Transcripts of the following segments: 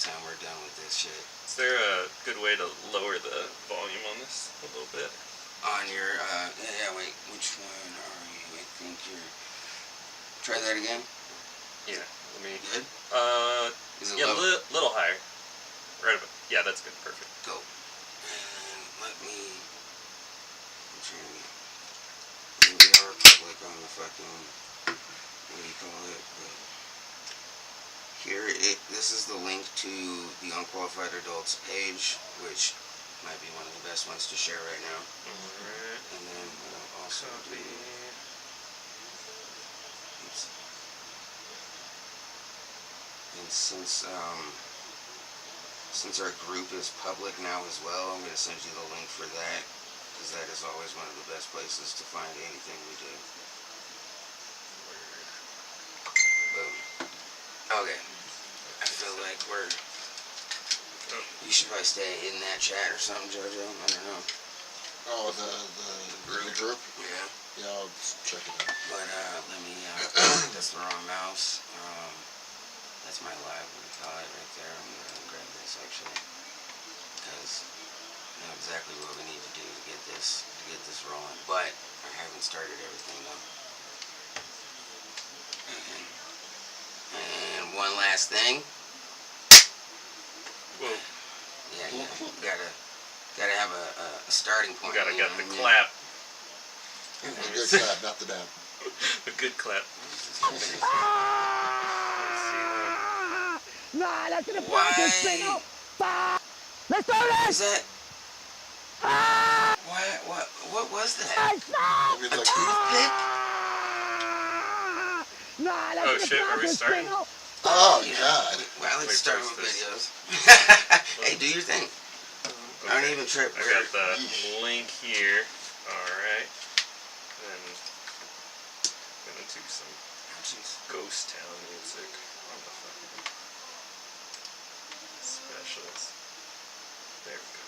time we're done with this shit. Is there a good way to lower the volume on this a little bit? On your, wait, which one are you? I think you're... Try that again? Yeah, let me... Good? Is it yeah, low? Little higher. Right about... Yeah, that's good, perfect. Go. And let me... I'm trying to... We are public on the fucking... What do you call it? But here, this is the link to the Unqualified Adults page, which might be one of the best ones to share right now. Alright. And then we'll also do... Oops. And since our group is public now as well, I'm going to send you the link for that, because that is always one of the best places to find anything we do. Boom. Okay. I feel like you should probably stay in that chat or something, JoJo. I don't know. Oh, the group? Yeah. Yeah, I'll check it out. But let me, that's the wrong mouse. That's my live, what do you call it, right there. I'm going to grab this, actually. Because I know exactly what we need to do to get this rolling. But I haven't started everything, though. Okay. And one last thing. Whoa. Yeah. Gotta have a starting point. We gotta get the clap. A good clap, not the down. A good clap. Nah, that's gonna Why? pop this thing out. Let's do this! Is that? What was that? Maybe A it's like, toothpick? Nah, that's Oh, gonna shit, pop are we this starting? thing out. oh, Yeah. God. Well, I like to Wait, start where's with this? videos. Hey, do your thing. Okay. I don't even trip. I got the Yeesh. link here. Alright. Then I'm gonna do some ghost town music on the fucking specials. There we go.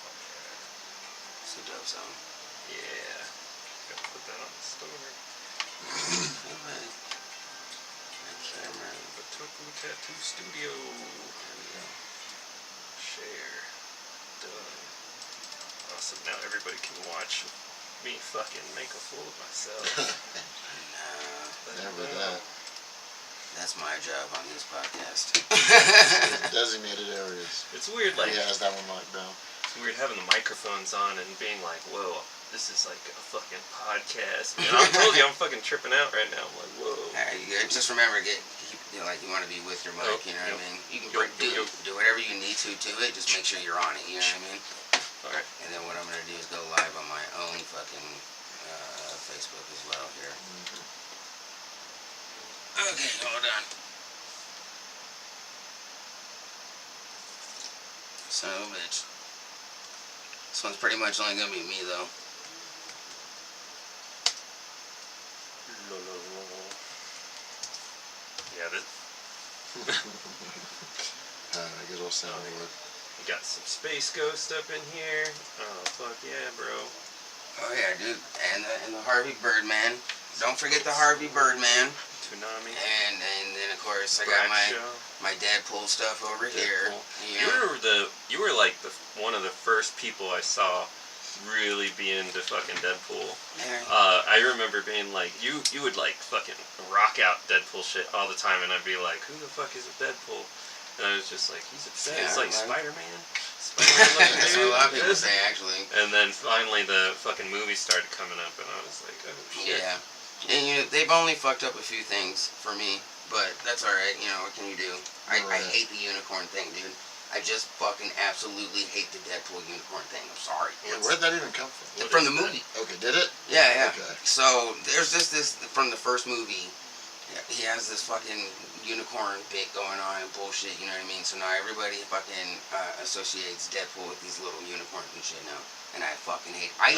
Alright. It's a dope song. Yeah. Gotta put that on the story. Alright. My camera. Batoku Tattoo Studio. There we go. Share. Done. Awesome. Now everybody can watch me fucking make a fool of myself. Never that. That's my job on this podcast. Designated areas. It's weird, like, He has that one locked down. it's weird having the microphones on and being like, whoa, this is like a fucking podcast. You know, I told you I'm fucking tripping out right now. I'm like, whoa. Alright, just remember, you want to be with your mic, you know what I mean? You can do whatever you need to it, just make sure you're on it, you know what I mean? Alright. And then what I'm going to do is go live on my own fucking Facebook as well here. Okay, hold on. Son of a bitch. This one's pretty much only going to be me, though. Yeah, this. I guess I'll sound wood. You got some Space Ghost up in here. Oh, fuck yeah, bro. Oh, yeah, dude. And the Harvey Birdman. Don't forget the Harvey Birdman. Toonami. And then, of course, I got my Deadpool stuff over here. You were like one of the first people I saw really be into fucking Deadpool. I remember being like, you would like fucking rock out Deadpool shit all the time, and I'd be like, who the fuck is a Deadpool? And I was just like, he's it's like Spider-Man. That's what a lot of people say, actually. And then finally the fucking movies started coming up, and I was like, oh shit. Yeah. And they've only fucked up a few things for me, but that's alright, what can you do? I hate the unicorn thing, dude. I just fucking absolutely hate the Deadpool unicorn thing. I'm sorry. Where'd that even come from? From the movie. Okay, did it? Yeah. Okay. So, there's just this, from the first movie, he has this fucking unicorn bit going on and bullshit, you know what I mean? So now everybody fucking associates Deadpool with these little unicorns and shit now. And I fucking hate it. I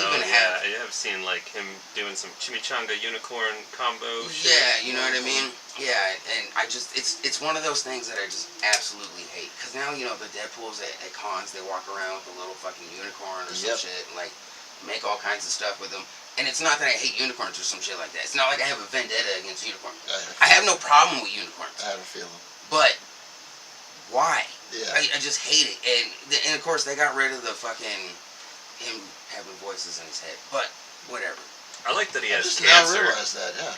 have seen like him doing some chimichanga unicorn combo shit. Yeah, you know what I mean? Yeah, and I just, it's one of those things that I just absolutely hate. Because now, the Deadpools at cons, they walk around with a little fucking unicorn or some shit, and like, make all kinds of stuff with them. And it's not that I hate unicorns or some shit like that. It's not like I have a vendetta against unicorns. I have no problem with unicorns, I have a feeling. but why? Yeah. I just hate it. And of course they got rid of the fucking him having voices in his head. But whatever. I like that he I has just now cancer realized that, yeah.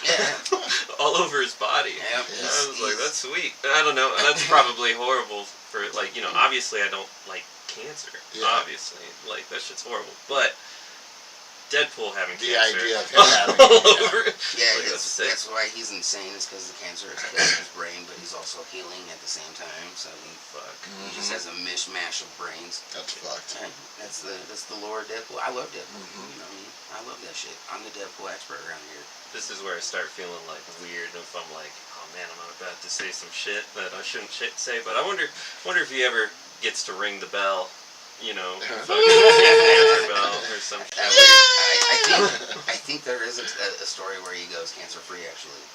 Yeah. all over his body. Yeah. Yeah. I was like, that's sweet. I don't know. That's probably horrible for, like, you know, obviously I don't like cancer. Yeah. Obviously. Like, that shit's horrible. But Deadpool having The cancer idea of him having all it, over. Yeah, Like, that's sick. that's why he's insane. Is because the cancer is killing his brain, but he's also healing at the same time. So Fuck. he just has a mishmash of brains. That's fucked. Yeah, that's the lore of Deadpool. I love Deadpool. Mhm. You know what I mean? I love that shit. I'm the Deadpool expert around here. This is where I start feeling like weird if I'm like, oh man, I'm about to say some shit that I shouldn't say. But I wonder if he ever gets to ring the bell, you know, fucking cancer bell or some shit. I think there is a story where he goes cancer free. Actually,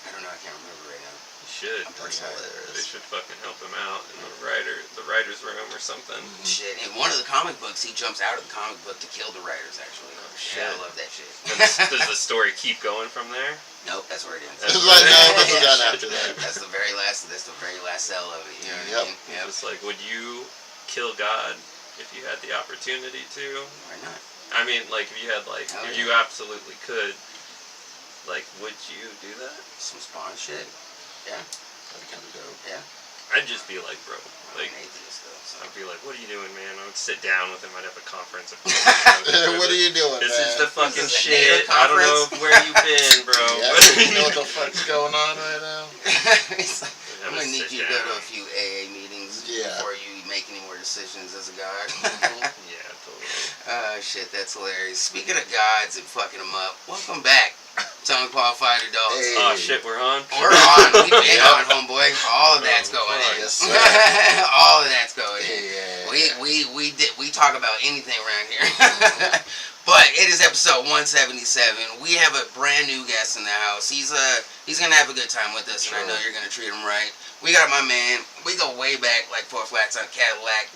I don't know. I can't remember right now. He should. I'm pretty That's sure. hilarious. They should fucking help him out in the writer's room or something. Shit. In one of the comic books, he jumps out of the comic book to kill the writers. Actually. Oh, Yeah, I shit. love that shit. Does the story keep going from there? Nope, that's where it ends. That's It's like, no, Yeah, that's yeah, done shit. after that. That's the very last. That's the very last cell of it. You know what I Yep. mean? Yep. Just like, would you kill God if you had the opportunity to? Why not? I mean, like, if you had, like, Hell if yeah. you absolutely could, like, would you do that? Some Spawn shit. Yeah. That'd be kind of dope. Yeah. I'd just be like, bro, I'm like, an atheist though. So. I'd be like, what are you doing, man? I would sit down with him. I'd have a conference. What are you doing, This man? is the fucking This is a shit. NATO I don't know conference. where you've been, bro. Yeah, you know what the fuck's going on right now? It's like, I'm gonna need you to go to a few AA meetings Yeah. before you make any more decisions as a god. Yeah, totally. Shit, that's hilarious. Speaking of gods and fucking them up, welcome back to Unqualified Adults. Hey. Oh shit, we're on. We're on. We've been Yeah. on, homeboy. All of that's going in. Yes, sir. All of that's going in. Yeah. We talk about anything around here. But it is episode 177. We have a brand new guest in the house. He's gonna have a good time with us, and I know you're gonna treat him right. We got my man. We go way back, like 4 flats on Cadillac.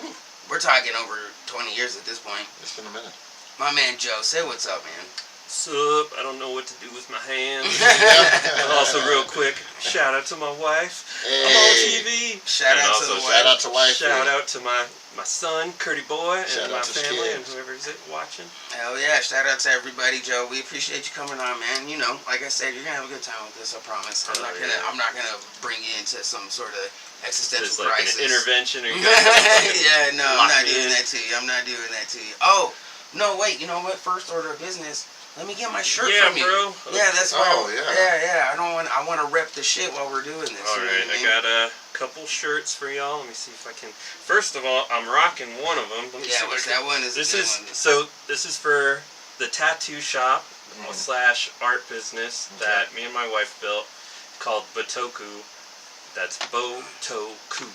We're talking over 20 years at this point. It's been a minute. My man Joe, say what's up, man. Sup? I don't know what to do with my hands. Yep. Also, real quick, shout out to my wife. I'm on Hey. TV. Shout And out also to the Shout wife. out to wife. Shout out to my son, Curdy Boy, Shout and my out to family, and Skids. whoever's watching. Hell yeah, shout out to everybody, Joe. We appreciate you coming on, man. You know, like I said, you're gonna have a good time with this, I promise. I'm Oh, not gonna bring you into some sort of existential It's like crisis. an intervention, or you guys gotta Yeah, no, I'm lock not me doing in. that to you. I'm not doing that to you. Oh, no, wait, you know what? First order of business. Let me get my shirt Yeah, from you. bro. Yeah, that's why. Oh, yeah. Yeah. I want to rep the shit while we're doing this. All you know right, what I mean? got a couple shirts for y'all. Let me see if I can. First of all, I'm rocking one of them. Let me see Yeah, what I which can- that one is. This a good is one. so. This is for the tattoo shop / art business Okay. that me and my wife built, called Botoku. That's Botoku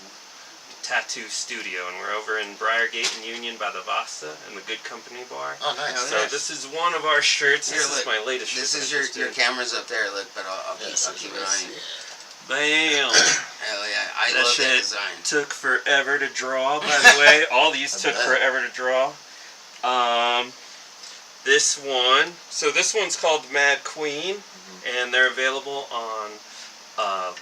Tattoo Studio, and we're over in Briargate and Union by the Vasta and the Good Company Bar. Oh, nice. Hell So yeah. this is one of our shirts. Here, This is look. my latest shirt. This that is I your just did. camera's up there. Look, but I'll Yes, keep it on you. Bam! Hell yeah, I That love that shit design. took forever to draw, by the way. All these I took bet. forever to draw. This one, so this one's called Mad Queen, and they're available on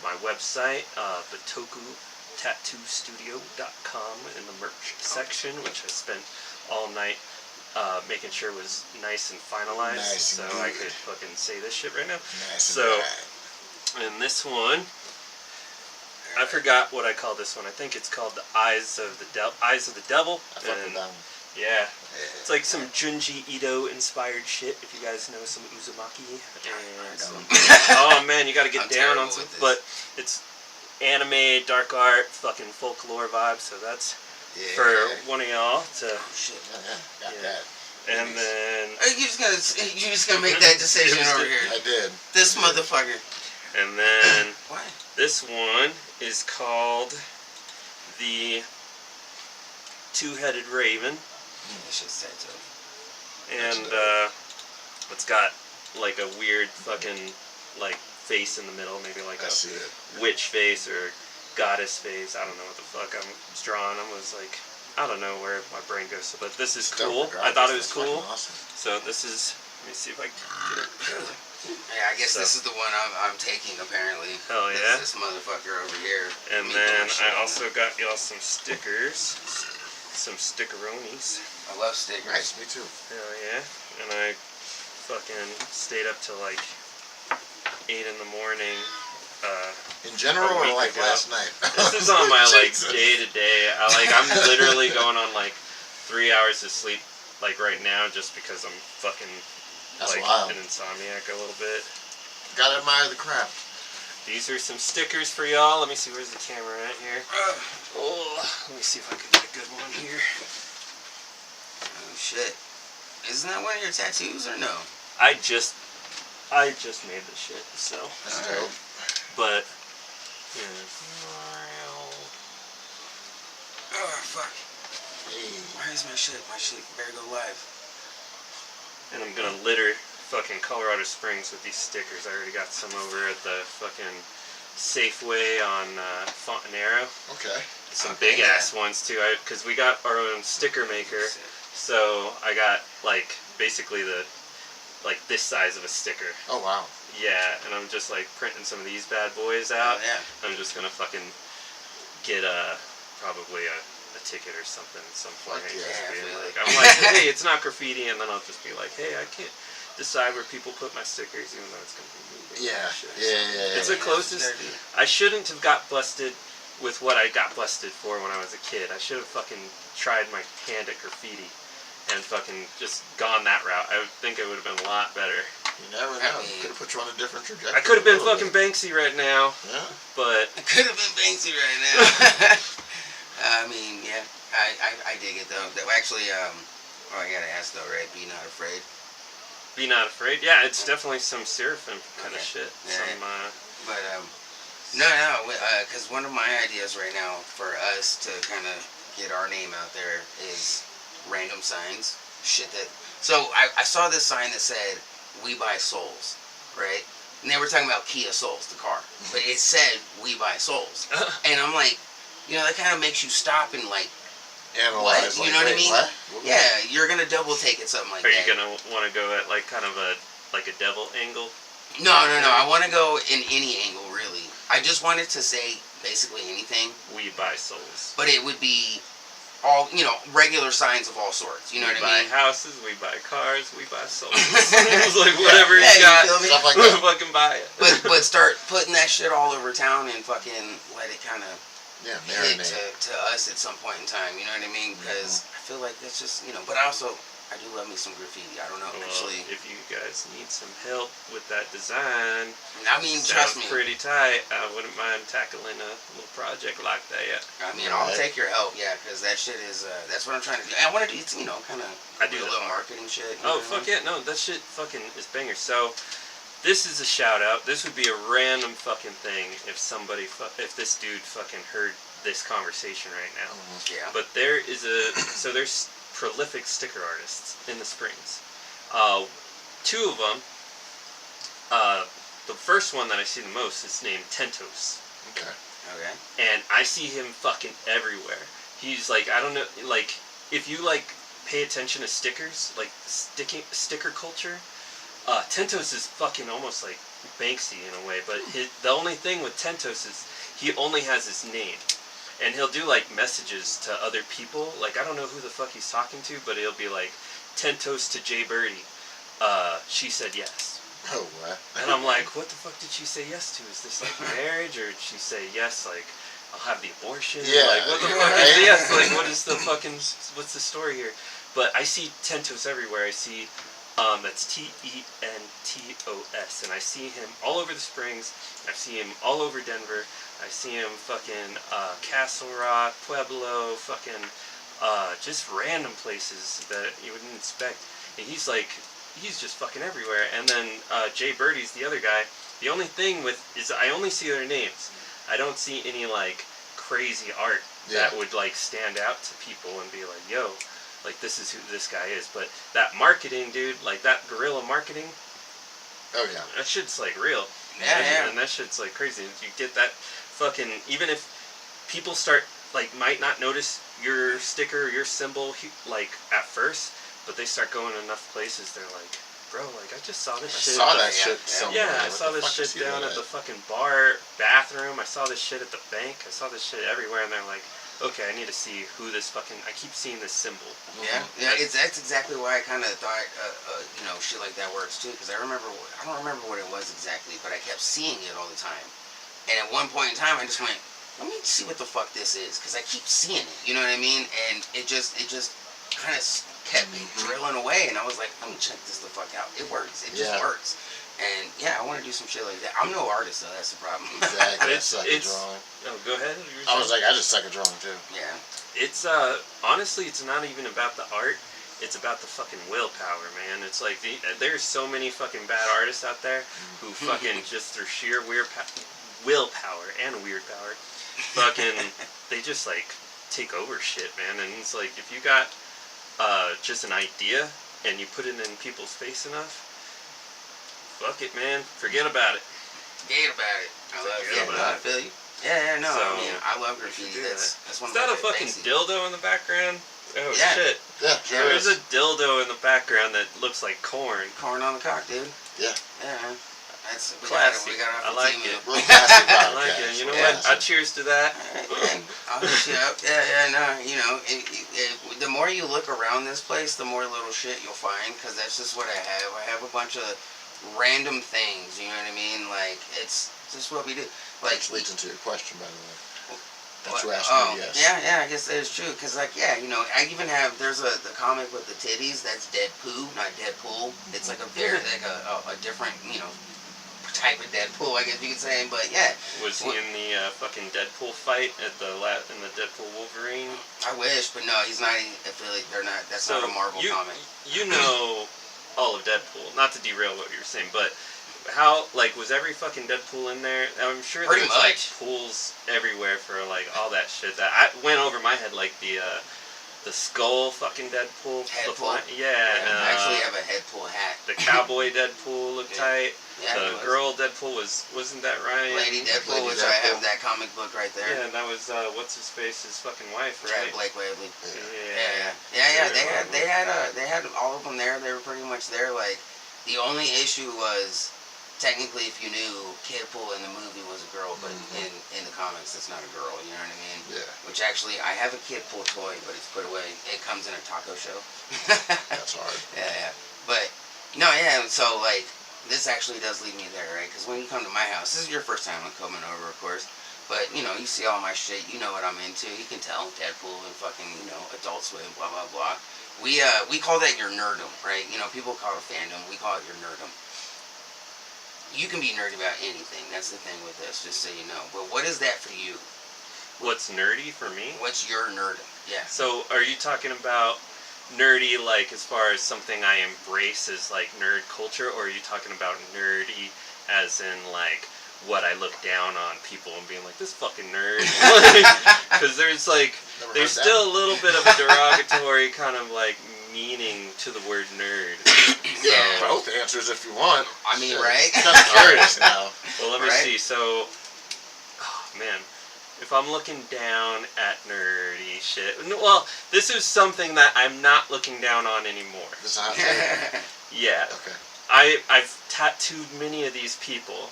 my website, BotokuTattooStudio.com, in the merch section, which I spent all night making sure was nice and finalized, Nice so and I good. could fucking say this shit right now. Nice So, and right. And this one, I forgot what I call this one. I think it's called the Eyes of the Devil. I fuck with And that one. yeah, Yeah. it's like some Junji Ito inspired shit. If you guys know some Uzumaki. And some, oh man, you gotta get I'm down terrible on some. with this. But it's anime, dark art, fucking folklore vibes. So that's Yeah. for one of y'all to. Oh, shit. Got Yeah. that. And then Are you just gonna make that decision over here? I did. This motherfucker. and then Why? this one is called the Two-Headed Raven. That shit's tattoo. And it's got like a weird fucking like face in the middle, maybe like I a see it. witch face or goddess face. I don't know what the fuck I was drawing. I was like, I don't know where my brain goes. But this is Still, cool. I regardless, thought it was that's cool. fucking awesome. So this is. Let me see if I can get it. Yeah, I guess So- this is the one I'm taking, apparently. Hell yeah. This motherfucker over here. And Me then put my shit I on also got y'all some stickers. Some stickeronis. it. I love stickers. Nice, me too. Hell yeah. And I fucking stayed up till like 8 in the morning. In general, A or week like ago. last night? This is on my like Jesus. day to day. I'm literally going on like 3 hours of sleep like right now just because I'm fucking That's like wild. an insomniac a little bit. Gotta admire the craft. These are some stickers for y'all. Let me see, where's the camera at here? Oh, let me see if I can get a good one here. Oh, shit. Isn't that one of your tattoos, or no? I just made this shit, so. That's Alright. dope. But yeah. Oh, fuck. Hey. Why is my shit better go live? And I'm gonna litter fucking Colorado Springs with these stickers. I already got some over at the fucking Safeway on Fontanero. Okay. Some Okay, big ass ones too. Because we got our own sticker maker, so I got like basically this size of a sticker. Oh wow. Yeah, and I'm just like printing some of these bad boys out. Oh, yeah. I'm just gonna fucking get probably a ticket or something at some point. Fuck yeah. Just I being feel like, it. I'm like, hey, it's not graffiti, and then I'll just be like, hey, I can't decide where people put my stickers, even though it's gonna be moving. Yeah. and shit. Yeah. It's the Yeah, closest. dirty. I shouldn't have got busted with what I got busted for when I was a kid. I should have fucking tried my hand at graffiti and fucking just gone that route. I would think it would have been a lot better. You never I know. mean- Could have put you on a different trajectory. I could have been a little fucking bit. Banksy right now, Yeah. but I could have been Banksy right now. I mean, yeah. I dig it, though. Actually, I gotta ask, though, right? Be not afraid. be not afraid. Yeah, it's definitely some seraphim kind of Okay. shit. Yeah, Some, But, no, because one of my ideas right now for us to kind of get our name out there is random signs. Shit that. So I saw this sign that said, "We buy souls," right? And they were talking about Kia Souls, the car. But it said, "We buy souls." And I'm like, that kind of makes you stop and like, Analyze. What? You Like, know what I wait, mean? What? yeah, you're going to double take it, something like are that. you gonna want to go at like kind of a devil angle? No. I want to go in any angle, really. I just wanted to say basically anything, We buy souls. but it would be all, regular signs of all sorts. You know we what buy I mean? houses, we buy cars, we buy souls. It's like whatever Yeah, you got, you feel me? Stuff like we'll that. fucking buy it. But start putting that shit all over town and fucking let it kind of Yeah, hit marinate. to us at some point in time. You know what I mean? Because I feel like that's just, but I do love me some graffiti. I don't know, Well, actually. if you guys need some help with that design, I mean, trust sounds me. pretty tight. I wouldn't mind tackling a little project like that. I mean, I'll Right. take your help, yeah, because that shit is, that's what I'm trying to do. I want to do, kind of I do a that little part. marketing shit. you Oh, know? fuck yeah. No, that shit fucking is banger. So, this is a shout out. This would be a random fucking thing if if this dude fucking heard this conversation right now. Yeah. But there's prolific sticker artists in the Springs. Two of them, the first one that I see the most is named Tentos. Okay. Okay. And I see him fucking everywhere. He's like, I don't know, like, if you like pay attention to stickers, like sticker culture, Tentos is fucking almost like Banksy in a way, but the only thing with Tentos is he only has his name. And he'll do like messages to other people, like I don't know who the fuck he's talking to, but it'll be like, Tentos to Jay Birdie, she said yes. Oh, what? And I'm like, what the fuck did she say yes to? Is this like marriage, or did she say yes, like, I'll have the abortion? Yeah, Like, what the fuck right. is yes? Like, what's the story here? But I see Tentos everywhere. I see, that's Tentos, and I see him all over the Springs. I see him all over Denver. I see him fucking, Castle Rock, Pueblo, fucking, just random places that you wouldn't expect. And he's just fucking everywhere. And then Jay Birdie's the other guy. The only thing is I only see their names. I don't see any like crazy art that would like stand out to people and be like, yo, like this is who this guy is. But that marketing, dude, like that guerrilla marketing, Oh, yeah. that shit's like real. Yeah. And that shit's like crazy. You get that fucking, even if people might not notice your sticker or your symbol like at first, but they start going enough places, they're like, bro, like, I just saw this I shit. saw at that the- shit somewhere. Yeah, I What saw the this fuck is shit he down doing at the that? fucking bar bathroom. I saw this shit at the bank. I saw this shit everywhere, and they're like, okay, I need to see who this fucking. I keep seeing this symbol. Yeah, yeah, that's exactly why I kind of thought, shit like that works too. Because I don't remember what it was exactly, but I kept seeing it all the time. And at one point in time, I just went, let me see what the fuck this is, because I keep seeing it. You know what I mean? And it just kind of kept me drilling away, and I was like, let me check this the fuck out. It works. It just works. And yeah, I want to do some shit like that. I'm no artist though. That's the problem. Exactly. I It's- suck at it's- drawing. Oh, go ahead. I was like, I just suck at drawing too. Yeah. It's honestly, it's not even about the art. It's about the fucking willpower, man. It's like there's so many fucking bad artists out there who fucking just through sheer willpower and weird power, fucking they just like take over shit, man. And it's like if you got just an idea and you put it in people's face enough, fuck it, man. Forget about it. Forget about it. I feel you. Yeah, no. So, I mean, I love graffiti. do That's one Is of that my a fucking favorite things. dildo in the background? Oh Yeah. shit. Yeah, sure There's is. a dildo in the background that looks like corn. Corn on the cock, dude. Yeah. Yeah. That's Classy. We got I like it. Real classic I like podcast. it. You know Yeah. what? I cheers to that. I'll hit you up. Yeah, no. You know, the more you look around this place, the more little shit you'll find, because that's just what I have. I have a bunch of random things. You know what I mean? Like, it's just what we do. Like, Which leads into your question, by the way. That's what? what asking me, yes. Yeah, I guess that is true. Because, like, yeah, you know, I even have, there's the comic with the titties, that's Deadpoo, not Deadpool. It's like a very, like a different, you know, type of Deadpool, I guess you could say. But, yeah. Was he in the fucking Deadpool fight at in the Deadpool Wolverine? I wish, but no, he's not affiliate. They're not, that's not a Marvel comic. You know all of Deadpool. Not to derail what you're saying, but how, like, was every fucking Deadpool in there? I'm sure Pretty there was, like, much. pools everywhere for, like, all that shit. That I went over my head, like, the skull fucking Deadpool. Headpool. Yeah. I actually have a Headpool hat. The cowboy Deadpool looked tight. Yeah, The girl Deadpool wasn't that right? Lady Deadpool, Lady which I Deadpool. have that comic book right there. Yeah, and that was what's his face's fucking wife, right? Blake Lively. Yeah. Yeah. They had all of them there. They were pretty much there. Like, the only issue was, technically, if you knew, Kidpool in the movie was a girl, but in the comics, it's not a girl. You know what I mean? Yeah. Which actually, I have a Kidpool toy, but it's put away. It comes in a taco shell. That's hard. Yeah. But no, yeah. So like, this actually does lead me there, right? Because when you come to my house, this is your first time coming over, of course. But you know, you see all my shit. You know what I'm into. You can tell Deadpool and fucking, you know, Adult Swim, blah blah blah. We call that your nerdum, right? You know, people call it fandom. We call it your nerdum. You can be nerdy about anything. That's the thing with this, just so you know. But what is that for you? What's nerdy for me? What's your nerdum? Yeah. So, are you talking about nerdy, like, as far as something I embrace as, like, nerd culture, or are you talking about nerdy as in, like, what I look down on people and being like, this fucking nerd? Because there's, like, there's still a little bit of a derogatory kind of, like, meaning to the word nerd. Yeah. Both answers if you want. I mean, right? I'm curious now. Well, let me Right? see. So, oh, man. If I'm looking down at nerdy shit, well, this is something that I'm not looking down on anymore. This is a hot take. Yeah, Okay. I've tattooed many of these people,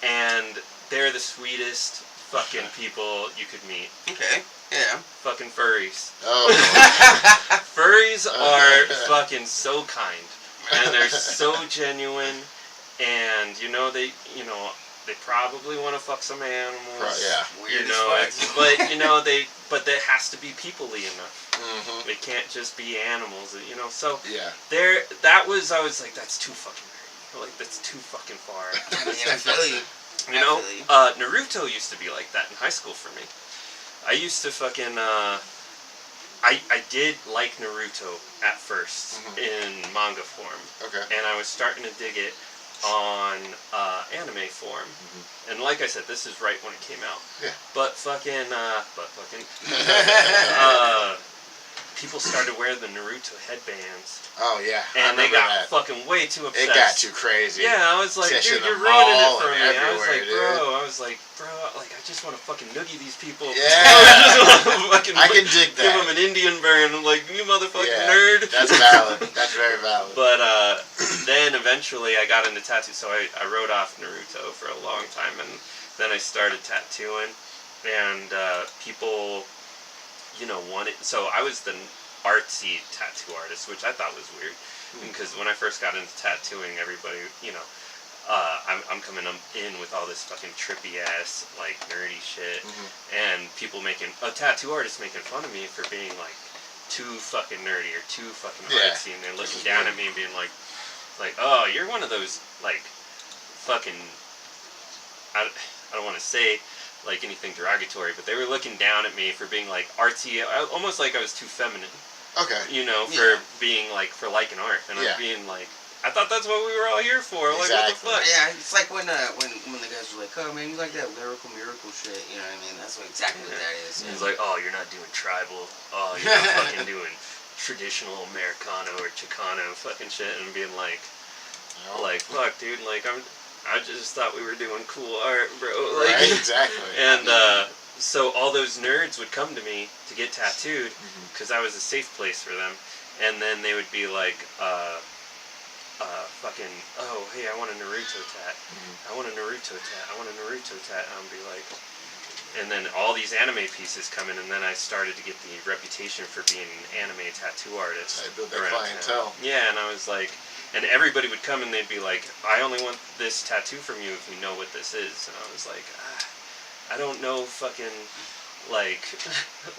and they're the sweetest fucking people you could meet. Okay. Yeah. Fucking furries. Oh, Furries are fucking so kind, and they're so genuine, and they probably want to fuck some animals. yeah. Weird You know, as fuck. but there has to be people-y enough. Mm-hmm. It can't just be animals, you know. So Yeah. I was like, that's too fucking nerdy. Like, that's too fucking far. I mean, I feel you. You know, I feel you. Naruto used to be like that in high school for me. I used to fucking I did like Naruto at 1st in manga form, Okay. and I was starting to dig it on anime form. And like I said, this is right when it came out. Yeah. But fucking people started wearing the Naruto headbands, Oh yeah. I and they remember got that. fucking way too obsessed. It got too crazy. Yeah, I was like, Especially dude, in you're the ruining it mall for and me. I was everywhere, like, dude. bro, I was like, bro, like I just want to fucking noogie these people. Yeah. I just want to fucking I can dig give them that. an Indian burn. I'm like, you motherfucking Yeah, nerd. That's valid. That's very valid. But then eventually I got into tattoo, so I wrote off Naruto for a long time, and then I started tattooing, and people, you know, wanted. So I was the artsy tattoo artist, which I thought was weird, because when I first got into tattooing, everybody, you know, I'm coming in with all this fucking trippy ass like nerdy shit, and people making a tattoo artist making fun of me for being like too fucking nerdy or too fucking artsy, and they're looking down at me and being like, oh, you're one of those like fucking. I don't want to say like anything derogatory, but they were looking down at me for being like artsy, almost like I was too feminine. Okay. You know, for being like for liking art, and I'm being like. I thought that's what we were all here for. Like, what the fuck? Yeah, it's like when the guys were like, oh man, you like that lyrical miracle shit, you know what I mean? That's exactly what that is. It's like, oh, you're not doing tribal. Oh, you're not fucking doing traditional Americano or Chicano fucking shit, and being like, fuck, dude, like, I just thought we were doing cool art, bro. Like, right, exactly. And so all those nerds would come to me to get tattooed, because I was a safe place for them, and then they would be like, fucking, oh, hey, I want a Naruto tat. I want a Naruto tat. I want a Naruto tat. And I'll be like, and then all these anime pieces come in, and then I started to get the reputation for being an anime tattoo artist. I built that clientele. Yeah, and I was like, and everybody would come and they'd be like, I only want this tattoo from you if you know what this is. And I was like, I don't know fucking, like,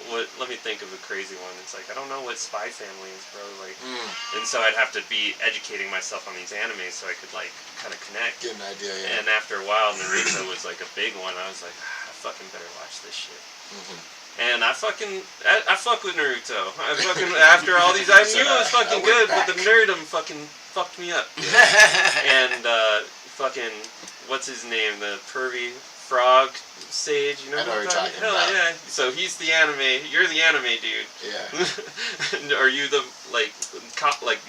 what, let me think of a crazy one. It's like, I don't know what Spy Family is, bro. Like, and so I'd have to be educating myself on these animes so I could, like, kind of connect. Get an idea, yeah. And after a while, Naruto was, like, a big one. I was like, I fucking better watch this shit. And I fuck with Naruto. I fucking, after all these, I knew it was fucking good, but the nerdum fucking fucked me up. And, fucking, what's his name? The pervy frog sage, you know what I'm talking about? Hell yeah. So he's the anime, you're the anime dude. Yeah. Are you the, like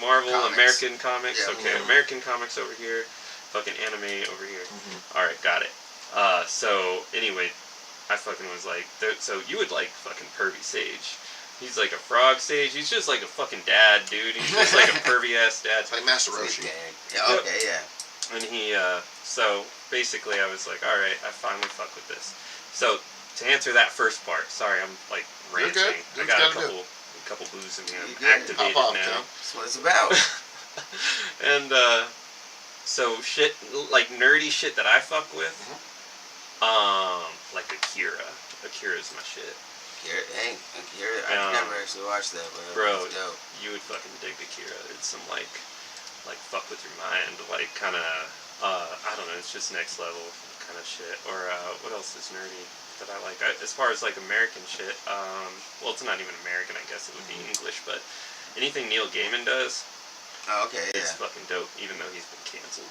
Marvel, comics. American comics? Yeah, okay, American comics over here, fucking anime over here. Alright, got it. So, anyway, I fucking was like, so you would like fucking pervy sage. He's like a frog sage. He's just like a fucking dad, dude. He's just like a pervy ass dad. It's like Master Roshi. Yeah, okay, yeah. And he, so basically I was like, alright, I finally fuck with this. So, to answer that first part, sorry, I'm like ranting. You're good. I got a couple booze in me. I'm activated Pop off, now. That's what it's about. And, so shit, like nerdy shit that I fuck with, like Akira. Akira's my shit. Akira, I've never actually watched that, but bro, it's dope. You would fucking dig Akira. It's some like fuck with your mind, like kind of, I don't know, it's just next level kind of shit. Or what else is nerdy that I like? As far as like American shit, well, it's not even American, I guess it would be English, but anything Neil Gaiman does, Oh, okay, yeah. it's fucking dope, even though he's been canceled.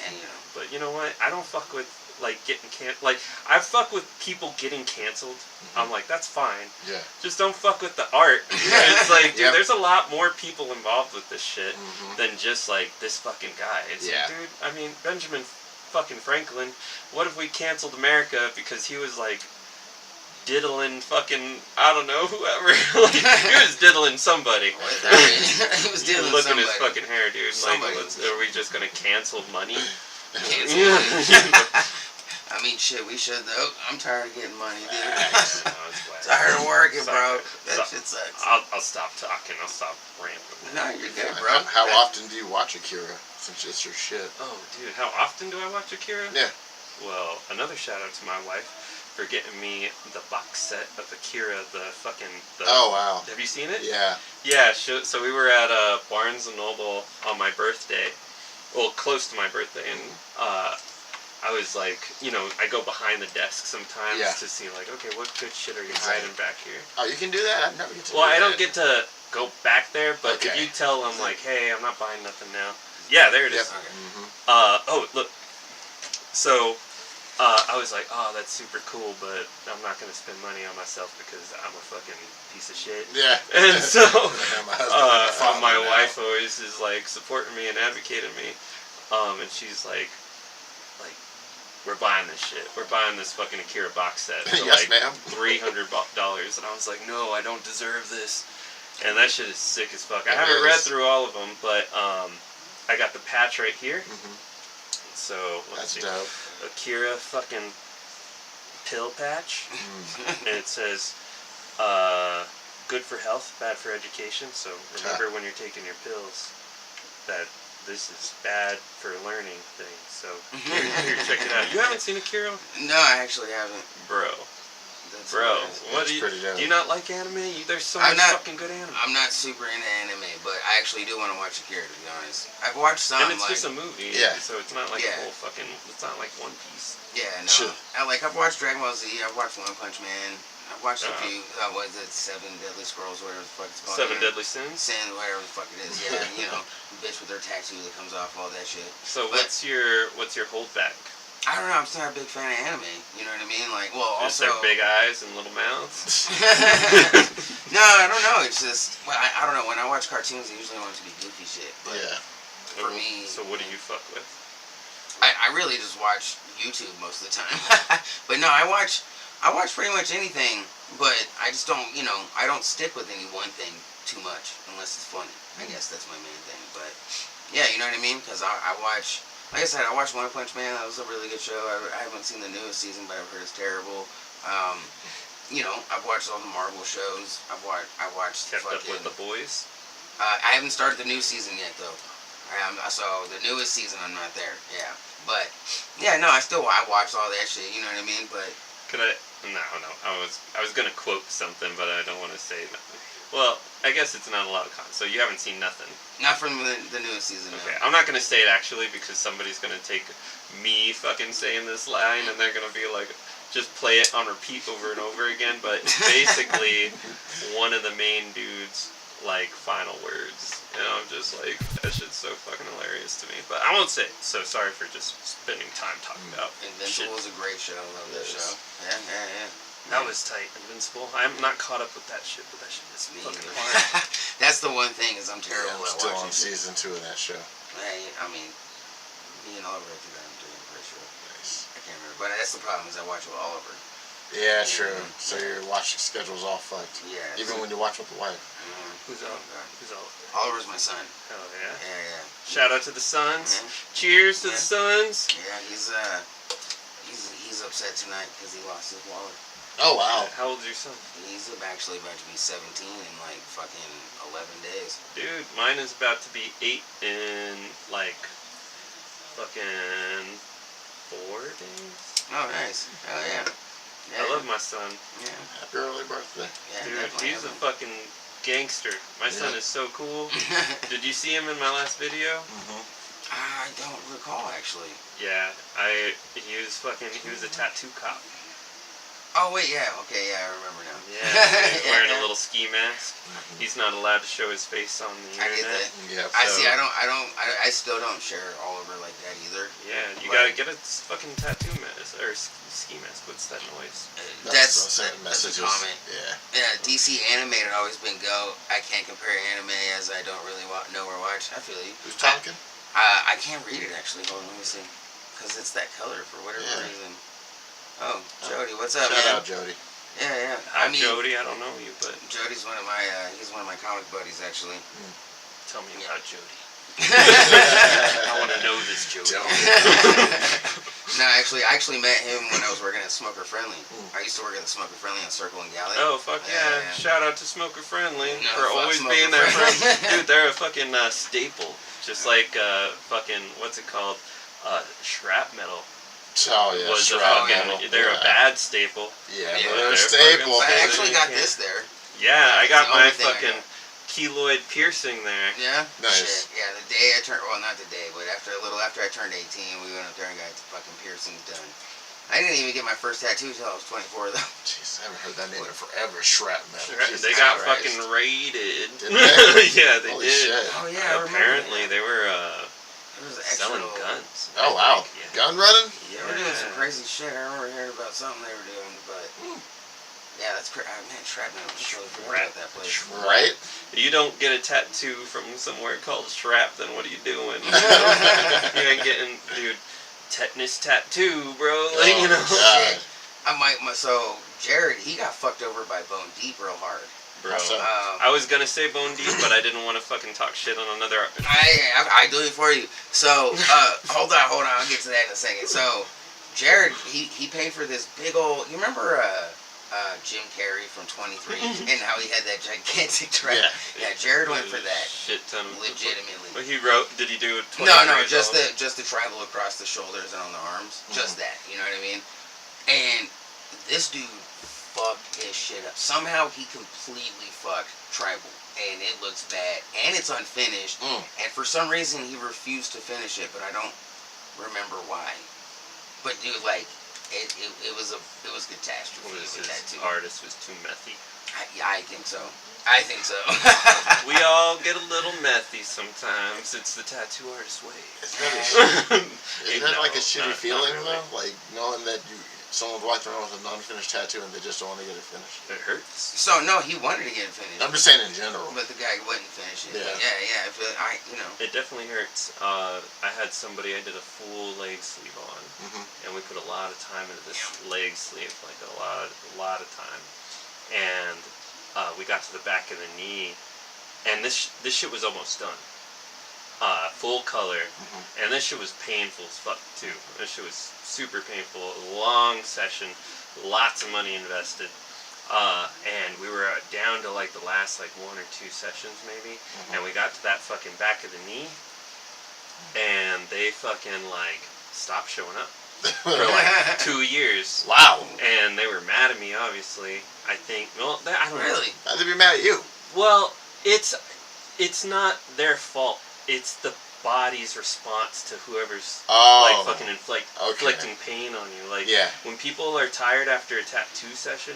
Man, you know. But you know what? I don't fuck with like getting like I fuck with people getting canceled. I'm like, that's fine. Yeah. Just don't fuck with the art. It's like, dude, there's a lot more people involved with this shit than just like this fucking guy. It's like, dude, I mean, Benjamin fucking Franklin. What if we canceled America because he was like diddling fucking, I don't know, whoever. Like, he was diddling somebody. He was diddling Look at somebody. his fucking hair, dude. Somebody. Like, are we just gonna cancel money? Cancel I mean, shit, we should though. I'm tired of getting money, dude. Tired of working, bro. That shit sucks. I'll stop talking. I'll stop ranting. No, you're good, bro. How often do you watch Akira? Since it's your shit. Oh, dude, how often do I watch Akira? Yeah. Well, another shout out to my wife for getting me the box set of Akira, Oh, wow. Have you seen it? Yeah. Yeah, so we were at Barnes & Noble on my birthday. Well, close to my birthday, and I was like, you know, I go behind the desk sometimes to see, like, okay, what good shit are you hiding back here? Oh, you can do that? I've never get to do Well, that. I don't get to go back there, but if you tell them, like, hey, I'm not buying nothing now. Yeah, there it is. Oh, look. So, I was like, oh, that's super cool, but I'm not going to spend money on myself because I'm a fucking piece of shit. Yeah. And so, my wife always is, like, supporting me and advocating me. And she's like, we're buying this shit. We're buying this fucking Akira box set for Yes, like ma'am. $300. And I was like, no, I don't deserve this. And that shit is sick as fuck. I It haven't is. read through all of them, but I got the patch right here. Mm-hmm. So let's That's see. dope. Akira fucking pill patch. Mm. And it says, good for health, bad for education. So remember when you're taking your pills that this is bad for learning things. So here, check it out. You haven't seen Akira? No, I actually haven't. Bro. That's Bro, hilarious. what That's pretty dope. do you not like anime? There's so I'm much not- fucking good anime. I'm not super into anime, but I actually do want to watch Akira, to be honest. I've watched some, And it's like, just a movie, Yeah. so it's not like Yeah. a whole fucking, it's not like One Piece. yeah, no. Sure. I've watched Dragon Ball Z, I've watched One Punch Man, I've watched a Uh-huh. few, what is it, Seven Deadly Scrolls, whatever the fuck it's called. Seven yeah. Deadly Sins. Sin, whatever the fuck it is, yeah, bitch with her tattoo that comes off, all that shit. So But- what's your holdback? I don't know, I'm just not a big fan of anime, you know what I mean? Like, well, Just also... their big eyes and little mouths? No, I don't know, it's just, well, I don't know, when I watch cartoons, I usually want it to be goofy shit, but Yeah. for me... So what do you fuck with? I really just watch YouTube most of the time. But no, I watch pretty much anything, but I just don't, I don't stick with any one thing too much unless it's funny. I guess that's my main thing. But yeah, you know what I mean? Because I watch, like I said, I watched One Punch Man. That was a really good show. I haven't seen the newest season, but I've heard it's terrible. I've watched all the Marvel shows. I watched Kept up fucking... with the boys? I haven't started the new season yet, though. So the newest season, I'm not there. Yeah, but yeah, no, I watched all that shit. You know what I mean? But Could I? No. I was gonna quote something, but I don't want to say nothing. Well, I guess it's not a lot of content. So you haven't seen nothing. not from the newest season. Okay, No. I'm not gonna say it actually because somebody's gonna take me fucking saying this line and they're gonna be like, just play it on repeat over and over again. But basically, one of the main dudes like final words, and I'm just like, that shit's so fucking hilarious to me. But I won't say it, so sorry for just spending time talking about shit. Invincible was a great show. I love that Yes. show. Yeah. That was tight. Invincible. I'm not caught up with that shit, but that shit is Me fucking either. hard. That's the one thing is I'm Yeah, terrible I'm at still on watching. season 2 of that show. I mean, me and Oliver do that. I'm doing pretty sure. Nice. I can't remember, but that's the problem is I watch with Oliver. Yeah, true. So your watching schedule's all fucked. Yeah. Even when you watch with the wife. Who's Oh, all? God. Who's all? Oliver's my son. Hell yeah. Yeah. Shout out to the Suns. Yeah. Cheers to Yeah. the Suns. Yeah, he's upset tonight because he lost his wallet. Oh, wow. How old's your son? He's actually about to be 17 in like fucking 11 days. Dude, mine is about to be 8 in like fucking 4 days. Oh, nice. Hell yeah. I love my son. Yeah. Happy early birthday. Yeah, Dude, definitely. he's a fucking gangster. My son is so cool. Did you see him in my last video? Mm-hmm. I don't recall actually. Yeah, he was a tattoo cop. Oh wait, yeah, okay, yeah, I remember now. Yeah, he's wearing Yeah. a little ski mask. He's not allowed to show his face on the I get internet. that. Yep. I So- see. I still don't share Oliver like that either. Yeah, you But- gotta get a fucking tattoo mask or ski mask. What's that noise? That's sending that's a messages. comment. Yeah. Yeah, DC animated always been go. I can't compare anime as I don't really know or watch. I feel you. Who's talking? I can't read it actually. Hold on, let me see. Because it's that color for whatever Yeah. reason. Oh, Jody, what's up, Shout man? out, Jody. Yeah. Hi, Jody. I don't know you, but Jody's one of my he's one of my comic buddies actually. tell me Yeah. about Jody. I want to know this Jody. Tell No, actually, I actually met him when I was working at Smoker Friendly. I used to work at the Smoker Friendly on Circle and Galley. Oh fuck yeah! Yeah. Shout out to Smoker Friendly No, for fuck always Smoker being there for us. Friendly. Dude, they're a fucking staple. Just like fucking what's it called? Shrapmetal Oh, yeah. was a Shrapnel. fucking. They're a bad staple. Yeah, Yeah, but they're a they're staple. But I fucking- actually got Yeah. this there. Yeah, I got the my only thing I fucking got. keloid piercing there. Yeah. Nice. Shit. Yeah, the day I turned, well, not the day, but a little after I turned 18, we went up there and got the fucking piercings done. I didn't even get my first tattoo until I was 24 though. Jeez, I haven't heard that name in forever. Shrapnel. Jesus They got Christ. fucking raided. Did they? Yeah, they Holy did. shit. Oh yeah, I remember Apparently, that. they were There was an selling extra- guns. Oh, wow. Yeah. Gun running? They were doing some crazy shit. I remember hearing about something they were doing, but yeah, that's crazy. Man, Shrapnel. I totally forgot about that place. Right? You don't get a tattoo from somewhere called Shrap, then what are you doing? You ain't getting, dude. tetanus tattoo, bro. Like, you know. God. Shit. So Jared, he got fucked over by Bone Deep real hard. Bro, So- I was gonna say Bone Deep, but I didn't want to fucking talk shit on another. I do it for you. So, hold on. I'll get to that in a second. So, Jared, he paid for this big old. You remember Jim Carrey from 23 and how he had that gigantic track? Yeah, Jared went for that. Shit ton of. Legitimately. What he wrote? Did he do it? No, just the travel across the shoulders and on the arms. Just that. You know what I mean? And this dude fucked his shit up. Somehow he completely fucked Tribal, and it looks bad, and it's unfinished. And for some reason he refused to finish it, but I don't remember why. But dude, like it was catastrophe. Was with that his too. artist was too methy? I think so. We all get a little methy sometimes. It's the tattoo artist way. Isn't that like a shitty feeling though? Like knowing that someone's walking around with an unfinished tattoo and they just don't want to get it finished. It hurts. So no, he wanted to get it finished. I'm just saying in general. But the guy wouldn't finish it. Yeah. But yeah. I feel It definitely hurts. I had somebody I did a full leg sleeve on, and we put a lot of time into this leg sleeve, like a lot of time. And we got to the back of the knee, and this shit was almost done. Full color, and this shit was painful as fuck too. This shit was super painful. Long session, lots of money invested, and we were down to like the last like 1 or 2 sessions maybe, and we got to that fucking back of the knee, and they fucking like stopped showing up for like 2 years. Wow. And they were mad at me, obviously. I think. Well, I don't Really? I'd be mad at you. Well, it's not their fault. It's the body's response to whoever's like fucking inflicting pain on you. Like when people are tired after a tattoo session,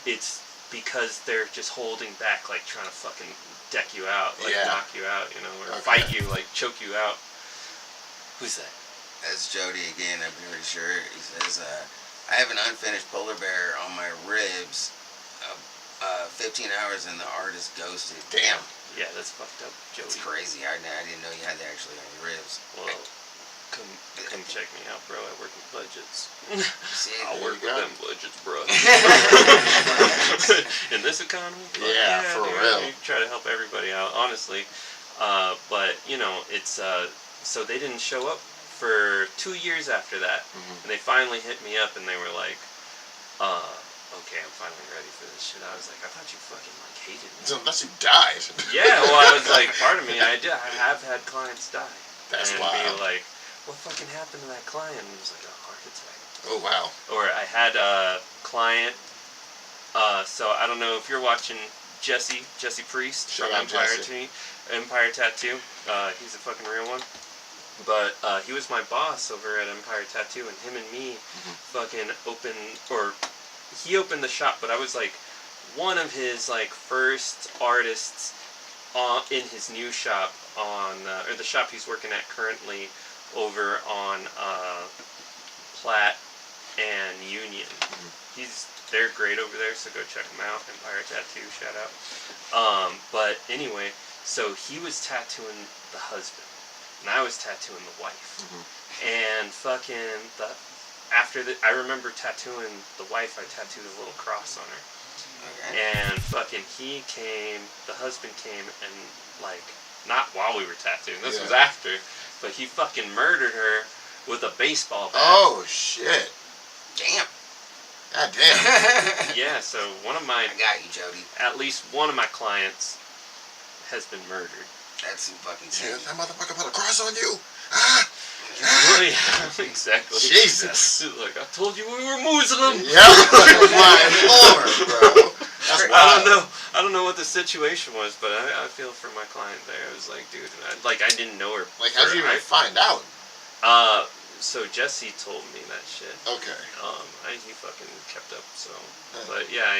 it's because they're just holding back, like trying to fucking deck you out, like knock you out, you know, or fight you, like choke you out. Who's that? That's Jody again, I'm pretty sure. He says, I have an unfinished polar bear on my ribs. 15 hours and the artist ghosted. Damn. Yeah, that's fucked up, Jody. It's crazy. I didn't know you had that actually on your ribs. Well, come check me out, bro. I work with budgets. See, I'll work with them budgets, bro. In this economy? Yeah, for dude, real. We try to help everybody out, honestly. But, you know, it's, so they didn't show up for 2 years after that. And they finally hit me up and they were like, okay, I'm finally ready for this shit. I was like, I thought you fucking like hated me. Unless you died. Yeah, well, I was like, part of me, I have had clients die. That's and wild. be like, what fucking happened to that client? And he was like, a heart attack. Oh wow. Or I had a client. So I don't know if you're watching Jesse Priest Shout from out Empire Tattoo. He's a fucking real one. But he was my boss over at Empire Tattoo, and him and me fucking he opened the shop, but I was like one of his like first artists in his new shop or the shop he's working at currently over on Platt and Union. They're great over there, so go check them out. Empire Tattoo, shout out. But anyway, so he was tattooing the husband, and I was tattooing the wife. And fucking I remember tattooing the wife. I tattooed a little cross on her. And fucking the husband came and like, not while we were tattooing, this was after, but he fucking murdered her with a baseball bat. Oh shit. Damn. God damn. Yeah, so I got you, Jody. At least one of my clients has been murdered. That's some fucking Yeah, shit. that motherfucker put a cross on you. Ah. Yeah, exactly. Jesus. Like, I told you we were Muslim. Yeah. My lord, bro. That's wild. I don't know what the situation was, but I feel for my client there. I was like, dude, I didn't know her. Like, how'd you even find out? So Jesse told me that shit. Okay. He fucking kept up. So, Huh. but yeah,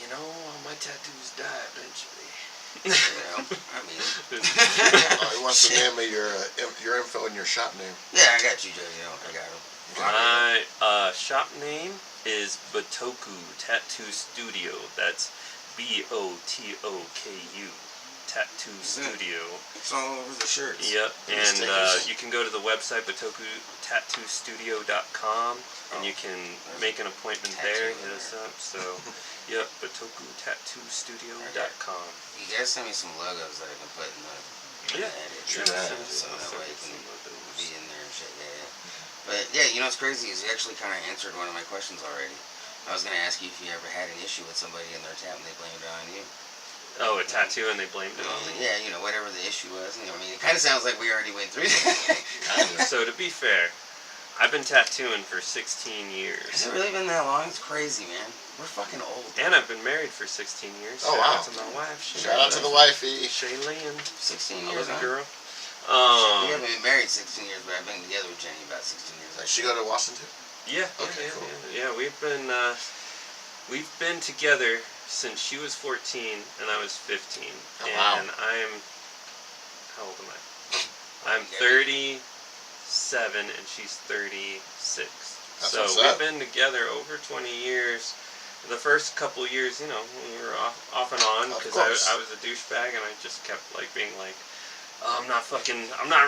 you know, all my tattoos die eventually. I mean. He wants the name of your info and your shop name. Yeah, I got you, Jody. I got him. My shop name is Botoku Tattoo Studio. That's BOTOKU. Tattoo Studio. It's all over the shirts. Yep, and you can go to the website BotokuTattooStudio.com, and you can make an appointment there. Hit us up. So, yep, BotokuTattooStudio.com. You guys send me some logos that I can put in the edit. True that. So that way it can be in there and shit. Yeah. But yeah, you know what's crazy is you actually kind of answered one of my questions already. I was going to ask you if you ever had an issue with somebody in their tat and they blamed it on you. Oh, a tattoo and they blamed it on me? Yeah, you know, whatever the issue was. You know, I mean, it kind of sounds like we already went through that. So to be fair, I've been tattooing for 16 years. Has it really been that long? It's crazy, man. We're fucking old. And I've been married for 16 years. Oh, wow. Shout out to my wife. Shout out to the wifey. Shaylene. 16 I years, love huh? you, girl. We haven't been married 16 years, but I've been together with Jenny about 16 years. Does she go to Washington? Yeah. Okay, cool. Yeah, we've been together since she was 14 and I was 15. Oh, wow. And how old am I? I'm 37 and she's 36. That's So what's we've up. been together over 20 years. The first couple years, you know, we were off and on Of because course. I was a douchebag and I just kept like being like, oh, I'm not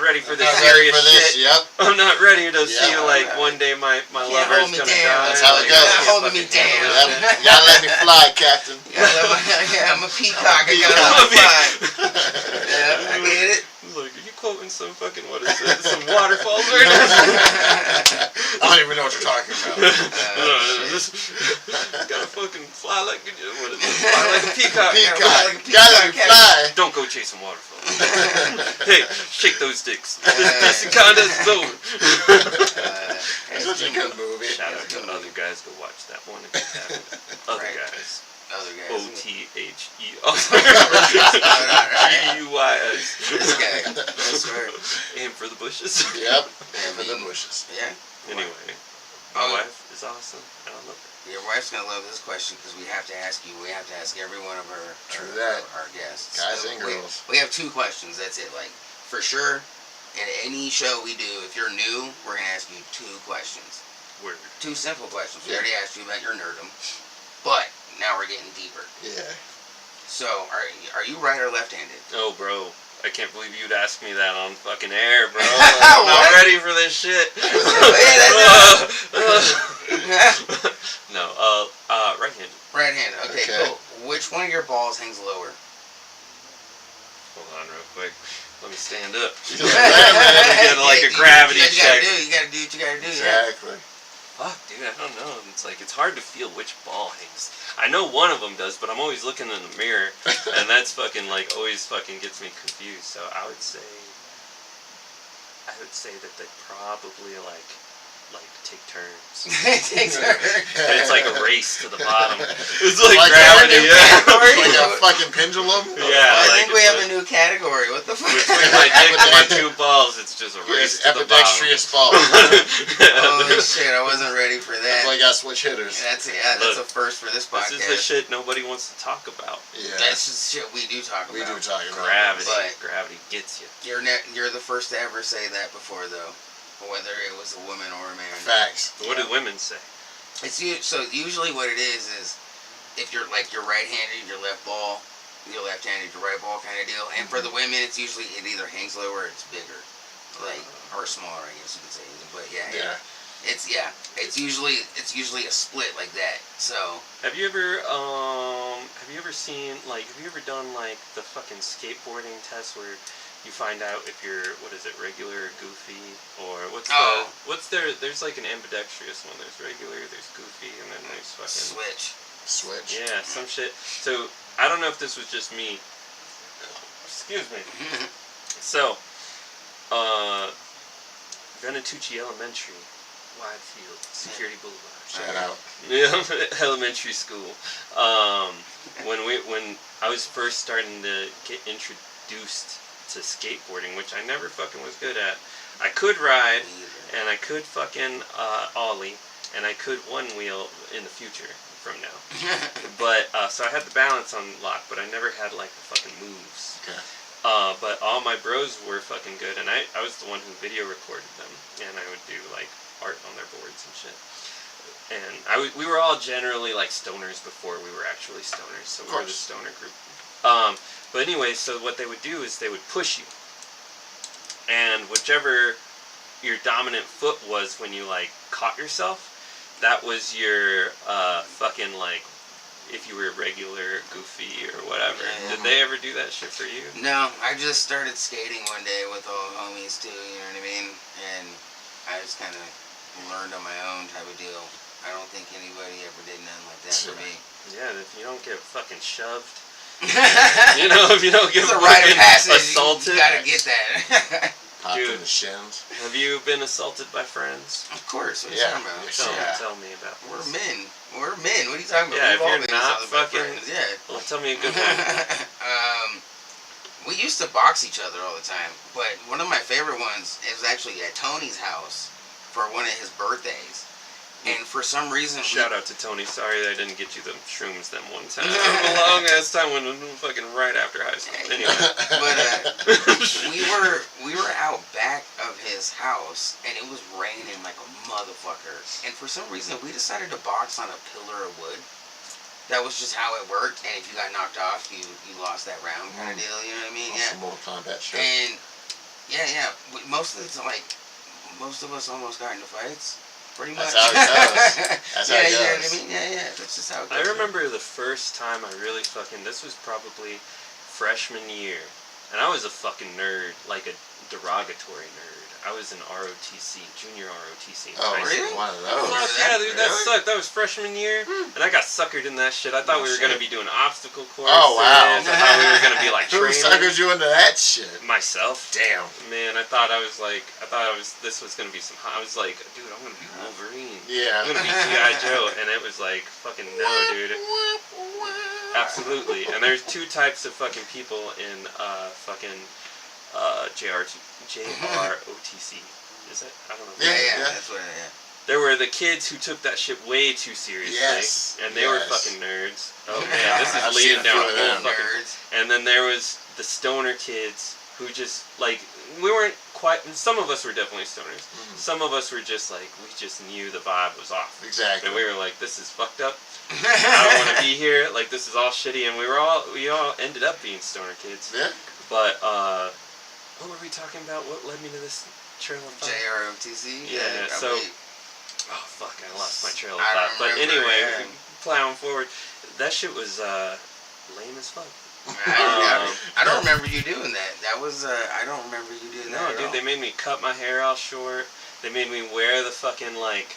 ready for this Not ready serious for this, shit. Yep. I'm not ready to Yeah, see like right. one day my can't lover is hold me gonna down. die. That's how it Like, goes. I can't Holding me fucking handle down. this Yep. Y'all let me fly, Captain. Yeah, I'm a peacock. I I'm a gotta let me fly. shit. Yeah, I get it. Like, are you quoting some fucking, what is it? Some waterfalls right now? I don't even know what you're talking about. Gotta fucking fly like what is it? Fly like a peacock. Peacock. Gotta let me fly. Don't go chasing waterfalls. Hey, shake those dicks. This contest is over. It's such a good movie. Shout out to other guys. Go watch that one if you haven't. Other Right. guys. Other guys. OTHE. Right. GUYS. This guy. I swear. Aim for the bushes. Yep. And for the bushes. Yeah. Anyway, my wife is awesome. I love her. Your wife's gonna love this question because we have to ask you. We have to ask every one of True that. our guests. Guys So and girls. We have 2 questions. That's it. Like for sure, in any show we do, if you're new, we're gonna ask you 2 questions. Word. 2 simple questions. We Yeah. already asked you about your nerdom, but now we're getting deeper. Yeah. So, are you right or left-handed? Oh, bro. I can't believe you'd ask me that on fucking air, bro. I'm not What? ready for this shit. No, right-handed. Right-handed. Okay, Okay. cool. Which one of your balls hangs lower? Hold on real quick. Let me stand up. She's Let like, "Yeah, me get like a gravity you check. You gotta do what you gotta do. Yeah. Exactly. Fuck, dude, I don't know. It's like, it's hard to feel which ball hangs. I know one of them does, but I'm always looking in the mirror, and that's fucking, like, always fucking gets me confused. So I would say that they probably, like take turns. Takes her. It's like a race to the bottom. It's like, Like gravity, yeah. Like a fucking pendulum. Yeah, I like think we it's have a new category. What the fuck? Between my dick and my 2 balls, it's just a race It's to the bottom. ambidextrous ball. Holy shit! I wasn't ready for That's that. why you got switch hitters. That's Look, a first for this podcast. This is the shit nobody wants to talk about. Yeah. That's just shit we do talk We about. do talk about Gravity. But- Gravity gets you. You're the first to ever say that before, though. Whether it was a woman or a man. Facts. What do women say? So usually what it is if you're right-handed, your left ball, you're left-handed, your right ball kind of deal. And for the women, it's usually it either hangs lower or it's bigger, or smaller, I guess you could say. But Yeah. it's usually a split like that. So Have you ever seen, like, have you ever done, like, the fucking skateboarding test where you find out if you're, regular or goofy, or there's like an ambidextrous one, there's regular, there's goofy, and then there's fucking... Switch. Yeah, some shit. So, I don't know if this was just me. Excuse me. So, Venatucci Elementary, Widefield, Security Boulevard. Shout out. Yeah, elementary school. When I was first starting to get introduced to skateboarding, which I never fucking was good at. I could ride, and I could fucking ollie, and I could one wheel in the future from now. But so I had the balance on lock, but I never had like the fucking moves. Okay. But all my bros were fucking good, and I was the one who video recorded them, and I would do like art on their boards and shit. And we were all generally like stoners before we were actually stoners, so we were the stoner group. But anyway, so what they would do is they would push you. And whichever your dominant foot was when you, like, caught yourself, that was your, fucking, like, if you were regular, goofy, or whatever. Yeah. Did they ever do that shit for you? No, I just started skating one day with all homies too, you know what I mean? And I just kind of learned on my own type of deal. I don't think anybody ever did nothing like that for me. Yeah, if you don't get fucking shoved, You if you don't get it's a rite of passage. assaulted. You gotta get that. Popped in Dude. the shins. Have you been assaulted by friends? Of course. What are you Yeah. talking about? Yeah. Tell me about We're this. men. We're men. What are you talking about? Yeah, We've if all you're been not assaulted by fucking- friends. Yeah. Well, tell me a good one. We used to box each other all the time, but one of my favorite ones is actually at Tony's house for one of his birthdays. And for some reason, Shout out to Tony. Sorry I didn't get you the shrooms them one time. A long ass time when fucking right after high school. Anyway. But we were out back of his house, and it was raining like a motherfucker. And for some reason, we decided to box on a pillar of wood. That was just how it worked. And if you got knocked off, you lost that round kind of deal. You know what I mean? That's Yeah. some Mortal Kombat shit. And yeah. Most of the time, like most of us almost got into fights. Pretty much. That's how it goes. That's how it You know what I goes. mean? Yeah. That's just how it goes. I remember the first time I really this was probably freshman year. And I was a fucking nerd, like a derogatory nerd. I was in ROTC, junior ROTC. in Oh, high really? school. one of those. Fuck yeah, dude, that sucked. That was freshman year, and I got suckered in that shit. I thought we were gonna be doing obstacle courses. Oh, wow. I thought we were gonna be like Who training. suckered you into that shit? Myself. Damn. Man, this was gonna be some. I was like, dude, I'm gonna be Wolverine. Yeah. I'm gonna be G.I. Joe, and it was like, fucking no, dude. Absolutely. And there's two types of fucking people in JROTC. Is it? I don't know. Yeah. Yeah. That's what. Yeah. There were the kids who took that shit way too seriously. Yes, And they were yes. fucking nerds. Oh man, this I've is leading seen a down few a of whole them. fucking. Nerds. And then there was the stoner kids who just like we weren't quite. Some of us were definitely stoners. Mhm. Some of us were just like we just knew the vibe was off. Exactly. And we were like, this is fucked up. I don't want to be here. Like this is all shitty. And we all ended up being stoner kids. Yeah. But what were we talking about? What led me to this trail of thought? JROTC. Yeah, so- probably. Oh fuck! I lost my trail of I thought. don't But remember, anyway, yeah. plowing forward, that shit was lame as fuck. I don't remember you doing that. That was I don't remember you doing No, that. at dude, all. they made me cut my hair all short. They made me wear the fucking like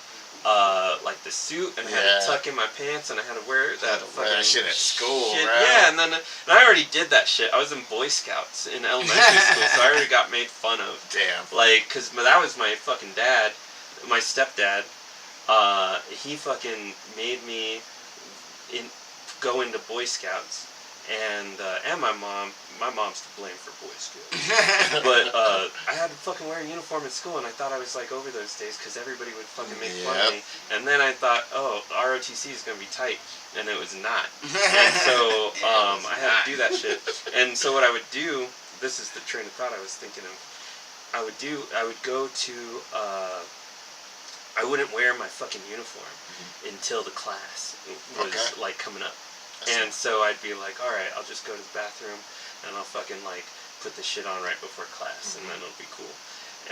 the suit and had Yeah. to tuck in my pants and I had to wear that Had to wear that fucking shit at school, shit. bro. Yeah, and I already did that shit. I was in Boy Scouts in elementary school, so I already got made fun of. Damn. Like, cause that was my fucking dad, my stepdad. He fucking made me go into Boy Scouts, and my mom. My mom's to blame for Boy Scouts. But I had to fucking wear a uniform at school, and I thought I was like over those days because everybody would fucking make fun of me. And then I thought, oh, ROTC is gonna be tight, and it was not. And so I had to do that shit. And so what I would do, this is the train of thought I was thinking of. I would go to. I wouldn't wear my fucking uniform until the class was like coming up. And so I'd be like, all right, I'll just go to the bathroom and I'll fucking like put the shit on right before class and then it'll be cool.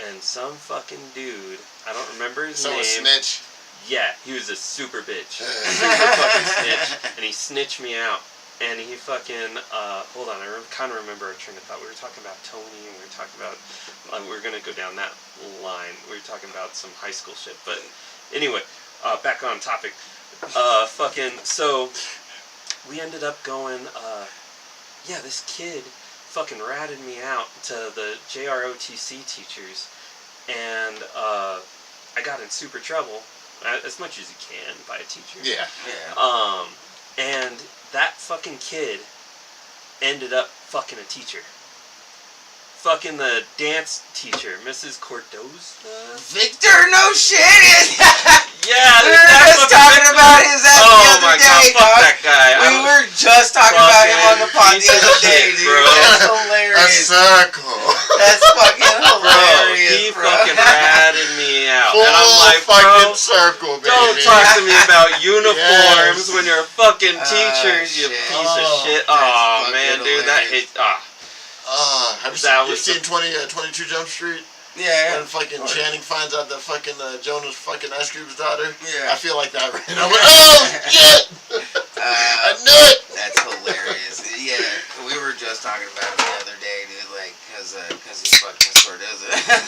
And some fucking dude, I don't remember his So name. a snitch. Yeah, he was a super bitch. Super fucking snitch. And he snitched me out. And he fucking, hold on, I kind of remember our train of thought. We were talking about Tony and we were talking about, we were going to go down that line. We were talking about some high school shit. But anyway, back on topic. So we ended up going, this kid fucking ratted me out to the JROTC teachers, and I got in super trouble, as much as you can by a teacher. Yeah. And that fucking kid ended up fucking a teacher. Fucking the dance teacher, Mrs. Cordoza? Victor, no shit! Yeah, we were just talking about his ass the other day, fuck dog. that guy. We were just talking about him on the pod the piece of other day, shit, dude. bro. That's A hilarious. circle. That's fucking Bro, hilarious, he bro. fucking ratted me out. And I'm like, fucking bro, circle, baby. don't talk to me about uniforms Yes. when you're a fucking teacher, you shit. piece of shit. That's Oh man, fucking dude, that hilarious. hit. Have That you was seen 22 Jump Street? Yeah. When fucking Channing finds out that fucking Jonah's fucking Ice Cube's daughter? Yeah. I feel like that right now. Oh, shit! I knew it! That's hilarious. Yeah, we were just talking about it the other day, dude, like, cause he fucking sort of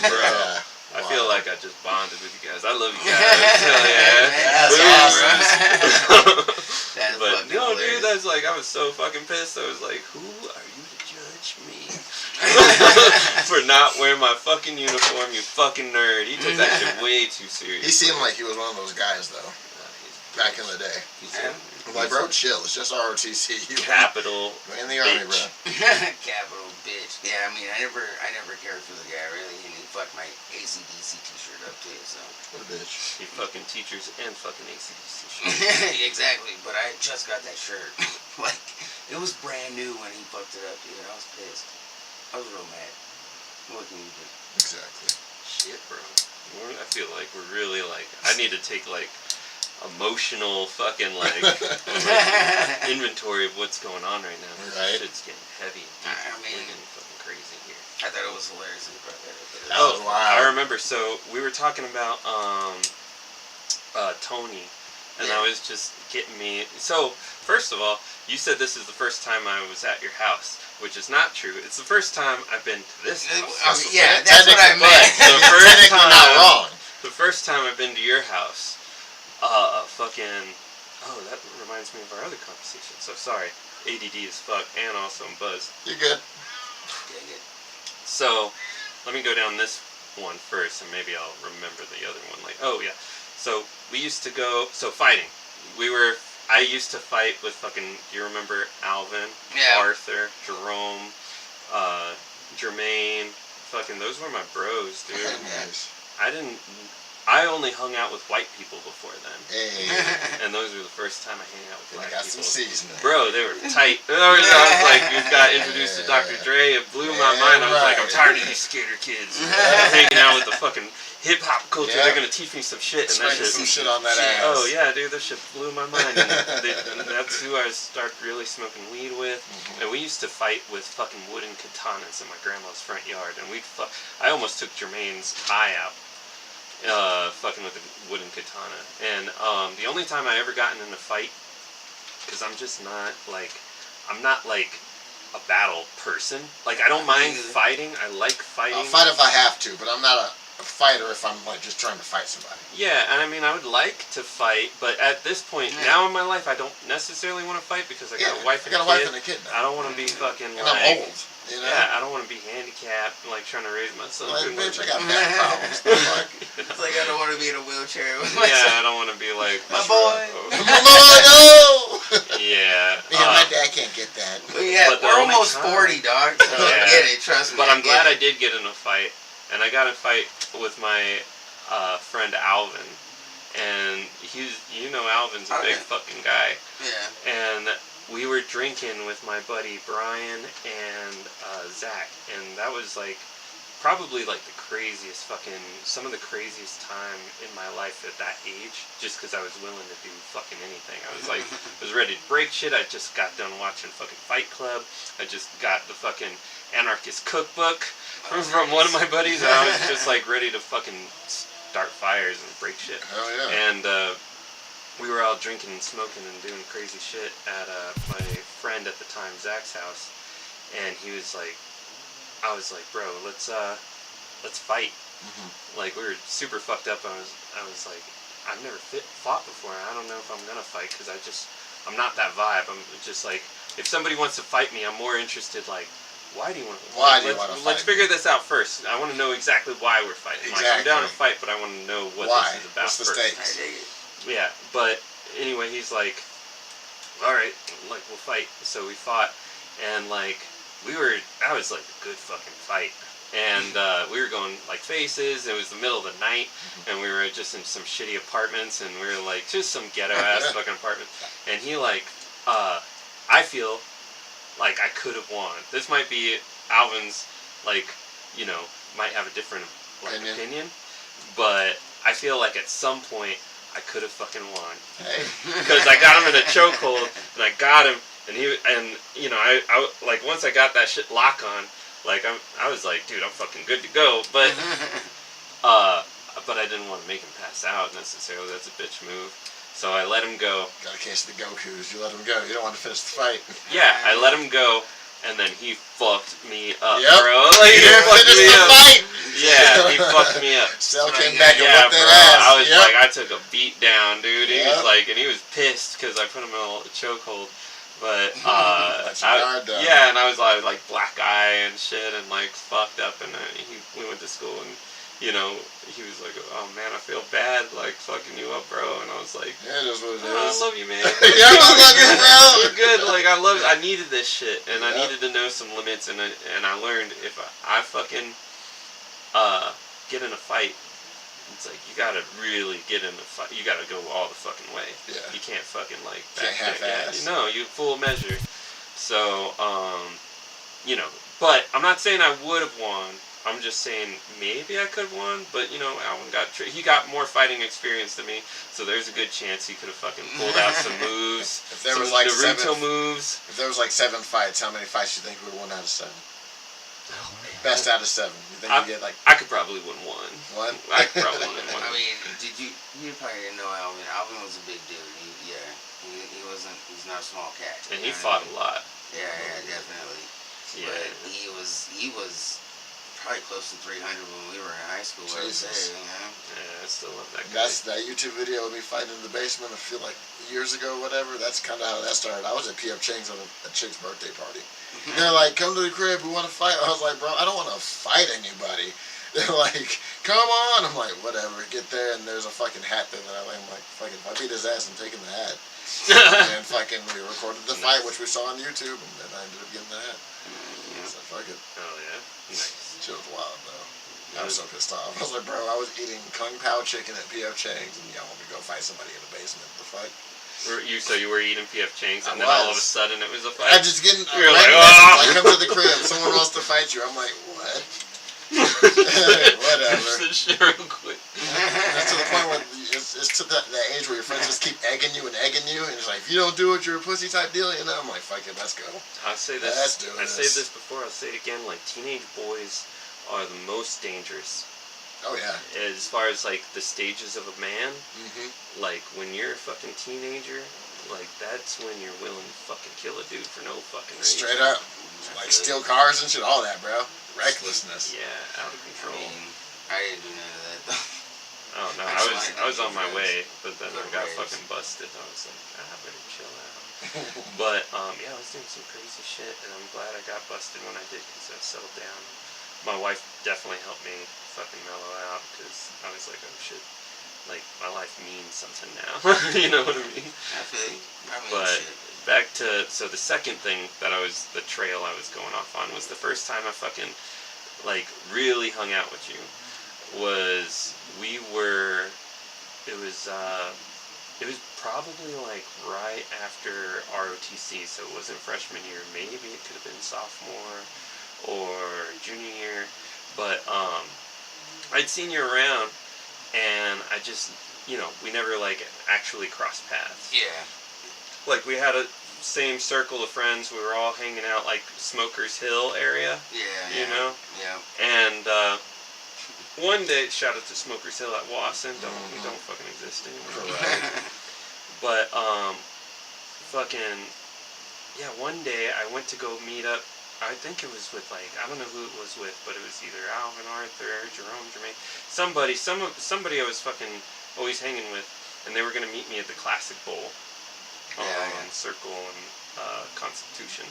Bro, Yeah. I feel like I just bonded with you guys. I love you guys. Hell yeah. That's awesome. That's But fucking no, hilarious. dude, that's like I was so fucking pissed. I was like, who are you to judge me for not wearing my fucking uniform? You fucking nerd. He took that shit way too serious. He seemed like he was one of those guys, though, back in the day. I'm like, bro, chill. It's just ROTC. You Capital in the army, bro. Capital bitch. Yeah, I mean, I never cared for the guy really, and he fucked my AC/DC t-shirt up too. So What a bitch. He fucking teachers and fucking ACDC shit. exactly. But I just got that shirt. Like, it was brand new when he fucked it up, dude. I was pissed. I was real mad. What can you do? Exactly. Shit, bro. I feel like we're really like. I need to take like emotional fucking like inventory of what's going on right now. Right. Shit's getting heavy. I mean, we're getting fucking crazy here. I thought it was hilarious that you brought that up. That was wild. I remember. So we were talking about Tony, and Yeah. I was just getting me. So first of all, you said this is the first time I was at your house, which is not true. It's the first time I've been to this house. Yeah, that's what I meant. The first Technically not time, wrong. the first time I've been to your house, that reminds me of our other conversation. So sorry, ADD as fuck, and also I'm buzzed. You're good. Dang it. So let me go down this one first, and maybe I'll remember the other one. Like, oh yeah. So we used to go. So fighting. I used to fight with fucking. Do you remember Alvin, Yeah. Arthur, Jerome, Jermaine? Fucking, those were my bros, dude. Nice. I only hung out with white people before then, Hey, and those were the first time I hang out with I black got some people. seasoning. Bro, they were tight. I was like, you got introduced to Dr. Dre. It blew my mind. I was like, I'm tired of these skater kids hanging out with the fucking hip hop culture. Yeah. They're gonna teach me some shit, and that Sprinkle shit. some shit on that ass. Oh yeah, dude, that shit blew my mind. And that's who I started really smoking weed with. Mhm. And we used to fight with fucking wooden katanas in my grandma's front yard. And I almost took Jermaine's eye out. Fucking with a wooden katana. And the only time I ever gotten in a fight, because I'm not like a battle person. Like, I don't mind fighting. I like fighting. I'll fight if I have to, but I'm not a fighter if I'm like just trying to fight somebody. Yeah, and I mean, I would like to fight, but at this point now in my life, I don't necessarily want to fight because I got a wife and a kid. now. I don't want to be fucking And like. I'm old. You know? Yeah, I don't want to be handicapped, like trying to raise my son. Like, bitch, I got back problems. The fuck? It's like I don't want to be in a wheelchair with Yeah, I don't want to be like my boy. No! Yeah. Me and my dad can't get that. Yeah, But the we're only almost time- 40, dog. So I get it. Trust me. But I'm glad I get did get in a fight, and I got in a fight with my friend Alvin, and Alvin's a big fucking guy, Yeah. and we were drinking with my buddy Brian and Zach, and that was like probably like some of the craziest time in my life at that age, just because I was willing to do fucking anything. I was like, I was ready to break shit. I just got done watching fucking Fight Club. I just got the fucking Anarchist Cookbook from one of my buddies, and I was just like ready to fucking start fires and break shit. Hell yeah. And we were all drinking and smoking and doing crazy shit at my friend at the time, Zach's house, and he was like, I was like, bro, let's fight. Mm-hmm. Like, we were super fucked up. I was like, I've never fought before. I don't know if I'm gonna fight because I'm not that vibe. I'm just like, if somebody wants to fight me, I'm more interested. Like, why do you want to? Let's figure this out first. I want to know exactly why we're fighting. Exactly. Like, I'm down to fight, but I want to know what Why? this is about What's the first. stakes? I dig it. Yeah, but anyway, he's like, all right, like, we'll fight. So we fought, and like, that was like a good fucking fight. And we were going like faces. It was the middle of the night, and we were just in some shitty apartments, and we were like just some ghetto ass fucking apartments. And he like, I feel like I could have won. This might be Alvin's, like, might have a different like opinion, but I feel like at some point I could have fucking won. Hey. Because I got him in a chokehold, and I got him, and you know, I like, once I got that shit lock on, like, I was like, dude, I'm fucking good to go, but I didn't want to make him pass out necessarily. That's a bitch move. So I let him go. Got a case of the Gokus. You let him go. You don't want to finish the fight. Yeah, I let him go, and then he fucked me up, yep. bro. Like, he fucked me up. Fight. Yeah, he fucked me up. Cell came back and yeah, whipped bro. that ass. I was like, I took a beat down, dude. He was Yep. like, and he was pissed because I put him in a chokehold. But yeah, and I was like black eye and shit, and like fucked up, and we went to school, and you know, he was like, oh man, I feel bad, like fucking you up, bro, and I was like, yeah, that's what it is. I love you, man. Yeah, I love you, bro. You're good. Like, I needed this shit, and I needed to know some limits, and I learned if I fucking get in a fight, it's like, you gotta really get in the fight. You gotta go all the fucking way. Yeah. You can't fucking like can't half-ass. No, you full measure. So you know, but I'm not saying I would have won. I'm just saying maybe I could have won, but you know, Alvin he got more fighting experience than me, so there's a good chance he could have fucking pulled out some moves, If there some was like Naruto moves. If there was like 7 fights, how many fights do you think we would win out of 7? Best out of 7. You think you get like? I could probably win one. One? I could probably win one. I mean, you probably didn't know Alvin. Alvin was a big dude. He's not a small cat. And he fought a lot. Yeah, definitely. Yeah. But he was probably close to 300 when we were in high school. Jesus. Yeah, I still love that guy. That YouTube video of me fighting in the basement, I feel like years ago, whatever, that's kind of how that started. I was at P.F. Chang's on a chick's birthday party. They're like, come to the crib, we want to fight. I was like, bro, I don't want to fight anybody. They're like, come on. I'm like, whatever. Get there, and there's a fucking hat there that I'm like, fucking, if I beat his ass, I'm taking the hat. And fucking, we recorded the fight, which we saw on YouTube, and then I ended up getting the hat. So fuck it. Oh, yeah? Nice. Shit was wild, though. I was so pissed off. I was like, bro, I was eating Kung Pao chicken at P.F. Chang's, and y'all want me to go fight somebody in the basement. The fuck? So you were eating P.F. Chang's, and I then all of a was. sudden it was a fight? I just getting You're like, I come to the crib, someone wants to fight you. I'm like, what? Whatever. Finish this shit real quick. It's to the point where it's to that age where your friends just keep egging you, and it's like, if you don't do it, you're a pussy type deal, you know? I'm like, fuck it, let's go. I'll say this. Let's do I this. said this before. I'll say it again. Like, teenage boys are the most dangerous. Oh yeah. As far as like the stages of a man, like when you're a fucking teenager, like that's when you're willing to fucking kill a dude for no fucking reason. Straight up. Like steal cars and shit, all that, bro. Recklessness. Yeah, out of control. I mean, I didn't do none of that though. Oh no, I was on my way, but then I got fucking busted. I was like, I better chill out. But yeah, I was doing some crazy shit, and I'm glad I got busted when I did, because I settled down. My wife definitely helped me fucking mellow out, because I was like, oh shit, like my life means something now. You know what I mean? I feel you. But back to, so the second thing that the trail I was going off on was the first time I fucking like really hung out with you. It was probably like right after ROTC, so it wasn't freshman year. Maybe it could have been sophomore or junior year, but I'd seen you around, and I just, you know, we never like actually crossed paths. Yeah. Like we had a same circle of friends. We were all hanging out like Smokers Hill area. Yeah. You know. Yeah. And one day, shout out to Smokers Hill at Wasson. We don't fucking exist anymore. But fucking yeah. One day I went to go meet up. I think it was with like, I don't know who it was with, but it was either Alvin, Arthur, Jermaine, somebody I was fucking always hanging with, and they were gonna meet me at the Classic Bowl on Circle and Constitution.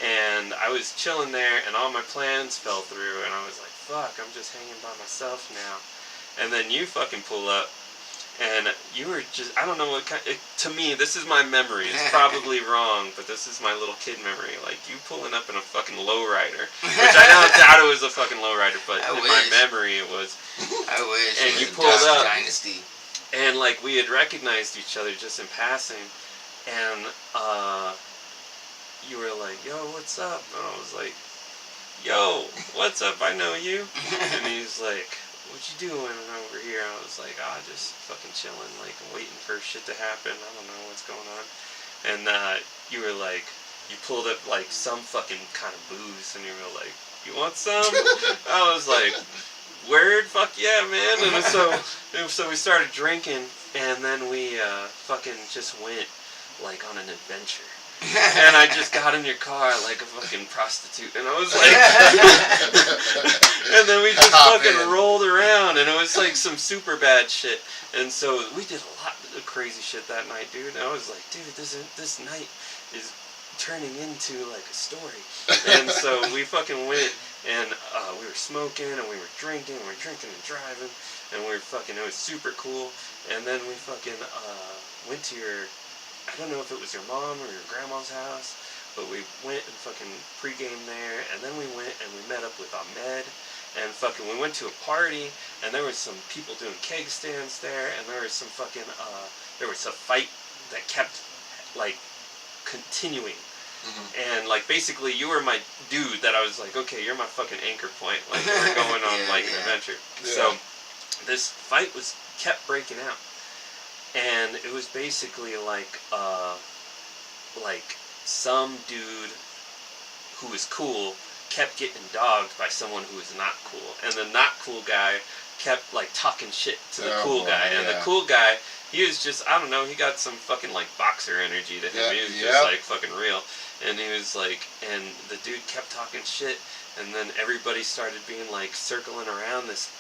And I was chilling there, and all my plans fell through, and I was like, fuck, I'm just hanging by myself now. And then you fucking pull up, and you were just, I don't know what kind, to me, this is my memory, it's probably wrong, but this is my little kid memory, like, you pulling up in a fucking lowrider, which I don't doubt it was a fucking lowrider, but in my memory it was. I wish. And you pulled up, Dynasty. and like, we had recognized each other just in passing, and you were like, yo, what's up? And I was like, yo, what's up? I know you. And he's like, what you doing over here? I was like, just fucking chilling, like waiting for shit to happen. I don't know what's going on. And you were like, you pulled up like some fucking kind of booze, and you were like, you want some? I was like, word, fuck yeah, man. And so we started drinking, and then we fucking just went like on an adventure. And I just got in your car like a fucking prostitute, and I was like, and then we just fucking rolled around, and it was like some super bad shit. And so we did a lot of crazy shit that night, dude. And I was like, dude, this night is turning into like a story. And so we fucking went, and we were smoking, and we were drinking, and and driving, and we were fucking, it was super cool. And then we fucking went to your, I don't know if it was your mom or your grandma's house, but we went and fucking pregame there, and then we went and we met up with Ahmed, and fucking we went to a party, and there was some people doing keg stands there, and there was some fucking, there was a fight that kept, like, continuing. Mm-hmm. And, like, basically, you were my dude that I was like, okay, you're my fucking anchor point. Like, we're going on, like, an adventure. Yeah. So, this fight kept breaking out. And it was basically like some dude who was cool kept getting dogged by someone who was not cool. And the not cool guy kept, like, talking shit to the cool guy. And the cool guy, he was just, I don't know, he got some fucking, like, boxer energy to him. Yeah, he was just, like, fucking real. And he was, like, and the dude kept talking shit. And then everybody started being, like, circling around this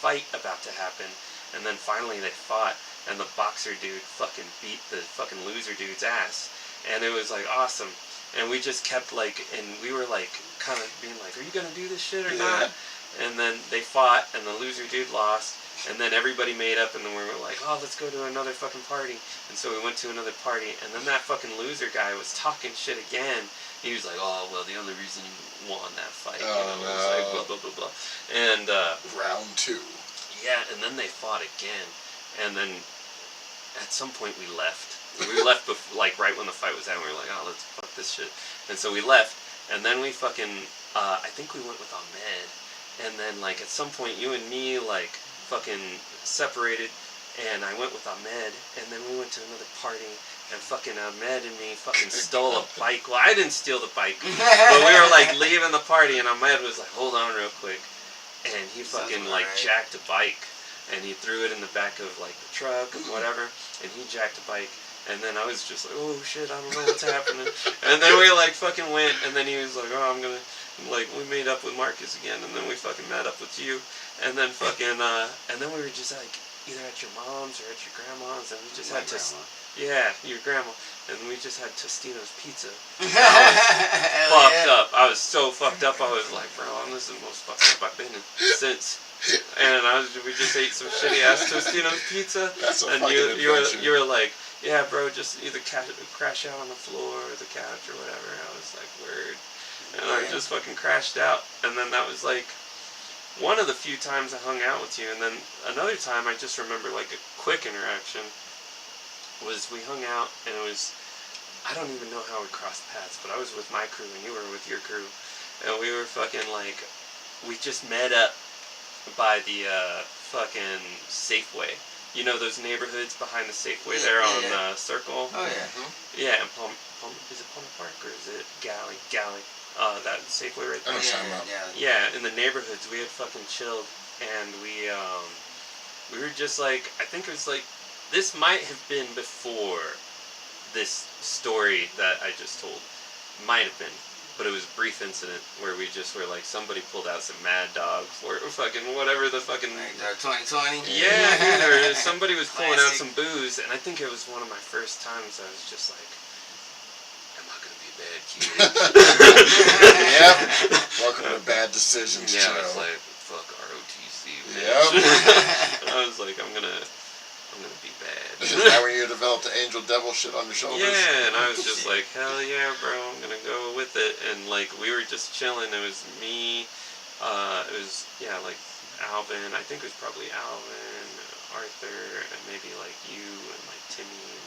fight about to happen. And then finally they fought. And the boxer dude fucking beat the fucking loser dude's ass. And it was, like, awesome. And we just kept, like, and we were, like, kind of being like, are you going to do this shit or not? And then they fought, and the loser dude lost. And then everybody made up, and then we were like, oh, let's go to another fucking party. And so we went to another party, and then that fucking loser guy was talking shit again. He was like, oh, well, the only reason you won that fight, you know, it was like, blah, blah, blah, blah. And, round 2. Yeah, and then they fought again. And then at some point we left. We left like right when the fight was out. We were like, oh, let's fuck this shit. And so we left. And then we fucking, I think we went with Ahmed. And then, like, at some point you and me, like, fucking separated. And I went with Ahmed. And then we went to another party. And fucking Ahmed and me fucking stole a bike. Well, I didn't steal the bike. But we were, like, leaving the party. And Ahmed was like, hold on real quick. And he fucking, like, jacked a bike. And he threw it in the back of, like, the truck or whatever, and he jacked a bike, and then I was just like, oh shit, I don't know what's happening, and then we, like, fucking went, and then he was like, oh, I'm gonna, like, we made up with Marcus again, and then we fucking met up with you, and then fucking, and then we were just, like, either at your mom's or at your grandma's, and we just had to, yeah, your grandma, and we just had Tostino's pizza. I was fucked up. I was so fucked up, I was like, bro, this is the most fucked up I've been in since. And we just ate some shitty ass Tostino's pizza. That's a and fucking you were like, yeah, bro, just either crash out on the floor or the couch or whatever. I was like, word. And I just fucking crashed out. And then that was like one of the few times I hung out with you. And then another time I just remember, like, a quick interaction was we hung out, and it was, I don't even know how we crossed paths, but I was with my crew and you were with your crew. And we were fucking, like, we just met up by the fucking Safeway. You know those neighborhoods behind the Safeway there on Circle? Oh, yeah. Yeah, and is it Palmer Park or is it Galley? That Safeway right there. Yeah, in the neighborhoods we had fucking chilled, and we were just like, I think it was like, this might have been before this story that I just told. Might have been. But it was a brief incident where we just were like, somebody pulled out some Mad Dog for fucking whatever the fucking... 2020? Yeah, dude, or somebody was pulling out some booze, and I think it was one of my first times I was just like, am I gonna be a bad kid? Yep. Welcome to Bad Decisions, yeah, Joe. I was like, fuck ROTC, bitch. Yep. I was like, I'm gonna be bad. Is that when you developed the angel devil shit on your shoulders? Yeah, and I was just like, hell yeah, bro, I'm gonna go with it. And, like, we were just chilling. It was me, it was, yeah, like, Alvin. I think it was probably Alvin, Arthur, and maybe, like, you and, like, Timmy and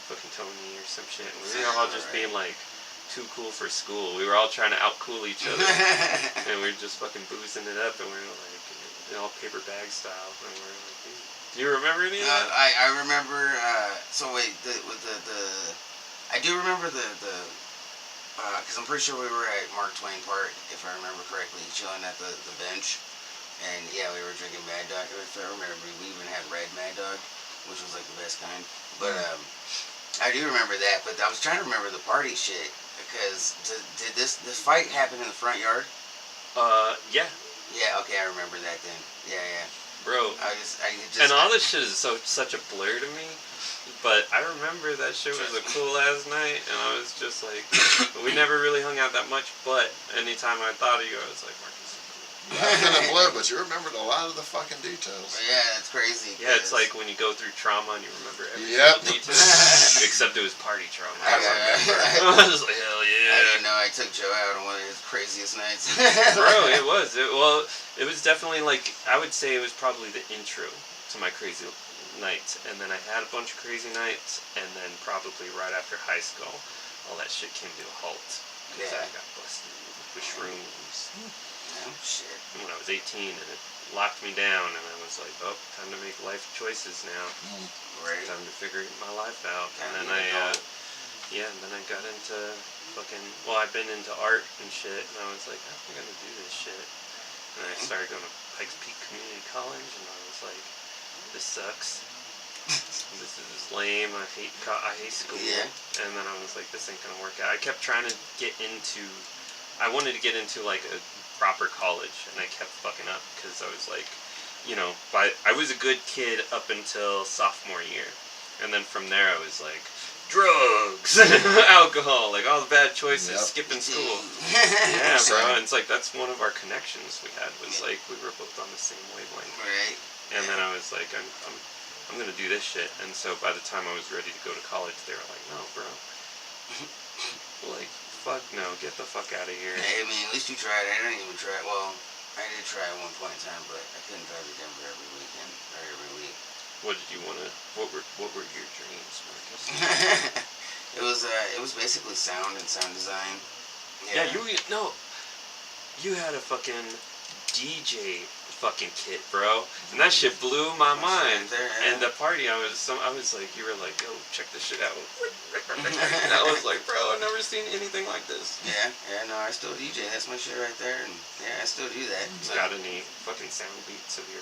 fucking Tony or some shit. And we were all just being, like, too cool for school. We were all trying to out-cool each other. And we were just fucking boozing it up, and we were like, all paper bag style. And we're like, do you remember any of that? I remember. So wait, I do remember because I'm pretty sure we were at Mark Twain Park, if I remember correctly, chilling at the bench, and yeah, we were drinking Mad Dog. If I remember, we even had red Mad Dog, which was like the best kind. But I do remember that. But I was trying to remember the party shit because did this fight happen in the front yard? Yeah. Yeah. Okay, I remember that then. Yeah. Bro. I just. And all this shit is such a blur to me. But I remember that shit was a cool ass night, and I was just like, we never really hung out that much, but anytime I thought of you, I was like, Marcus. I've been a blur, but you remembered a lot of the fucking details. Yeah, it's crazy. Yeah, it's like when you go through trauma and you remember every Yep. single detail, except it was party trauma. I I was just like, hell yeah. I didn't know I took Joe out on one of his craziest nights. Bro, it was. It was definitely like, I would say it was probably the intro to my crazy nights, and then I had a bunch of crazy nights, and then probably right after high school, all that shit came to a halt, because I got busted with shrooms. Oh, shit. When I was 18, and it locked me down, and I was like, oh, time to make life choices now. Right. Time to figure my life out. Time And then and then I got into I've been into art and shit, and I was like, I'm gonna do this shit. And I started going to Pikes Peak Community College, and I was like, this sucks. This is lame. I hate school. Yeah. And then I was like, this ain't gonna work out. I kept trying to I wanted to get into like a proper college, and I kept fucking up because I was like, I was a good kid up until sophomore year, and then from there I was like, drugs, alcohol, like all the bad choices, skipping school. Yeah, bro. And it's like that's one of our connections we had was like we were both on the same wavelength. Right. And then I was like, I'm gonna do this shit. And so by the time I was ready to go to college, they were like, no, bro. Like, fuck no, get the fuck out of here. I mean, at least you tried. I didn't even try. Well, I did try at one point in time, but I couldn't drive to Denver every weekend or every week. What did you want to? What were your dreams, Marcus? It was basically sound and sound design. Yeah, you had a fucking DJ fucking kit, bro, and that shit blew my mind. And the party, I was like, you were like, yo, check this shit out. And I was like, bro, I've never seen anything like this. Yeah, no, I still DJ. That's my shit right there, and yeah, I still do that. So. Got any fucking sound beats of your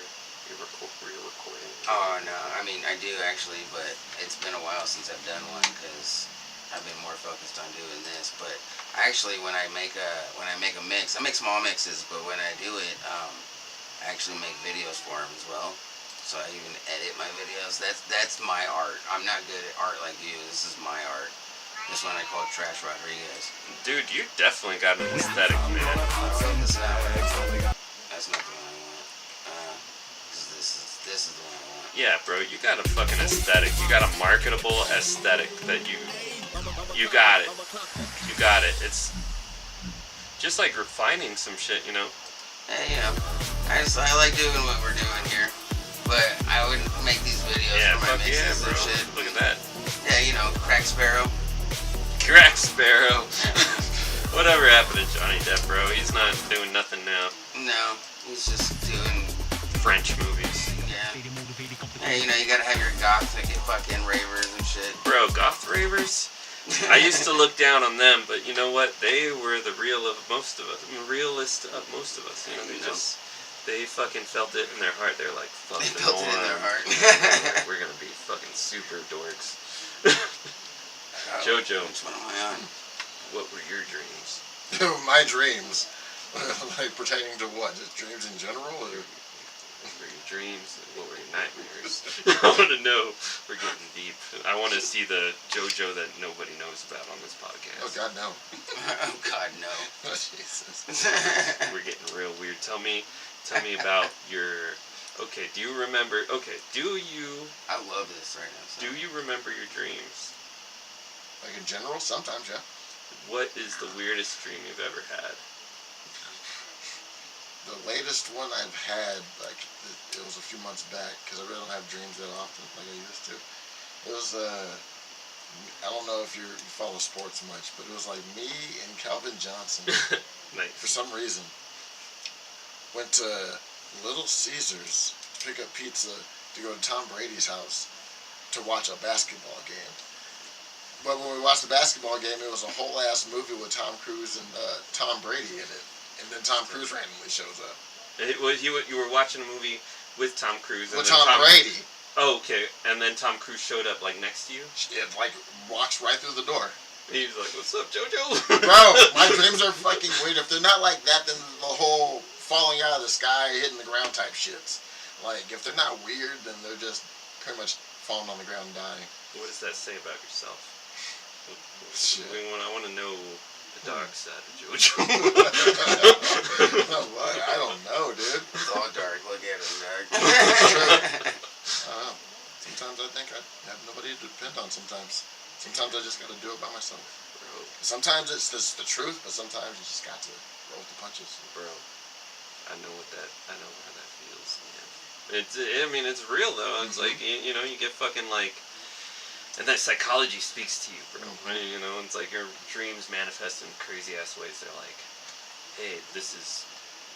recording? Oh no, I mean I do actually, but it's been a while since I've done one because I've been more focused on doing this. But actually, when I make a mix, I make small mixes, but when I do it, I actually make videos for them as well. So I even edit my videos. That's my art. I'm not good at art like you. This is my art. This one I call Trash Rodriguez. Dude, you definitely got an aesthetic, man. That's not the one I want. This is the one I want. Yeah, bro, you got a fucking aesthetic. You got a marketable aesthetic that you got it. You got it. It's just like refining some shit, you know? Hey, I like doing what we're doing here, but I wouldn't make these videos for my mixes and shit. Look at that. Yeah, Crack Sparrow. Crack Sparrow. Whatever happened to Johnny Depp, bro? He's not doing nothing now. No, he's just doing French movies. Yeah. Hey, you gotta have your gothic fucking ravers and shit. Bro, goth ravers? I used to look down on them, but you know what? They were the realist of most of us. They fucking felt it in their heart. They're like, fuck they the felt norm. it in their heart. Like, we're gonna be fucking super dorks. Jojo, which one am I on? What were your dreams? My dreams, like pertaining to what? Just dreams in general, or? What were your dreams? What were your nightmares? I want to know. We're getting deep. I want to see the JoJo that nobody knows about on this podcast. Oh God, no. Oh God, no. Oh, Jesus. We're getting real weird. Tell me about your. Okay, do you remember? Okay, I love this right now. Do you remember your dreams? Like in general, sometimes, yeah. What is the weirdest dream you've ever had? The latest one I've had, like, it was a few months back, because I really don't have dreams that often, like I used to. It was, I don't know if you follow sports much, but it was like me and Calvin Johnson, Nice. for some reason, went to Little Caesars to pick up pizza to go to Tom Brady's house to watch a basketball game. But when we watched the basketball game, it was a whole ass movie with Tom Cruise and Tom Brady in it. And then Tom Cruise randomly shows up. It was you were watching a movie with Tom Cruise. And With then Tom Brady. Oh, okay. And then Tom Cruise showed up like next to you. It like walks right through the door. He was like, "What's up, JoJo?" Bro, my dreams are fucking weird. If they're not like that, then the whole falling out of the sky, hitting the ground type shits. Like, if they're not weird, then they're just pretty much falling on the ground and dying. What does that say about yourself? Shit. I want to know the dark side of JoJo. I don't know, dude. It's all dark. Look at him, dark. Sometimes I think I have nobody to depend on sometimes. Sometimes I just gotta do it by myself. Bro. Sometimes it's just the truth, but sometimes you just got to roll with the punches. Bro, I know how that feels, man. It's real though. It's like, you know, you get fucking like, and that psychology speaks to you, bro. You know, it's like your dreams manifest in crazy ass ways. They're like, hey,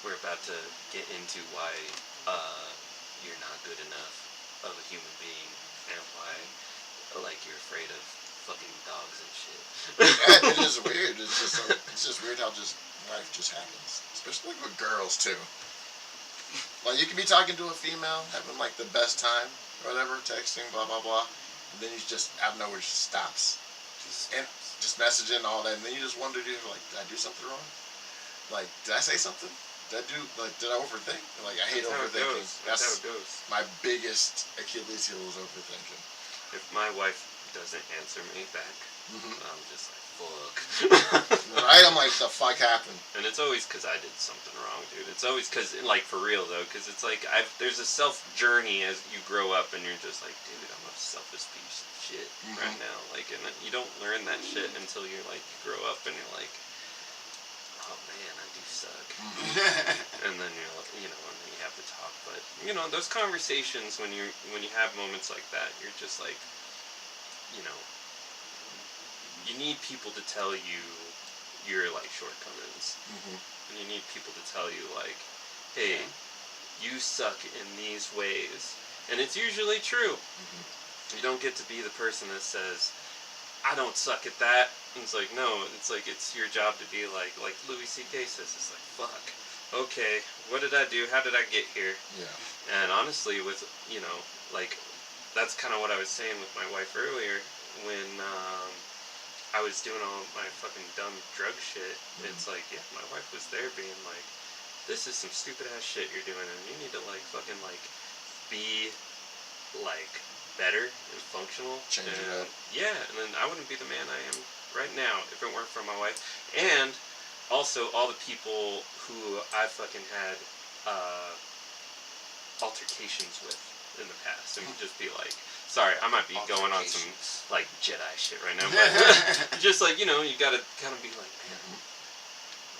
we're about to get into why you're not good enough of a human being and why like you're afraid of fucking dogs and shit. Yeah, it is weird. It's just weird how just life just happens, especially like with girls too. Like you can be talking to a female, having like the best time or whatever, texting, blah blah blah, and then you just out of nowhere she stops, and just messaging all that, and then you just wonder, dude, like, did I do something wrong? Like, did I say something? Did I overthink? Like, I hate overthinking. That's how it goes. My biggest Achilles heel is overthinking. If my wife doesn't answer me back, I'm just like, fuck. Right? I'm like, the fuck happened? And it's always because I did something wrong, dude. It's always because, like, for real, though, because it's like, there's a self-journey as you grow up, and you're just like, dude, I'm a selfish piece of shit right now. Like, and you don't learn that shit until you're like, you grow up, and you're like, oh man, I do suck. And then you're like, you know, and then you have to talk. But, you know, those conversations, when you have moments like that, you're just like, you know, you need people to tell you your like shortcomings, and you need people to tell you like, hey, you suck in these ways, and it's usually true. You don't get to be the person that says, I don't suck at that. And it's like, no, it's like, it's your job to be like Louis C.K. says, it's like, fuck, okay, what did I do? How did I get here? Yeah. And honestly, with, you know, like, that's kind of what I was saying with my wife earlier when I was doing all my fucking dumb drug shit. It's like, yeah, my wife was there being like, this is some stupid ass shit you're doing, and you need to like fucking like be like better and functional. Change it up. Yeah, and then I wouldn't be the man I am right now if it weren't for my wife. And also all the people who I fucking had altercations with in the past. And just be like, sorry, I might be going on some like Jedi shit right now, but just like, you know, you gotta kind of be like, man,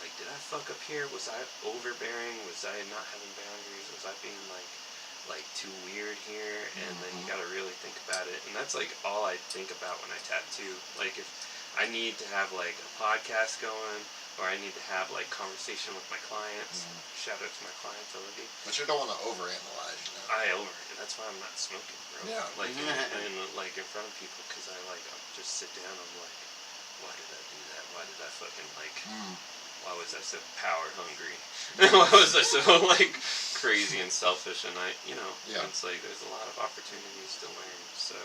like, did I fuck up here? Was I overbearing? Was I not having boundaries? Was I being like too weird here? And then you gotta really think about it. And that's like all I think about when I tattoo. Like, if I need to have like a podcast going, or I need to have like conversation with my clients. Shout out to my clients, I love you. But you don't want to overanalyze, you know. And that's why I'm not smoking, bro. Yeah. Like, like in front of people, because I'll just sit down. I'm like, why did I do that? Why did I fucking like? Why was I so power hungry? Why was I so like crazy and selfish? And it's like there's a lot of opportunities to learn. So,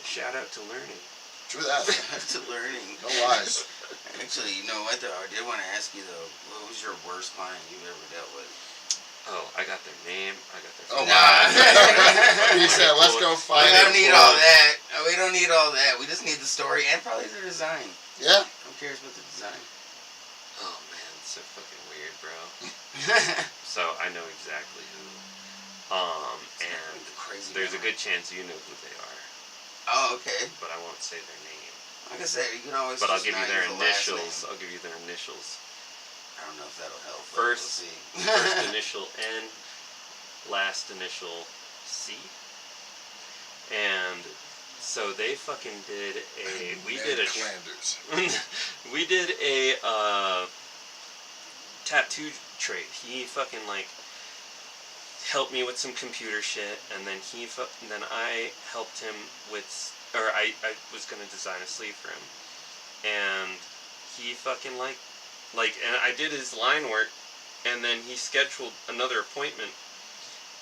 shout out to learning. True that. To learning. No lies. Actually, you know what though? I did want to ask you though, what was your worst client you've ever dealt with? Oh, I got their name. I got their. Oh wow. You said, let's go find. We don't need all that. We don't need all that. We just need the story and probably the design. Yeah. I'm curious about the design. Oh man, it's so fucking weird, bro. So I know exactly who. And crazy. There's a good chance you know who they are. Oh, okay. But I won't say their name. Like I said, you can always. But I'll give you their use the last initials. name. I'll give you their initials. I don't know if that'll help. First, we'll see. first initial N, last initial C. And so they fucking did a. We did a. Flanders. We did a tattoo trade. He fucking like. helped me with some computer shit, and then then I helped him with, or I was gonna design a sleeve for him, and he fucking and I did his line work, and then he scheduled another appointment,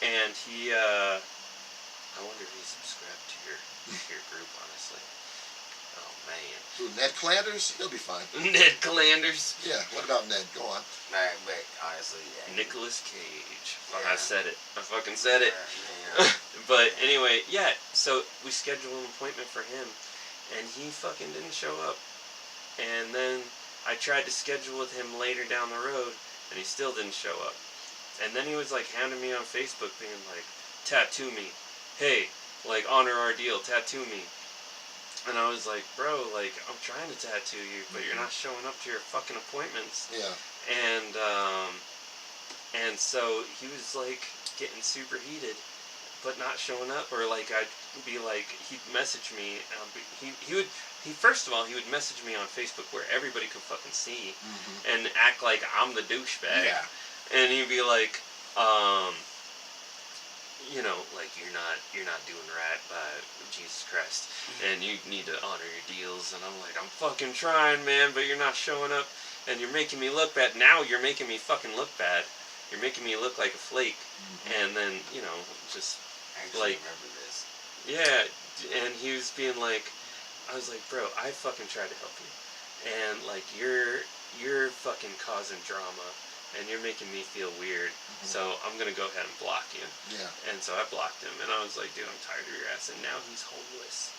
and I wonder if he subscribed to your group, honestly. Oh man. Who, Ned Clanders? He'll be fine. Ned Clanders. Yeah. What about Ned? Go on. Right, but honestly, yeah. Nicolas Cage. Yeah. I said it. I fucking said it. Yeah. But anyway, yeah, so we scheduled an appointment for him, and he fucking didn't show up. And then I tried to schedule with him later down the road, and he still didn't show up. And then he was like hounding me on Facebook, being like, tattoo me. Hey, like, honor our deal, tattoo me. And I was like, bro, like, I'm trying to tattoo you, but you're not showing up to your fucking appointments. Yeah. And so he was like getting super heated, but not showing up. Or like I'd be like, he'd message me. He first of all, he would message me on Facebook where everybody could fucking see, and act like I'm the douchebag. Yeah. And he'd be like, you know, like you're not doing right by Jesus Christ, and you need to honor your deals. And I'm like, I'm fucking trying, man, but you're not showing up, and you're making me look bad. Now you're making me fucking look bad. You're making me look like a flake. And then, you know, just I actually like, remember this. yeah. And he was being like, I was like, bro, I fucking tried to help you, and like you're fucking causing drama. And you're making me feel weird, so I'm gonna go ahead and block you. Yeah. And so I blocked him, and I was like, dude, I'm tired of your ass. And now he's homeless.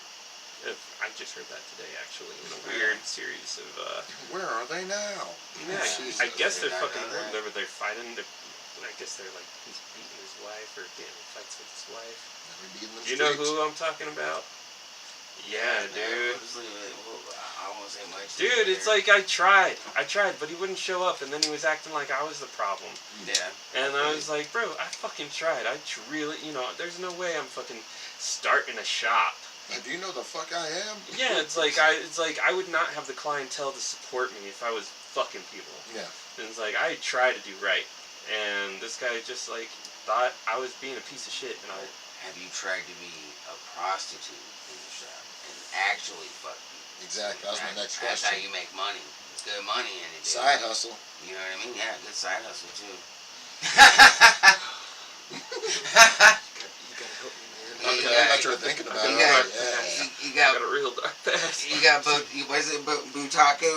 I just heard that today, actually, in a weird series of. Where are they now? Yeah, Jesus. I guess they're Not fucking. know that. They're fighting. I guess they're like he's beating his wife or getting in fights with his wife. Never be in the Do you know streets. who I'm talking about? Yeah, dude. Honestly, I won't say much. Dude, it's like I tried, but he wouldn't show up, and then he was acting like I was the problem. Yeah. And I was like, bro, I fucking tried. I really, you know, there's no way I'm fucking starting a shop. Like, do you know the fuck I am? Yeah, it's like I would not have the clientele to support me if I was fucking people. Yeah. And it's like I try to do right, and this guy just like thought I was being a piece of shit, and I. Have you tried to be a prostitute in the shop and actually fuck people? Exactly. That was my next That's question. how you make money. It's good money in it. Dude. Side hustle. You know what I mean? Yeah, good side hustle too. You gotta help me, man. I'm not sure thinking about it. Yeah. You I got got a real dark past. you got what is it? Butaku?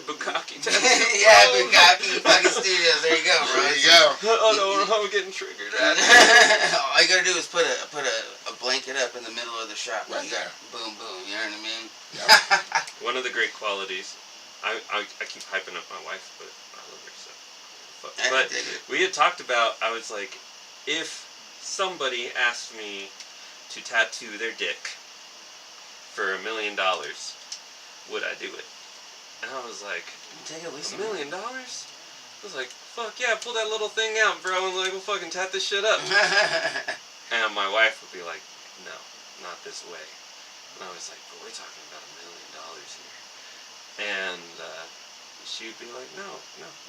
Bukaki. Yeah, Bukaki fucking studios. There you go, bro. There you go. Oh no, I'm getting triggered. All you gotta do is put a blanket up in the middle of the shop Right there. Boom, boom. You know what I mean? Yep. One of the great qualities, I keep hyping up my wife, but I love her so. But we had talked about, I was like, if somebody asked me to tattoo their dick for $1 million, would I do it? And I was like, Take at least $1 million? I was like, fuck yeah, pull that little thing out, bro, and like, we'll fucking tat this shit up. And my wife would be like, no, not this way. And I was like, but we're talking about $1 million here. And she'd be like, no,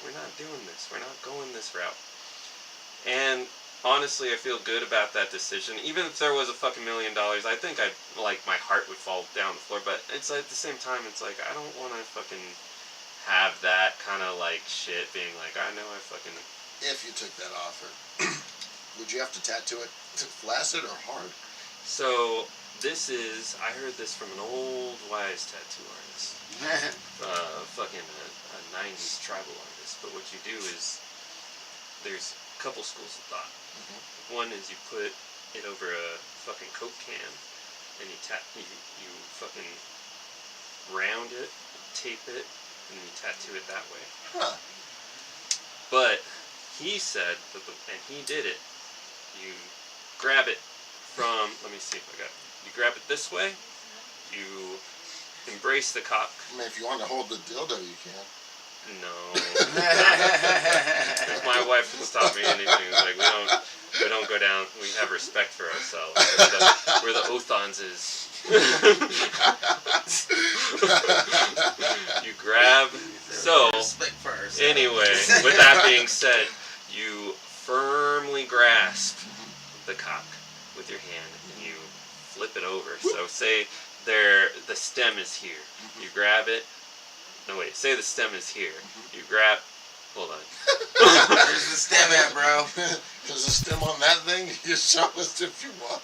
we're not doing this. We're not going this route. And honestly, I feel good about that decision. Even if there was a fucking $1 million, I think my heart would fall down the floor. But it's like, at the same time, it's like, I don't want to fucking have that kind of like shit being like, I know I fucking. If you took that offer, would you have to tattoo it flaccid or hard? So I heard this from an old wise tattoo artist. Fucking a 90s tribal artist. But what you do is, there's a couple schools of thought. One is you put it over a fucking Coke can, and you fucking round it, tape it, and you tattoo it that way. Huh. But he said, and he did it, you grab it from, let me see if I got it. You grab it this way, you embrace the cock. I mean, if you want to hold the dildo, you can. No. If my wife would stop me anything, it's like, we don't go down, we have respect for ourselves. We're the Othanses. You grab, so, Respect first. anyway, with that being said, you firmly grasp the cock with your hand and you flip it over. So say the stem is here. You grab it. No, wait. Say the stem is here. You grab. Hold on. Where's the stem at, bro? There's a stem on that thing. You show us if you want.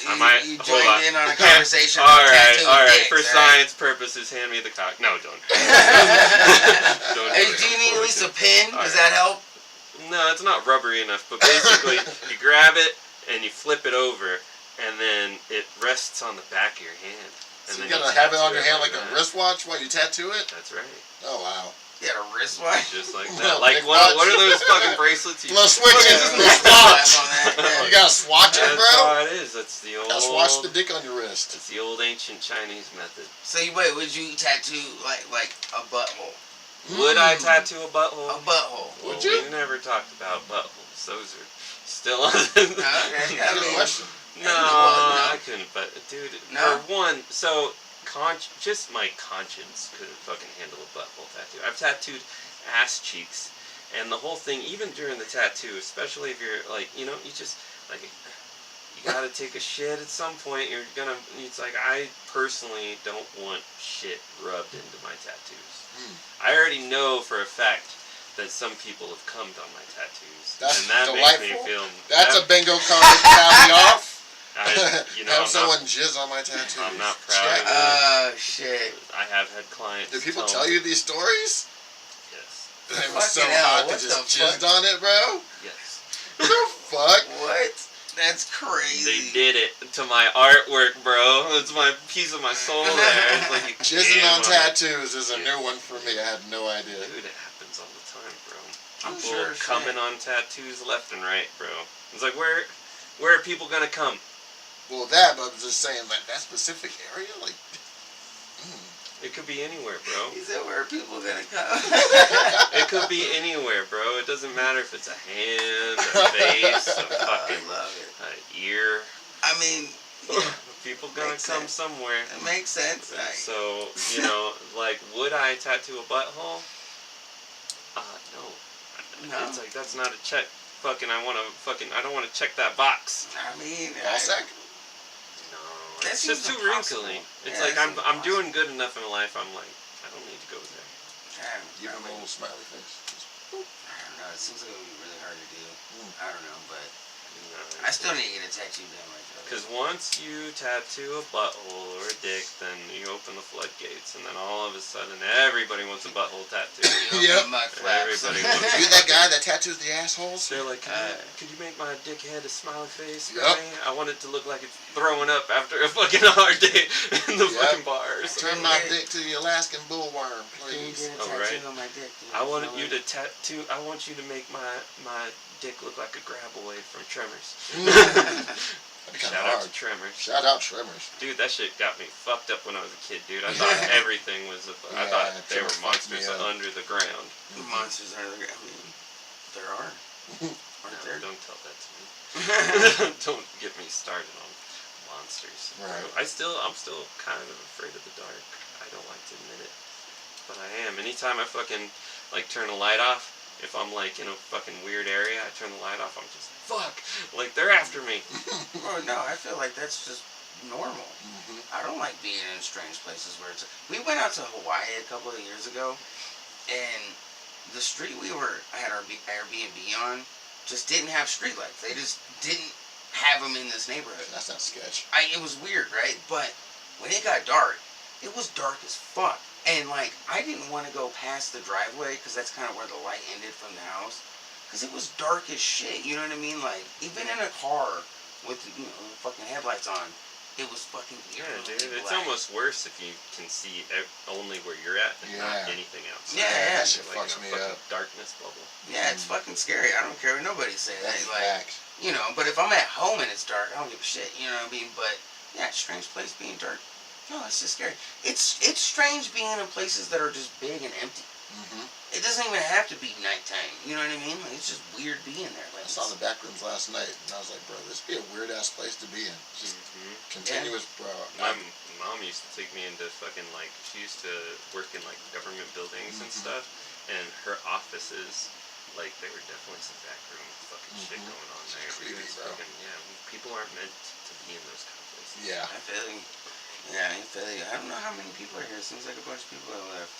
I might. You Hold joined on. in on a conversation. All right. Dicks, For all right? science purposes, hand me the cock. No, don't. Don't Hey, it. do you need at least a pin? All Does right. that help? No, it's not rubbery enough. But basically, you grab it and you flip it over, and then it rests on the back of your hand. And So then you gotta have it on tattoo your hand like that. a wristwatch while you tattoo it? That's right. Oh, wow. You got a wristwatch? Just like No, that. Like big what watch. are those fucking bracelets? Little switches, Yeah, little slap swatch. on that. You gotta swatch it, That's bro? how it is. That's the old. Gotta swatch the dick on your wrist. It's the old ancient Chinese method. So wait, would you tattoo like a butthole? Would I tattoo a butthole? A butthole. Well, Would you? we never talked about buttholes. Those are still on. Okay, I Good mean, question. No, No. I couldn't. But dude, No? for one, so just my conscience couldn't fucking handle a butthole tattoo. I've tattooed ass cheeks, and the whole thing, even during the tattoo, especially if you're like, you just like, you gotta take a shit at some point. It's like I personally don't want shit rubbed into my tattoos. I already know for a fact that some people have cummed on my tattoos, That's and that delightful. makes me feel. That's a bingo card to tally off. Have Have someone jizz on my tattoos. I'm not proud of it. Oh shit. I have had clients. Do people tell you these stories? Yes. It was so Fucking hell, hot they what just the jizzed fuck? on it, bro? Yes. What the fuck? What? That's They crazy. did it to my artwork, bro. It's my piece of my soul there. It's like you Jizzing damn on tattoos is a Yeah. new one for me. I had no idea. Dude, it happens all the time, bro. I'm People sure coming shit. on tattoos left and right, bro. It's like where are people gonna come? Well, that, but I was just saying, like, that specific area? Like, It could be anywhere, bro. He said, where are people gonna come? It could be anywhere, bro. It doesn't matter if it's a hand, a face, a fucking I love it. ear. I mean, yeah, People gonna Makes come sense. somewhere. it makes sense. So, like, would I tattoo a butthole? No. No. It's like, that's not a check. I don't want to check that box. I mean, all set. No. That It's seems just too impossible. wrinkly. It's Yeah, like, that I'm seems doing good enough in life. I'm like, I don't need to go there. Give him a little smiley face. I don't know. It seems like it would be really hard to do. I don't know, but No, I still need to get a tattoo done like that. Because once you tattoo a butthole or a dick, then you open the floodgates, and then all of a sudden everybody wants a butthole tattoo. Yep. Mud flaps. Everybody wants You that guy that tattoos the assholes? They're like, could you make my dick head a smiley face for Yep. me? I want it to look like it's throwing up after a fucking hard day in the Yep. fucking bars. Turn my dick to the Alaskan bullworm, Can you please. get a Oh, tattoo right. on my dick? Dude? I want you to tattoo. I want you to make my dick look like a graboid from Tremors. That'd be kind Shout of out hard. to Tremors. Shout out Tremors. Dude, that shit got me fucked up when I was a kid, dude. I thought everything was. I Yeah, thought they were Tremors fucked me monsters up. under the ground. Monsters are the. I mean, there are. Aren't there? Don't tell that to me. Don't get me started on monsters. Right. I'm still kind of afraid of the dark. I don't like to admit it, but I am. Anytime I fucking like turn a light off, if I'm like in a fucking weird area, I turn the light off. I'm just fuck. Like they're after me. Oh no, I feel like that's just normal. Mhm. I don't like being in strange places where it's. We went out to Hawaii a couple of years ago, and the street I had our Airbnb on just didn't have streetlights. They just didn't have them in this neighborhood. That's not sketch. It was weird, right? But when it got dark, it was dark as fuck. And like, I didn't want to go past the driveway because that's kind of where the light ended from the house. Because it was dark as shit, you know what I mean? Like, even in a car with, fucking headlights on, it was fucking Yeah, eerily dude. It's black. almost worse if you can see only where you're at and not Yeah. anything else. Yeah, yeah. That shit Like fucks in a me fucking up. darkness bubble. Yeah, it's fucking scary. I don't care what nobody says. That's Like, facts. but if I'm at home and it's dark, I don't give a shit, you know what I mean? But, yeah, strange place being dark. No, it's just scary. It's strange being in places that are just big and empty. Mm-hmm. It doesn't even have to be nighttime, you know what I mean? Like, it's just weird being there. Like, I saw the back rooms last night, and I was like, bro, this would be a weird ass place to be in. Just continuous, bro. My mom used to take me into fucking she used to work in like government buildings and stuff, and her offices like there were definitely some backroom fucking shit going on there. Creepy, Because bro. fucking, yeah, people aren't meant to be in those kind of places. Yeah. I feel you. Yeah, I feel you. I don't know how many people are here. It seems like a bunch of people have left.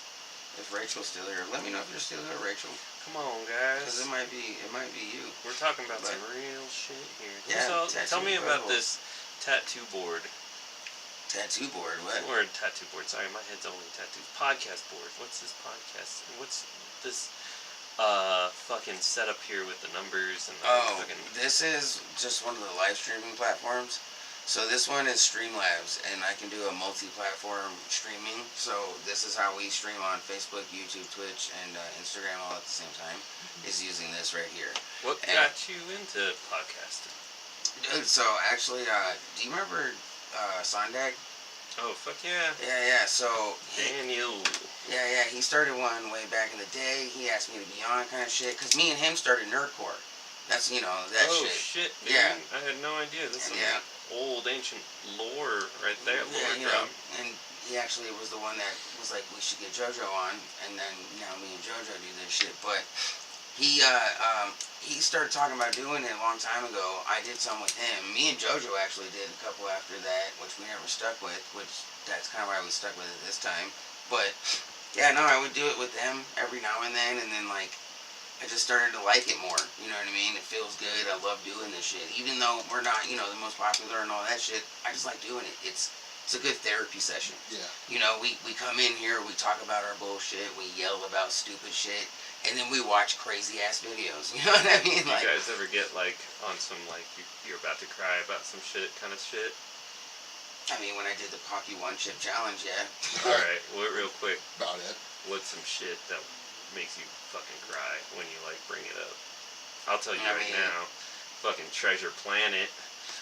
If Rachel's still here, let me know if you're still here, Rachel. Come on, Because guys. it might be you. We're talking about But- some real shit here. Yeah, So, tell tattoo me about buttholes. this tattoo board. Tattoo board, what? Or tattoo board. Sorry, my head's only tattoos. Podcast board. What's this podcast? What's this fucking setup here with the numbers and the Oh, fucking... this is just one of the live streaming platforms. So this one is Streamlabs, and I can do a multi-platform streaming. So this is how we stream on Facebook, YouTube, Twitch, and Instagram all at the same time. Is using this right here. What And- got you into podcasting? Dude, so actually, do you remember Sondag? Oh, fuck yeah. Yeah. So Daniel. yeah, he started one way back in the day. He asked me to be on, kind of shit, because me and him started Nerdcore. That's that Oh, shit. shit, dude. Yeah. I had no idea. This is Yeah. old ancient lore right there. Yeah, Lore you drop. know, and he actually was the one that was like, we should get JoJo on, and then now me and JoJo do this shit. But he started talking about doing it a long time ago. I did some with him. Me and JoJo actually did a couple after that, which we never stuck with, which that's kind of why we stuck with it this time. But yeah, no, I would do it with them every now and then like, I just started to like it more, you know what I mean? It feels good, I love doing this shit. Even though we're not, the most popular and all that shit, I just like doing it. It's a good therapy session. Yeah. We come in here, we talk about our bullshit, we yell about stupid shit, and then we watch crazy ass videos, you know what I mean? You guys ever get like on some like you're about to cry about some shit kind of shit? I mean, when I did the Pocky One Chip Challenge, yeah. Alright, real quick, About it. what's some shit that makes you fucking cry when you like bring it up? I'll tell you I right mean- now, fucking Treasure Planet.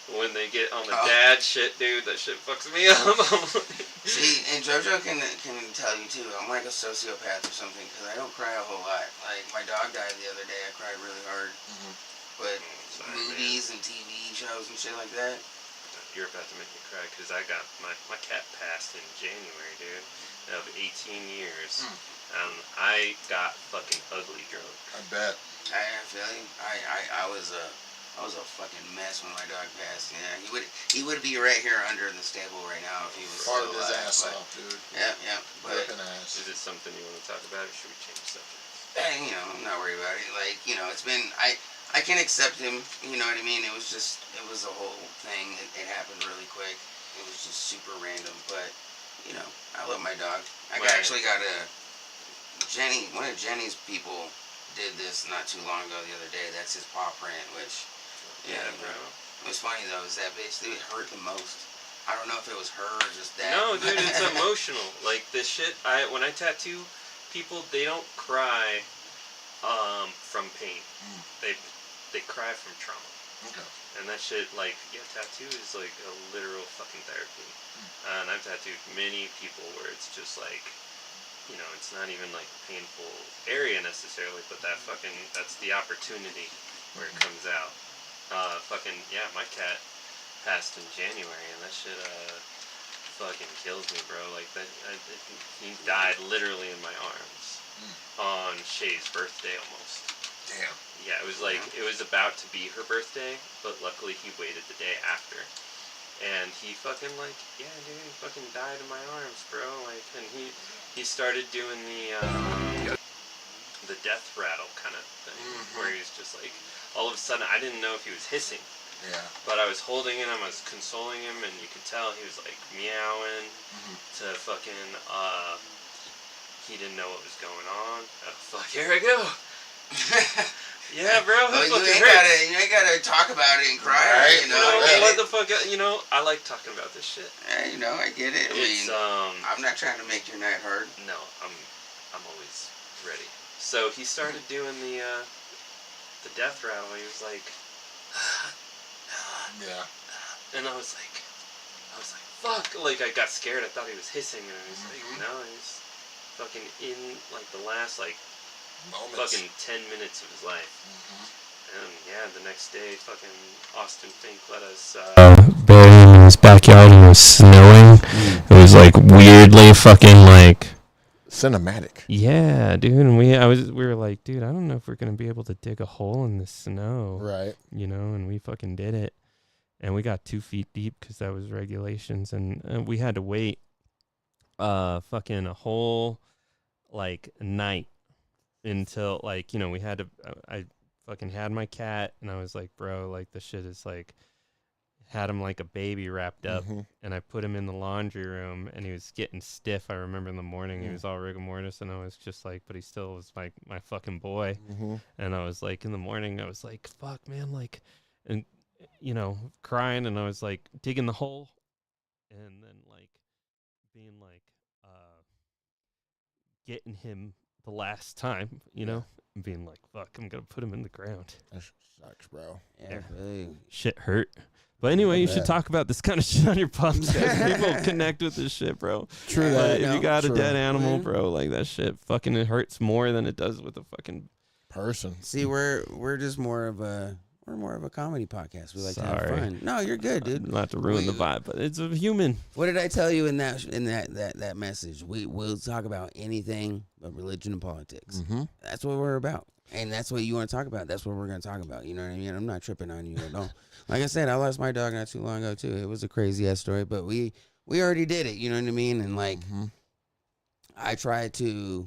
When they get on the Oh. dad shit, dude, that shit fucks me up. See, and JoJo can tell you too, I'm like a sociopath or something, because I don't cry a whole lot. Like, my dog died the other day, I cried really hard. Mhm. But Sorry, movies and TV shows and shit like that, You're about to make me cry because I got my cat passed in January, dude, of 18 years. And I got fucking ugly drunk. I bet. I feel you. I was a fucking mess when my dog passed. Yeah, he would be right here under the stable right now if he was still Farted his alive. ass But, off, dude. yeah. But Ripping ass. Is it something you want to talk about, or should we change subject? I'm not worried about it. Like, it's been I can accept him. You know what I mean? It was a whole thing. It happened really quick. It was just super random. But I love my dog. I Right. actually got one of Jenny's people did this not too long ago the other day. That's his paw print, which Yeah, bro. it was funny though, is that bitch, it hurt the most. I don't know if it was her or just that. No, dude, it's emotional. Like this shit. When I tattoo people, they don't cry from pain. They cry from trauma. Okay. And that shit, like, tattoo is like a literal fucking therapy. And I've tattooed many people where it's just like, it's not even like a painful area necessarily, but that's the opportunity where it comes out. My cat passed in January, and that shit, fucking kills me, bro. Like, he died literally in my arms on Shay's birthday almost. Damn. Yeah, it was like, it was about to be her birthday, but luckily he waited the day after. And he fucking he fucking died in my arms, bro. Like, and he started doing the death rattle kind of thing, where he's just like, all of a sudden, I didn't know if he was hissing, Yeah. but I was holding him, I was consoling him, and you could tell he was like meowing to fucking, he didn't know what was going on. Oh, fuck, here I go. Yeah, bro. Well, It you fucking ain't hurts. gotta talk about it and cry, Right, right? What the fuck? I like talking about this shit. I get it. It's I'm not trying to make your night hard. no, I'm always ready. So he started doing the death rattle. He was like, Yeah. and I was like, fuck. Like, I got scared. I thought he was hissing, and I was like, no, he's fucking in like the last Moments. fucking 10 minutes of his life. And yeah, the next day, fucking Austin Fink let us bury him in his backyard, and it was snowing. It was like weirdly fucking like Cinematic. Yeah, dude. And we were like, dude, I don't know if we're gonna be able to dig a hole in the snow, Right. you know. And we fucking did it, and we got 2 feet deep because that was regulations, and we had to wait, fucking a whole like night until like we had to. I fucking had my cat, and I was like, bro, like the shit is like. Had him like a baby wrapped up, and I put him in the laundry room, and he was getting stiff. I remember in the morning he was all rigor mortis, and I was just like, but he still was like my fucking boy. And I was like, in the morning, I was like, fuck, man, like, and crying, and I was like digging the hole, and then like being like, getting him the last time, and being like, fuck, I'm gonna put him in the ground. That sucks, bro. Yeah, really. Shit hurt. But anyway, you should talk about this kind of shit on your podcast. People connect with this shit, bro. True But that. if you got a dead animal, Yeah. bro, like that shit fucking it hurts more than it does with a fucking Person. See, we're just more of a comedy podcast. We like to have Sorry. fun. No, you're good, dude. not to ruin the vibe, but it's a human. What did I tell you in that message? We'll talk about anything but religion and politics. That's what we're about. And that's what you want to talk about. That's what we're going to talk about. You know what I mean? I'm not tripping on you at all. Like I said, I lost my dog not too long ago, too. It was a crazy-ass story, but we already did it. You know what I mean? And, like, I try to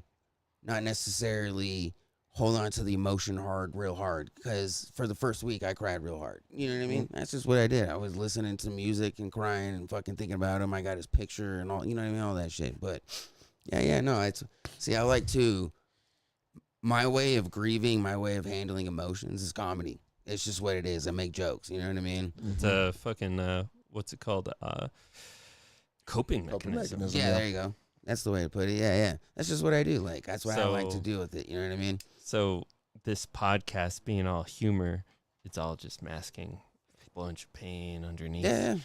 not necessarily hold on to the emotion real hard, because for the first week, I cried real hard. You know what I mean? That's just what I did. I was listening to music and crying and fucking thinking about him. I got his picture and all, you know what I mean? All that shit. But, I like to... My way of grieving, my way of handling emotions is comedy. It's just what it is. I make jokes. You know what I mean? It's a fucking what's it called? Coping mechanism. Yeah, there you go. That's the way to put it. Yeah. That's just what I do. Like, that's what I like to deal with it. You know what I mean? So this podcast being all humor, it's all just masking a bunch of pain underneath. Yeah.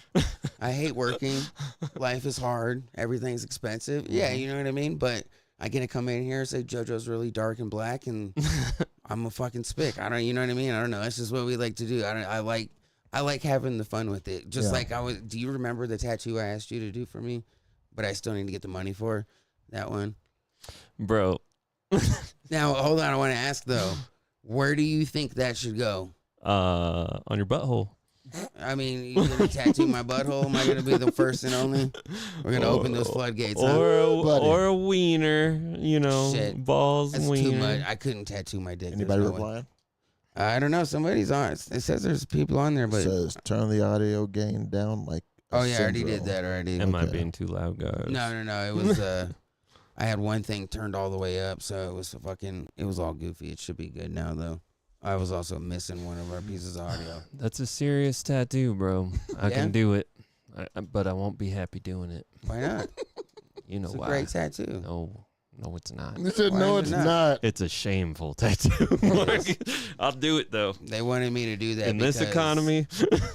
I hate working. Life is hard. Everything's expensive. Yeah, you know what I mean? But I get to come in here and say JoJo's really dark and black, and I'm a fucking spick. You know what I mean? I don't know. That's just what we like to do. I like having the fun with it. Just like do you remember the tattoo I asked you to do for me, but I still need to get the money for that one? Bro. Now, hold on. I want to ask, though, where do you think that should go? On your butthole. I mean, you going to tattoo my butthole? Am I going to be the first and only? We're going to open those floodgates, huh? Or a wiener, Shit. balls, That's wiener. too much. I couldn't tattoo my dick. Anybody There's no way. replying? I don't know. Somebody's on. It says there's people on there, It but... says turn the audio gain down like a Oh, yeah, I already syndrome. did that already. Am I being too loud, guys? No. It was... I had one thing turned all the way up, so it was all goofy. It should be good now, though. I was also missing one of our pieces of audio. That's a serious tattoo, bro. I can do it, but I won't be happy doing it. Why not? You know It's a why? great tattoo. No, it's not. He said, Why no, is it's it not. It's a shameful tattoo. Mark. I'll do it though. They wanted me to do that In this because economy,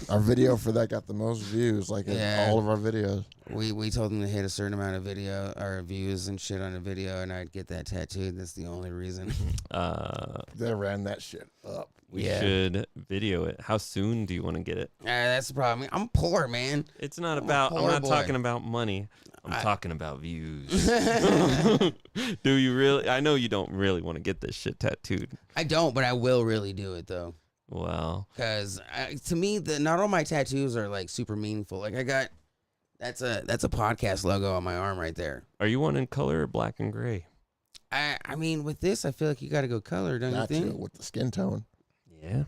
Our video for that got the most views, like in all of our videos. we told them to hit a certain amount of video or views and shit on a video, and I'd get that tattooed. That's the only reason. They ran that shit up. we should video it. How soon do you want to get it? That's the problem. I'm poor, man. It's not I'm a about. I'm poor not boy. talking about money. I'm talking about views. Do you really? I know you don't really want to get this shit tattooed. I don't, but I will really do it though. Well, Because to me, not all my tattoos are like super meaningful. Like I got that's a podcast logo on my arm right there. are you one in color or black and gray? I mean, with this, I feel like you got to go color, don't Got you you think? with the skin tone. Yeah.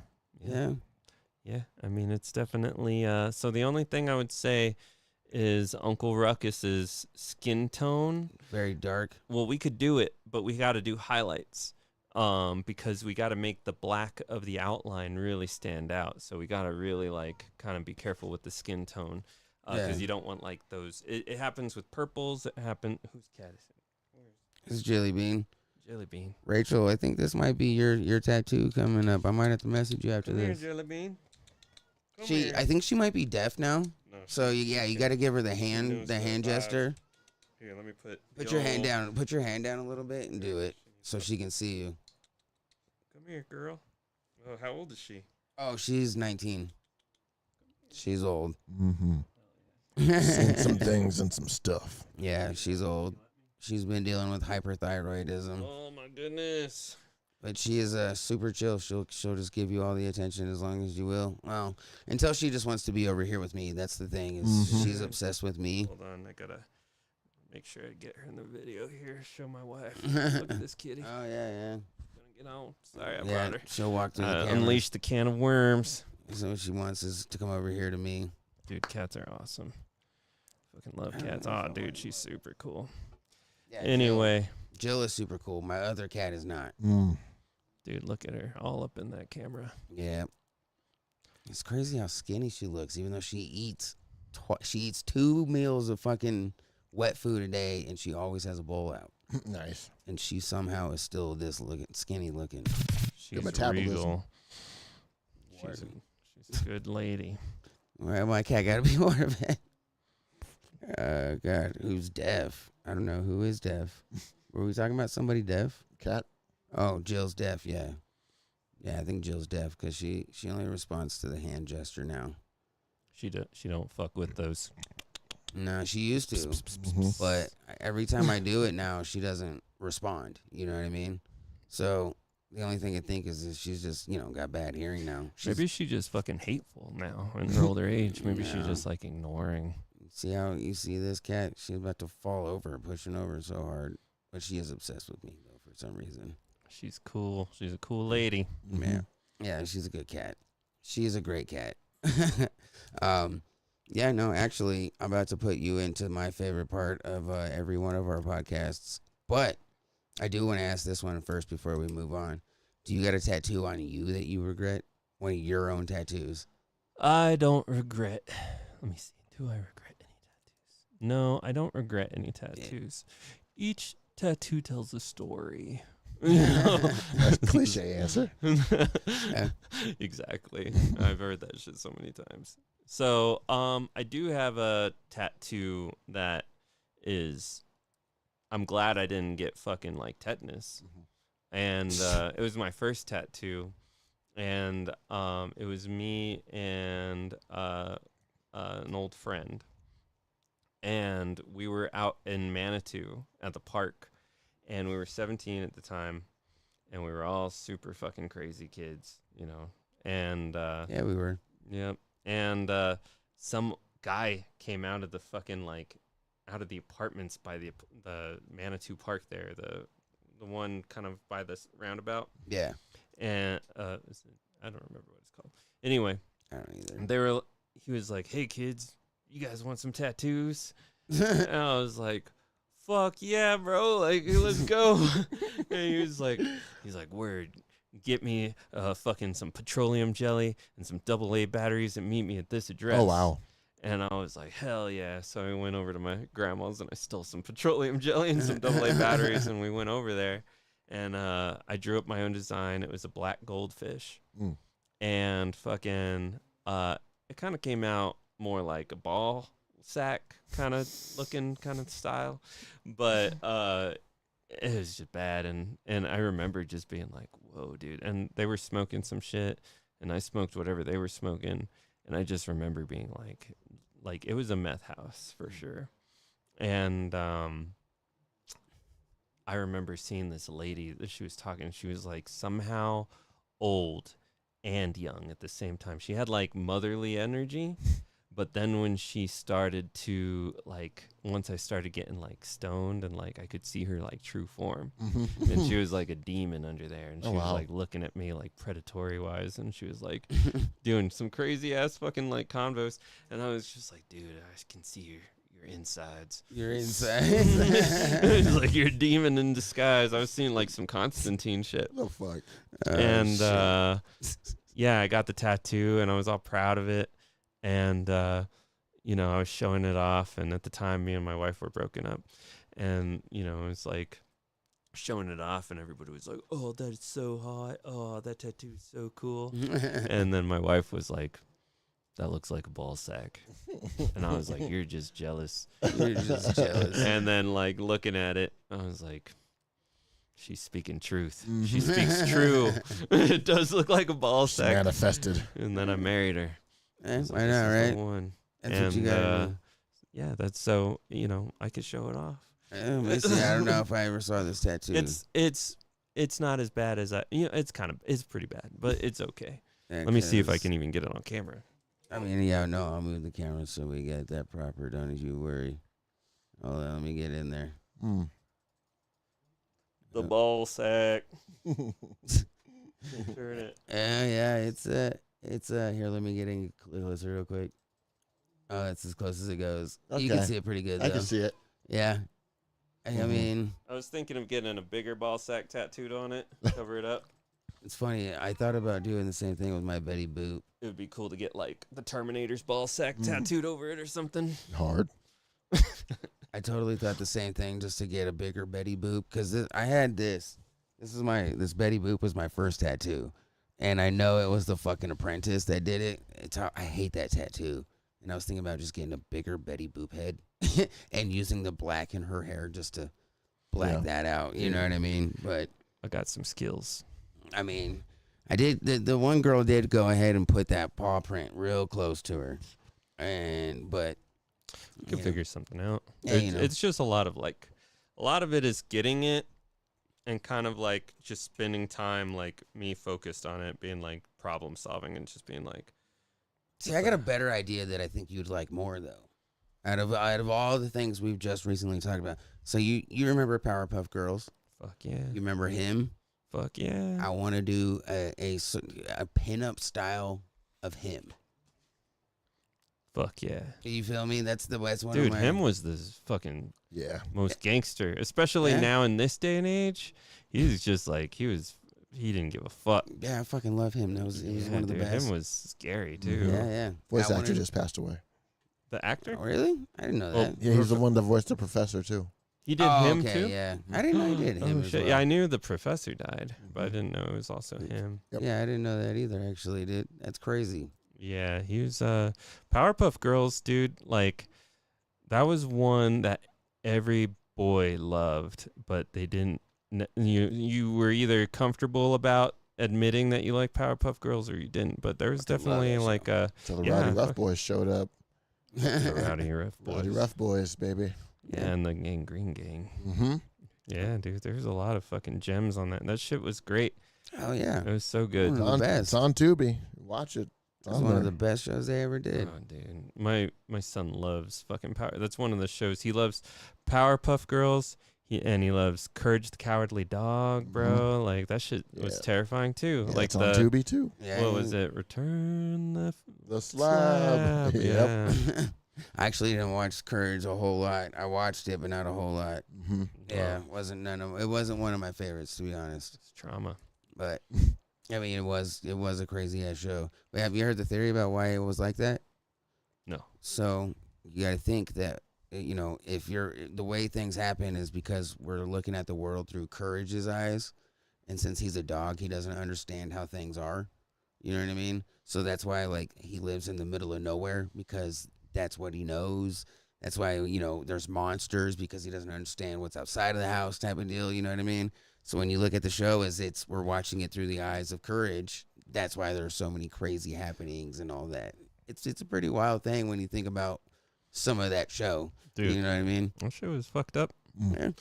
Yeah. I mean, it's definitely. So the only thing I would say is Uncle Ruckus's skin tone. Very dark. Well, we could do it, but we got to do highlights. Because we got to make the black of the outline really stand out. So we got to really like kind of be careful with the skin tone, because you don't want like those. It happens with purples. It happened. Whose cat is it? This is Jelly Bean. Jelly Bean. Rachel, I think this might be your tattoo coming up. I might have to message you after Come here, this. Jelly Bean. Come here. I think she might be deaf now. No, So you got to give her the doing hand some gesture. Here, let me Put your hand down. Put your hand down a little bit and do it so she can see you. Come here, girl. Oh, how old is she? Oh, she's 19. She's old. Mm-hmm. Seen some things and some stuff. Yeah, she's old. She's been dealing with hyperthyroidism. Oh my goodness. But she is super chill. She'll just give you all the attention as long as you will. Well, until she just wants to be over here with me. That's the thing. Is she's obsessed with me. Hold on, I gotta make sure I get her in the video here. Show my wife. Look at this kitty. Oh yeah. Gonna get on. Sorry, I brought her. She'll walk through the camera. Unleash the can of worms. So what she wants is to come over here to me. Dude, cats are awesome. Fucking love cats. Oh, dude, she's super cool. Yeah, Anyway. Jill is super cool. My other cat is not. Dude, look at her. All up in that camera. Yeah. It's crazy how skinny she looks, even though she eats 2 meals of fucking wet food a day, and she always has a bowl out. Nice. And she somehow is still this skinny looking. She's Good metabolism. regal. She's a good lady. Well, my cat got to be more of it. God, who's deaf? I don't know who is deaf. Were we talking about somebody deaf? Cat. Oh, Jill's deaf. Yeah, I think Jill's deaf because she only responds to the hand gesture now. She don't fuck with those. No, she used to, but every time I do it now, she doesn't respond. You know what I mean? So the only thing I think is she's just got bad hearing now. Maybe she's just fucking hateful now in her older age. Maybe she's just like ignoring. See how you see this cat? She's about to fall over, pushing over so hard, but she is obsessed with me though for some reason. She's cool. She's a cool lady. Man, yeah, she's a good cat. She's a great cat. Yeah, no, actually, I'm about to put you into my favorite part of every one of our podcasts. But I do want to ask this one first before we move on. Do you got a tattoo on you that you regret? One of your own tattoos? I don't regret. Let me see. Do I regret any tattoos? No, I don't regret any tattoos. Yeah. Each tattoo tells a story. That's a cliche answer. Yeah. Exactly. I've heard that shit so many times. So, I do have a tattoo that is, I'm glad I didn't get fucking like tetanus. And it was my first tattoo. And it was me and an old friend. And we were out in Manitou at the park. And we were 17 at the time. And we were all super fucking crazy kids, And Yeah, we were. Yep. And some guy came out of the fucking out of the apartments by the Manitou Park there, the one kind of by this roundabout. Yeah. And I don't remember what it's called. Anyway, I don't either. He was like, "Hey kids, you guys want some tattoos?" And I was like, "Fuck yeah, bro! Like, let's go!" And he's like, "Word." Get me fucking some petroleum jelly and some AA batteries and meet me at this address. Oh, wow. And I was like, hell yeah. So I went over to my grandma's and I stole some petroleum jelly and some AA batteries and we went over there. And I drew up my own design. It was a black goldfish. And fucking, it kind of came out more like a ball sack kind of looking kind of style. But it was just bad, and I remember just being like, whoa, dude. And they were smoking some shit, and I smoked whatever they were smoking, and I just remember being like it was a meth house for sure. And I remember seeing this lady that she was talking, she was like somehow old and young at the same time. She had like motherly energy. But then when she started to, once I started getting, stoned and, I could see her, true form. And she was, like, a demon under there. And she was, looking at me, predatory-wise. And she was, doing some crazy-ass fucking, convos. And I was just like, dude, I can see your insides. Your insides. It's like you're a demon in disguise. I was seeing, some Constantine shit. Oh, fuck. And, yeah, I got the tattoo, and I was all proud of it. And, I was showing it off. And at the time, me and my wife were broken up. And, it was showing it off. And everybody was like, oh, that is so hot. Oh, that tattoo is so cool. And then my wife was like, that looks like a ball sack. And I was like, you're just jealous. You're just jealous. And then, looking at it, I was like, she's speaking truth. She speaks true. It does look like a ball sack. Manifested. And then I married her. I Like, know, right? one. That's what you gotta do. Yeah, that's so, I could show it off. See, I don't know if I ever saw this tattoo. It's not as bad as it's pretty bad, but it's okay. Yeah, Let me see if I can even get it on camera. I mean, yeah, no, I'll move the camera so we get that proper. Don't you worry. Hold on, let me get in there. The ball sack. Turn it. Yeah, it's here. Let me get in closer real quick. Oh, that's as close as it goes. You can see it pretty good. I though. can see it. Yeah, I mean, I was thinking of getting a bigger ball sack tattooed on it, cover it up. it's funny. I thought about doing the same thing with my Betty Boop. It would be cool to get like the Terminator's ball sack tattooed over it or something. Hard. I totally thought the same thing, just to get a bigger Betty Boop, because I had this. This Betty Boop was my first tattoo, and I know it was the fucking Apprentice that did it. I hate that tattoo, and I was thinking about just getting a bigger Betty Boop head and using the black in her hair just to black that out. You know what I mean? But I got some skills. I mean, I did. The one girl did go ahead and put that paw print real close to her, but. You can figure something out. Yeah, It's just a lot of it is getting it and kind of like just spending time like me focused on it, being like problem solving and just being like. See, I got a better idea that I think you'd like more though. Out of all the things we've just recently talked about, so you remember Powerpuff Girls? Fuck yeah. You remember him? Fuck yeah. I want to do a pinup style of him. Fuck yeah. You feel me? That's one Dude, of my... him was the fucking most gangster, especially Yeah. now in this day and age. He's just like he didn't give a fuck. Yeah, I fucking love him. He was one of the dude, best. Him was scary too. Yeah. Voice actor just passed away. The actor? Oh, really? I didn't know that. Yeah, he's the one that voiced the professor too. He did him okay, too? Yeah. I didn't know he did him as shit. well. Yeah, I knew the professor died, but I didn't know it was also him. Yep. Yeah, I didn't know that either, actually, dude. That's crazy. Yeah, he was Powerpuff Girls, dude. Like that was one that every boy loved, but they didn't. You were either comfortable about admitting that you like Powerpuff Girls or you didn't. But there was definitely like a So the Rowdy Rough Boys showed up. the Rowdy Rough Boys. Rowdy Rough Boys, baby. Yeah, and the Gang Green Gang. Mm-hmm. Yeah, dude. There's a lot of fucking gems on that. That shit was great. Oh yeah, It was so good. One of the best. It's on Tubi. Watch it. It's one of the best shows they ever did. Oh, dude. My son loves fucking Power. That's one of the shows. He loves Powerpuff Girls. He loves Courage the Cowardly Dog, bro. Like that shit was terrifying too. Yeah, like it's on Tubi too. Yeah, what was it? Return The slab. Yeah. I actually didn't watch Courage a whole lot. I watched it, but not a whole lot. Mm-hmm. Yeah, it wasn't one of my favorites, to be honest. It's trauma. But I mean, it was a crazy ass show. But have you heard the theory about why it was like that? No. So you got to think that if the way things happen is because we're looking at the world through Courage's eyes, and since he's a dog, he doesn't understand how things are. You know what I mean? So that's why he lives in the middle of nowhere, because that's what he knows. That's why there's monsters, because he doesn't understand what's outside of the house, type of deal. You know what I mean? So when you look at the show we're watching it through the eyes of Courage. That's why there's so many crazy happenings and all that. It's a pretty wild thing when you think about some of that show. Dude. You know what I mean? That shit was fucked up. Yeah,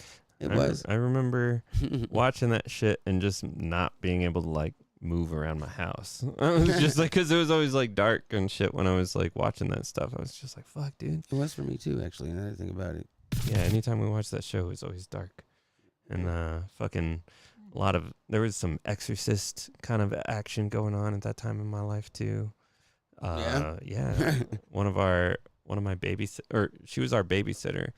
it was. I remember watching that shit and just not being able to like move around my house. I was just like, because it was always like dark and shit when I was like watching that stuff. I was just like, fuck, dude. It was for me too, actually. Now that I think about it. Yeah, anytime we watched that show, it was always dark. And fucking there was some Exorcist kind of action going on at that time in my life too. Yeah. One of my she was our babysitter,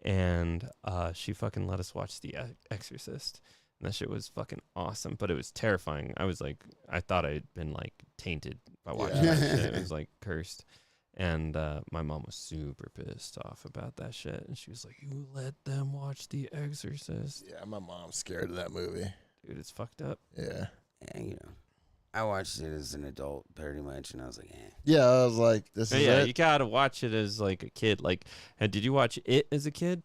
and she fucking let us watch The Exorcist. And that shit was fucking awesome, but it was terrifying. I thought I'd been like tainted by watching that shit. It was like cursed. And my mom was super pissed off about that shit. And she was like, "You let them watch The Exorcist?" Yeah, my mom's scared of that movie. Dude, it's fucked up. Yeah. And I watched it as an adult pretty much, and I was like, eh. Yeah, I was like, this is it. You gotta watch it as like a kid. Like, did you watch it as a kid?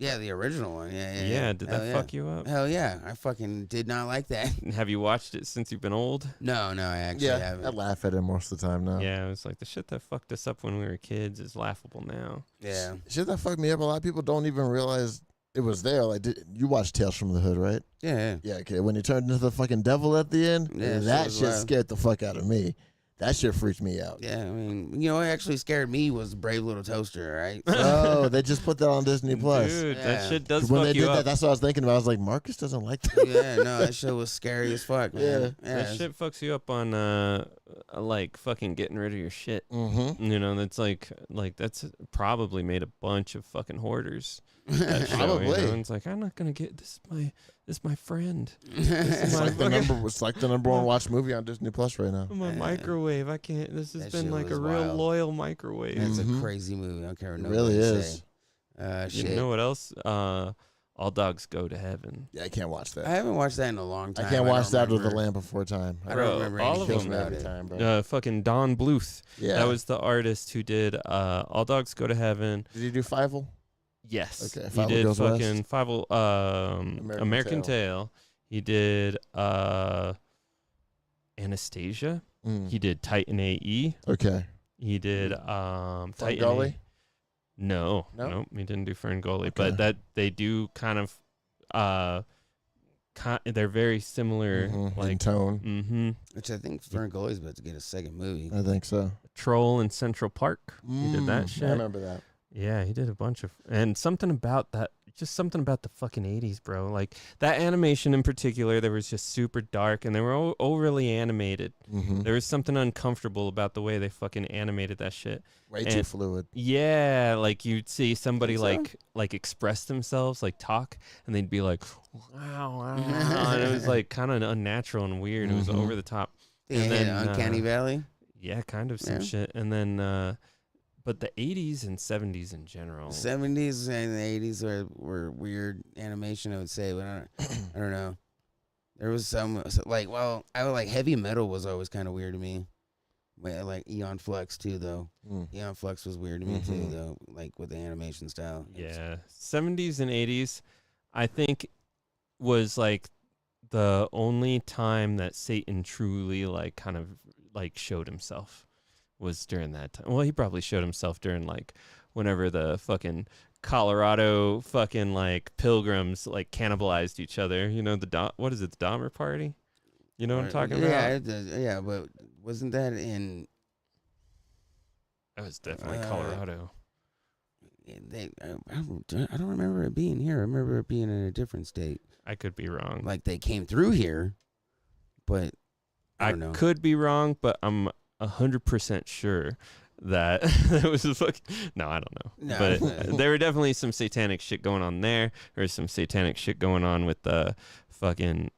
Yeah, the original one. Yeah. Yeah, did that fuck you up? Hell yeah. I fucking did not like that. Have you watched it since you've been old? No, I actually haven't. I laugh at it most of the time now. Yeah, it was like the shit that fucked us up when we were kids is laughable now. Yeah. Shit that fucked me up. A lot of people don't even realize it was there. Like, you watched Tales from the Hood, right? Yeah. Yeah. Okay. When he turned into the fucking devil at the end, Yeah, that so shit was scared the fuck out of me. That shit freaked me out. Yeah, I mean, what actually scared me was Brave Little Toaster, right? Oh, they just put that on Disney Plus. Dude, Yeah. that shit does When fuck they you did up. that, that's what I was thinking about. I was like, Marcus doesn't like that. Yeah, no, that shit was scary as fuck, man. Yeah. That shit fucks you up on like fucking getting rid of your shit. Mm-hmm. You know, that's like that's probably made a bunch of fucking hoarders. That show, Probably. you know? And it's like, I'm not gonna get this. Is my friend. It's like the number one watched movie on Disney Plus right now. My microwave. I can't. This has That been shit like a was real wild. loyal microwave. That's a crazy movie. I don't care what It nobody really say. is. Shit. You know what else? All Dogs Go to Heaven. Yeah, I can't watch that. I haven't watched that in a long time. I can't watch don't that with remember. The Land Before Time. I Bro, don't remember all anything of them about every it. time, bro. Fucking Don Bluth. Yeah. That was the artist who did All Dogs Go to Heaven. Did he do Fievel? Yes. Okay, He Fievel did Goes fucking West. Fievel, American Tale. Tail. He did Anastasia. Mm. He did Titan AE. Okay. He did Titan Gully? AE. No, No? nope, he didn't do Fern Gully, Okay. but that they do kind of they're very similar, In like tone. Which I think Fern Gully's about to get a second movie. I think so. Troll in Central Park. He did that shit. I remember that. Yeah, he did a bunch of, and something about that, just something about the fucking 80s, bro. Like that animation in particular, there was just super dark and they were overly animated. Mm-hmm. There was something uncomfortable about the way they fucking animated that shit. Way too And- fluid. Yeah, like you'd see somebody Think so? like express themselves, like talk, and they'd be like, wow, wow. And it was like kind of unnatural and weird. It was Mhm. over the top. Yeah, And then, Uncanny Valley. Yeah, kind of some Yeah. shit. And then, but the 80s and 70s in general. 70s and the 80s were weird animation, I would say, but I don't know. There was some like, well, I would like heavy metal was always kind of weird to me. But I like Eon Flux too, though. Mm. Eon Flux was weird to me too, Mhm. though. Like with the animation style. Yeah, 70s and 80s, I think, was like the only time that Satan truly like kind of like showed himself was during that time. Well, he probably showed himself during like whenever the fucking Colorado fucking like pilgrims like cannibalized each other. You know what is it? The Dahmer party. You know what I'm talking Yeah, about? it does, yeah, but wasn't that in? That was definitely Uh, Colorado. I don't remember it being here. I remember it being in a different state. I could be wrong. Like they came through here, but I I don't know. could be wrong, but I'm 100% sure that it was a fucking. No, I don't know. No. But there were definitely some satanic shit going on there. There's some satanic shit going on with the fucking.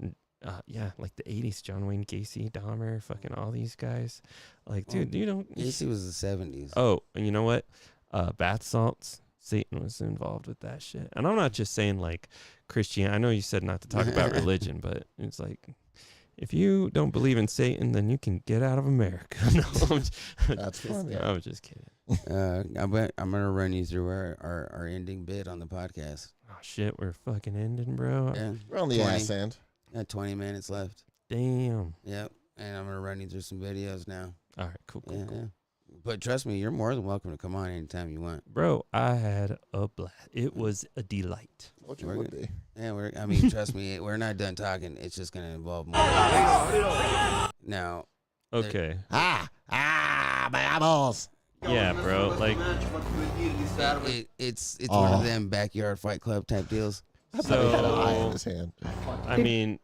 Yeah, like the 80s, John Wayne Gacy, Dahmer, fucking all these guys. Like, dude, you don't. Gacy was the 70s. Oh, and you know what? Bath salts. Satan was involved with that shit. And I'm not just saying like Christian. I know you said not to talk about religion, but it's like if you don't believe in Satan, then you can get out of America. No, That's funny. I was just kidding. I'm gonna run you through our ending bit on the podcast. Oh shit, we're fucking ending, bro. Yeah, We're on the 20. ass end. got 20 minutes left. Damn. Yep, and I'm gonna run you through some videos now. All right, cool. Yeah, yeah. But trust me, you're more than welcome to come on anytime you want. Bro, I had a blast. It was a delight. What you We're would good. be. Yeah, I mean, trust me, we're not done talking. It's just gonna involve more. Now, Okay. My eyeballs. Yeah, bro. Like, it's one Aw. of them backyard fight club type deals. I thought he had an eye in so his hand. I mean,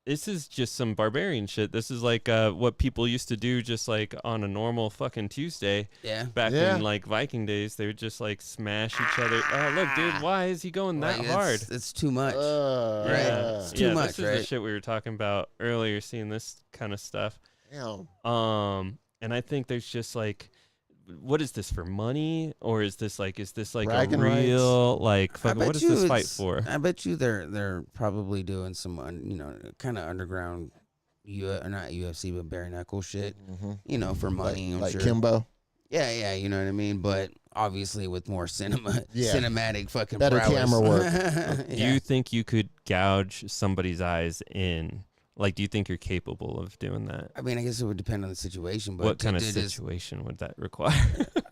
this is just some barbarian shit. This is like what people used to do just like on a normal fucking Tuesday Yeah. back Yeah. in like Viking days. They would just like smash each other. Oh, look, dude, why is he going that Like, hard? It's too much. Right. Yeah, It's too much, this is right? the shit we were talking about earlier, seeing this kind of stuff. Damn. And I think there's just like, what is this for money, or is this like Bragging a real like fucking, what is this fight it's- for? I bet you they're probably doing some kind of underground, not UFC but bare knuckle shit. Mm-hmm. For money. I'm like sure. Kimbo. Yeah, you know what I mean. But obviously with more Yeah. cinematic fucking Better prowess. camera work. Do you think you could gouge somebody's eyes in Like, do you think you're capable of doing that? I mean, I guess it would depend on the situation. But What kind of to this- situation would that require?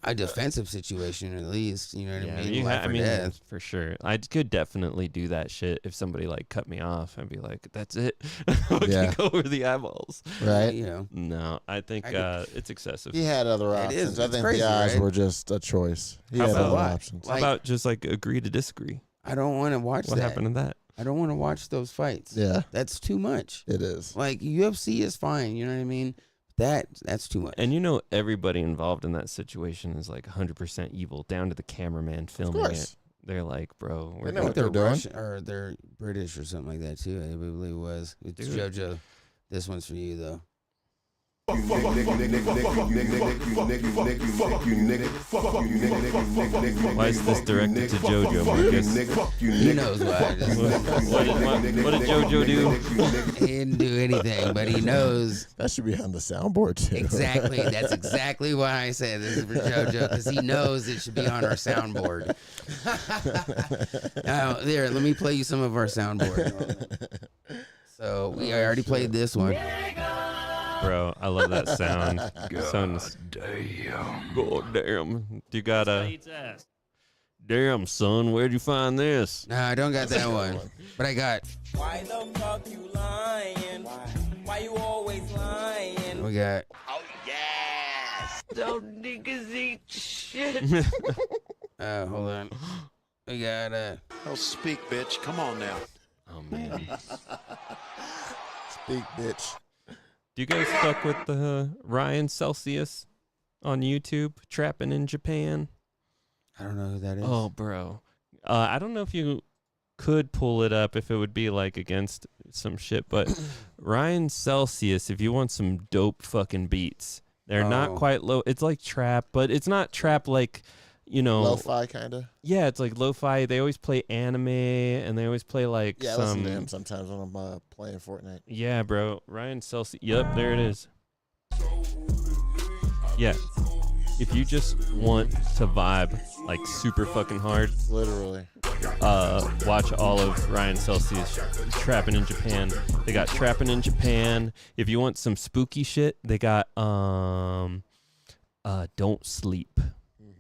a defensive situation, at least. You know what I mean? you Life or death. for sure. I could definitely do that shit if somebody like cut me off. I'd be like, "That's it. I Yeah. can go over the eyeballs." Right. You know. No, I think I it's excessive. He had other It options. is. I It's think crazy, the eyes right? were just a choice. He How had about other what? options. How about just like agree to disagree? I don't want to watch What that. happened to that? I don't want to watch those fights. Yeah, That's too much. it is. Like UFC is fine. You know what I mean? That's too much. And you know, everybody involved in that situation is like 100% evil, down to the cameraman filming course. it. They're like, bro, They we're know I what think they're they're doing. Russian, or they're British or something like that too. I believe it was. It's Dude. JoJo. This one's for you though. Why is this directed to JoJo, Marcus? He knows why. What did JoJo do? He didn't do anything, but he knows That should be on the soundboard too. exactly. That's exactly why I said this is for JoJo, because he knows it should be on our soundboard. Now, there, let me play you some of our soundboard. So we already played this one. Bro, I love that sound. Sounds damn. God damn. You got a damn son, where'd you find this? No, I don't got that one, but I got. Why the fuck you lying? Why you always lying? We got. Don't niggas eat shit. Hold on. We got. Oh, speak, bitch. Come on now. Oh man. Speak, bitch. Do you guys fuck with the Ryan Celsius on YouTube, Trapping in Japan? I don't know who that is. Oh, bro. I don't know if you could pull it up if it would be like against some shit, but Ryan Celsius, if you want some dope fucking beats, they're not Oh. quite low. It's like trap, but it's not trap like, you know. Lo-fi kind of. Yeah, it's like lo-fi. They always play anime and they always play like Yeah, I some. listen to him sometimes when I'm playing Fortnite. Yeah, bro. Ryan Celsius. Yep, there it is. Yeah. If you just want to vibe like super fucking hard, Literally. watch all of Ryan Celsius Trapping in Japan. They got Trapping in Japan. If you want some spooky shit, they got Don't Sleep.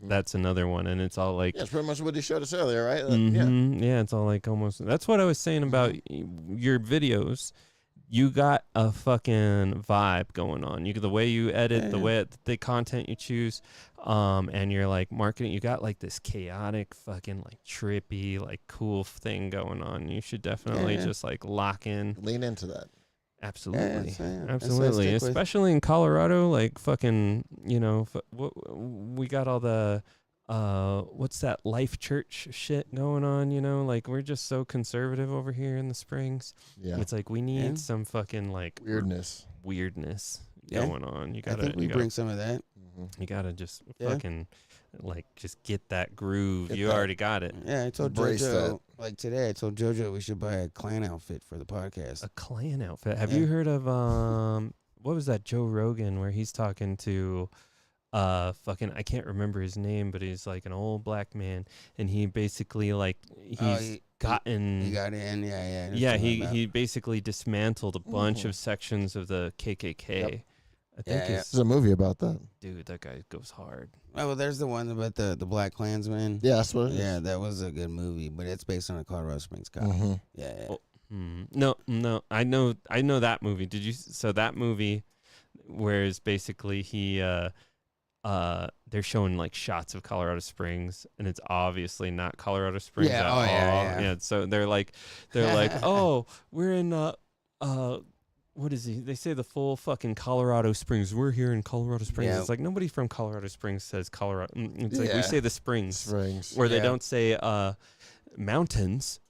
That's another one, and it's all like Yeah, it's pretty much what he showed us earlier, right? yeah, it's all like almost. That's what I was saying about your videos. You got a fucking vibe going on. The way you edit, the content you choose, and you're like marketing. You got like this chaotic, fucking like trippy, like cool thing going on. You should definitely just like lock in. Lean into that. Absolutely, that's what I absolutely. stick with. Especially in Colorado, like fucking, you know, we got all the. What's that Life Church shit going on? You know, like we're just so conservative over here in the Springs. Yeah. It's like we need some fucking like Weirdness. Yeah. going on. You I gotta, think we bring some of that. you gotta just Yeah. fucking like just get that groove. Get You that. already got it. Yeah, I told Embrace JoJo, that. like today, I told JoJo we should buy a clan outfit for the podcast. A clan outfit. Have Yeah. you heard of what was that Joe Rogan where he's talking to fucking I can't remember his name, but he's like an old black man, and he basically like he's gotten He got in, yeah. that's yeah what I'm he about. he basically dismantled a bunch of sections of the KKK. Yep. I think Yeah, it's There's a movie about that. dude, that guy goes hard. Oh, well, there's the one about the Black Klansman. Yeah, that's what it is. Yeah, that was a good movie, but it's based on a Colorado Springs cop. Mhm. Yeah. Oh, no, I know that movie. Did you? So that movie, whereas basically they're showing like shots of Colorado Springs, and it's obviously not Colorado Springs Yeah, at oh, all. yeah. So they're like, oh, we're in what is he? They say the full fucking Colorado Springs. We're here in Colorado Springs. Yeah. It's like nobody from Colorado Springs says Colorado. It's like we Yeah. say the Springs, Springs. where they Yeah. don't say mountains.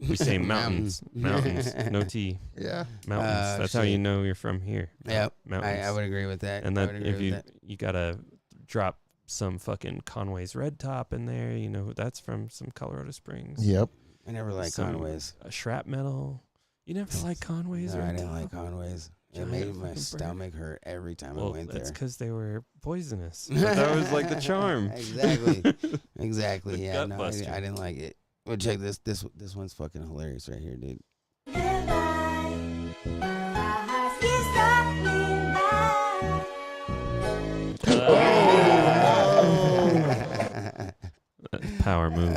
We say mountains. Mountains. No T. Yeah. Mountains. That's how shit. you know you're from here. Yep. Mountains. I would agree with that. And I that would agree if with you that. you gotta drop some fucking Conway's Red Top in there, you know that's from some Colorado Springs. Yep. I never liked Some- Conway's. Shrapnel. You never like Conway's No, I Red didn't Top? like Conway's. It Giant made my fucking bird. stomach hurt every time I Well, went that's there. because they were poisonous. But that was like the charm. Exactly. The Yeah, gut no, I buster. didn't like it. Well, check this. This one's fucking hilarious right here, dude. power move.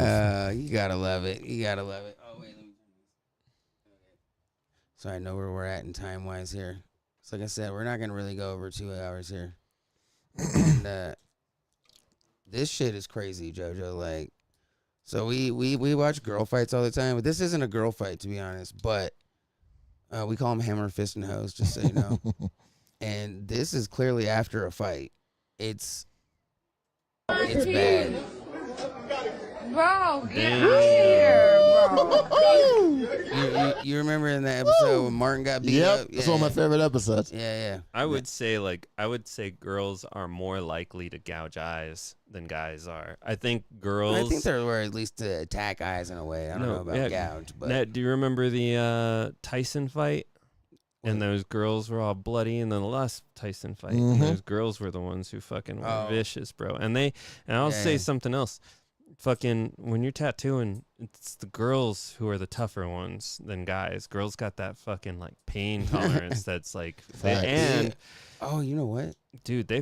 You gotta love it. You gotta love it. Oh wait, let me. Okay. So I know where we're at in time wise here. So like I said, we're not gonna really go over 2 hours here. And this shit is crazy, JoJo. Like, so we watch girl fights all the time, but this isn't a girl fight, to be honest. But we call them hammer, fist, and hose, just so you know. And this is clearly after a fight. It's bad. Bro, get out of here, bro. You remember in that episode when Martin got beat up? That's one of my favorite episodes. Yeah. I would say girls are more likely to gouge eyes than guys are. I think girls. I think there were at least to attack eyes in a way. I don't know about gouge, but Nat, do you remember the Tyson fight? And those girls were all bloody, and then the last Tyson fight, and those girls were the ones who fucking were vicious, bro. And I'll say something else. Fucking when you're tattooing, it's the girls who are the tougher ones than guys. Girls got that fucking like pain tolerance that's like, oh, you know what, dude, they